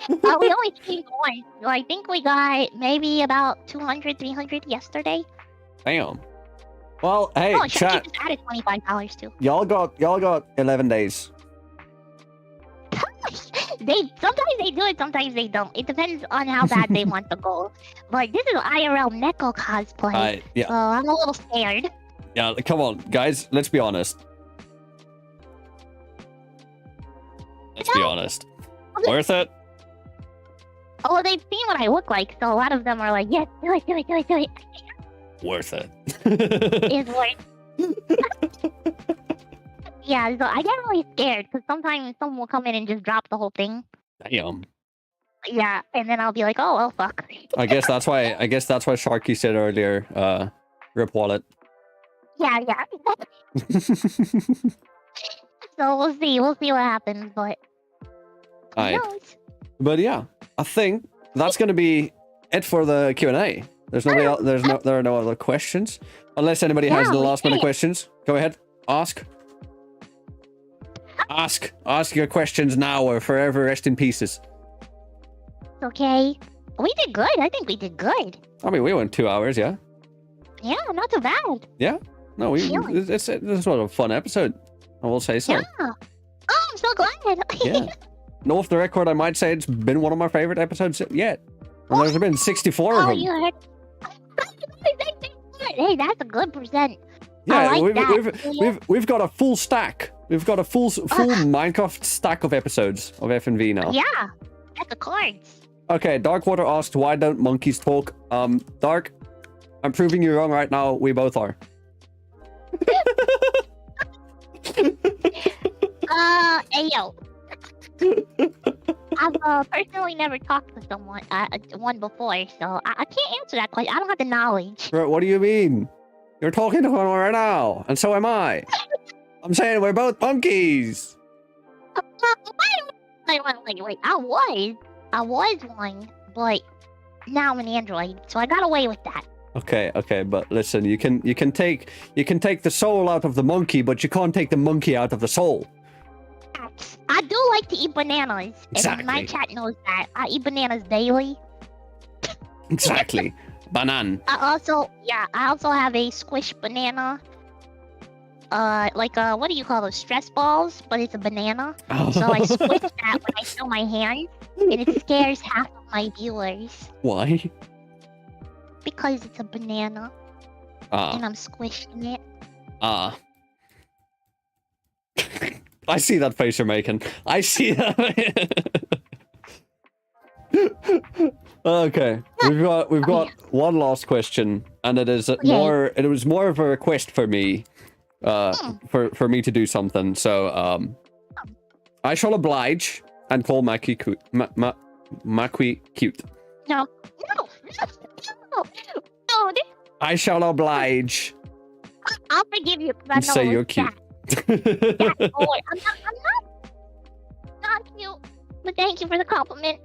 We only came one. So I think we got maybe about 200, 300 yesterday.
Damn. Well, hey,
Oh,
chat.
just added $25 too.
Y'all got 11 days.
Sometimes they do it, sometimes they don't. It depends on how bad they want the goal. But this is IRL Neko cosplay.
Yeah.
So I'm a little scared.
Yeah, come on, guys. Let's be honest. Be honest. Worth it?
Oh, they've seen what I look like, so a lot of them are like, yes, do it.
Worth it.
It's worth. Yeah, so I get really scared because sometimes someone will come in and just drop the whole thing.
Damn.
Yeah, and then I'll be like, oh well, fuck.
I guess that's why Sharky said earlier, rip wallet.
Yeah. So we'll see what happens, but who
Alright.
knows?
But yeah, I think that's gonna be it for the Q&A. There's nobody else, there are no other questions. Unless anybody has the last minute questions. Go ahead. Ask your questions now or forever rest in pieces.
Okay. We did good. I think we did good.
I mean, we went 2 hours, yeah?
Yeah, not too bad.
Yeah? No, this was a fun episode. I will say so.
Yeah. Oh, I'm so glad.
Yeah. No, off the record, I might say it's been one of my favorite episodes yet. And there's been 64 of them.
You heard? Hey, that's a good percent.
Yeah,
like
we've got a full stack. We've got a full Minecraft stack of episodes of FNV now.
Yeah, that's the cards.
Okay, Darkwater asked, why don't monkeys talk? Dark, I'm proving you wrong right now. We both are.
Hey yo. I've personally never talked to one before, so I can't answer that question. I don't have the knowledge.
What do you mean? You're talking to one right now, and so am I. I'm saying we're both monkeys.
Wait. I was one, but now I'm an android, so I got away with that.
Okay, but listen, you can take the soul out of the monkey, but you can't take the monkey out of the soul.
I do like to eat bananas,
Exactly.
and my chat knows that. I eat bananas daily.
Exactly. Banan.
I also have a squish banana. What do you call those? Stress balls, but it's a banana. So I squish that when I show my hand, and it scares half of my viewers.
Why?
Because it's a banana, and I'm squishing it.
I see that face you're making. I see that. Okay, we've got one last question, and it is more. It was more of a request for me, for me to do something. So I shall oblige and call Maqui Maqui cute.
No.
I shall oblige.
I'll forgive you.
And say you're cute.
I'm not cute. But thank you for the compliment.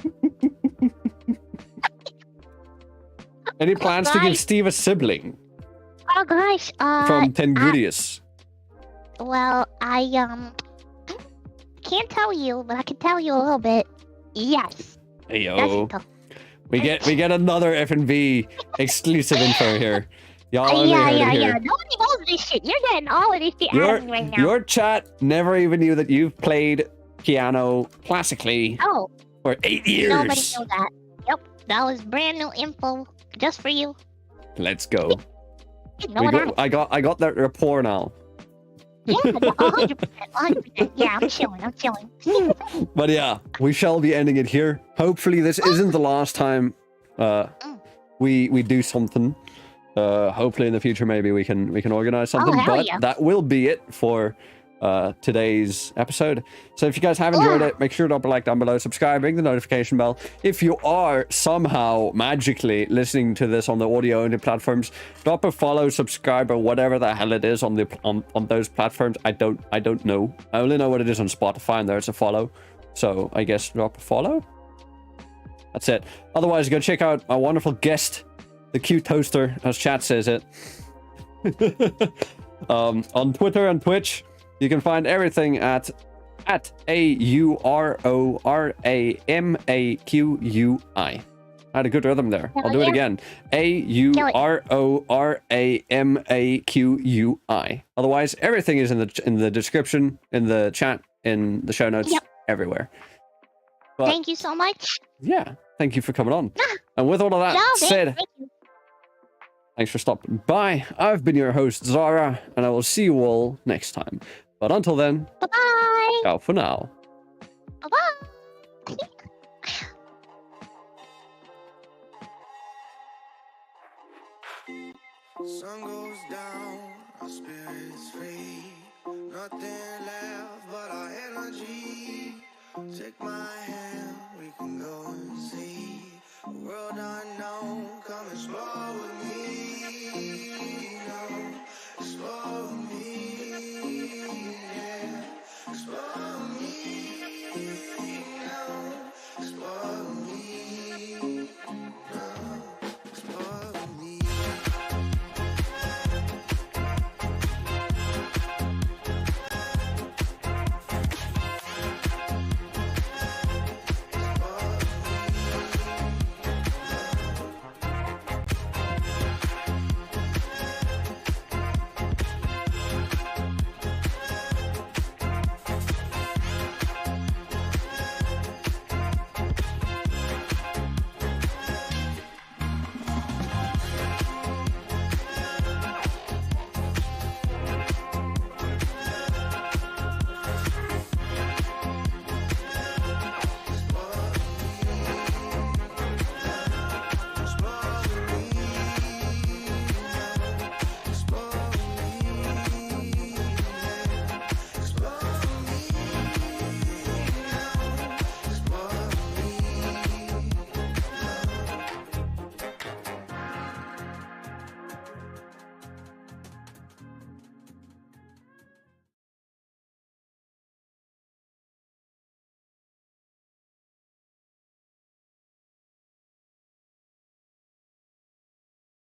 Any plans to give Steve a sibling
Oh gosh.
from Tengurius?
Well, I can't tell you, but I can tell you a little bit. Yes.
Hey yo, we get another FNV exclusive info here. Y'all
Yeah.
here.
Nobody knows this shit. You're getting all of this shit out of me right now.
Your chat never even knew that you've played piano classically for 8 years.
Nobody knew that. Yep, that was brand new info just for you.
Let's go.
You know what
I got that rapport now.
Yeah, 100%. Yeah, I'm chilling.
But yeah, we shall be ending it here. Hopefully this isn't the last time we do something. Hopefully in the future maybe we can organize something. But that will be it for today's episode. So if you guys have enjoyed it, make sure to drop a like down below, subscribe, ring the notification bell. If you are somehow magically listening to this on the audio only platforms, drop a follow, subscribe, or whatever the hell it is on those platforms. I don't know. I only know what it is on Spotify, and there's a follow. So I guess drop a follow. That's it. Otherwise, go check out my wonderful guest, the cute toaster, as chat says it. On Twitter and Twitch, you can find everything at AURORAMAQUI. I had a good rhythm there. I'll do it again. AURORAMAQUI. Otherwise, everything is in the description, in the chat, in the show notes, everywhere. But,
thank you so much.
Yeah, thank you for coming on. And with all of that said, thanks for stopping by. I've been your host, Zara, and I will see you all next time. But until then,
bye-bye.
Ciao for now.
Bye-bye.
Sun goes down, our spirits free. Nothing left but our energy. Take my hand, we can go and see a world unknown. Come explore with me. No, explore with me. Yeah, explore with me.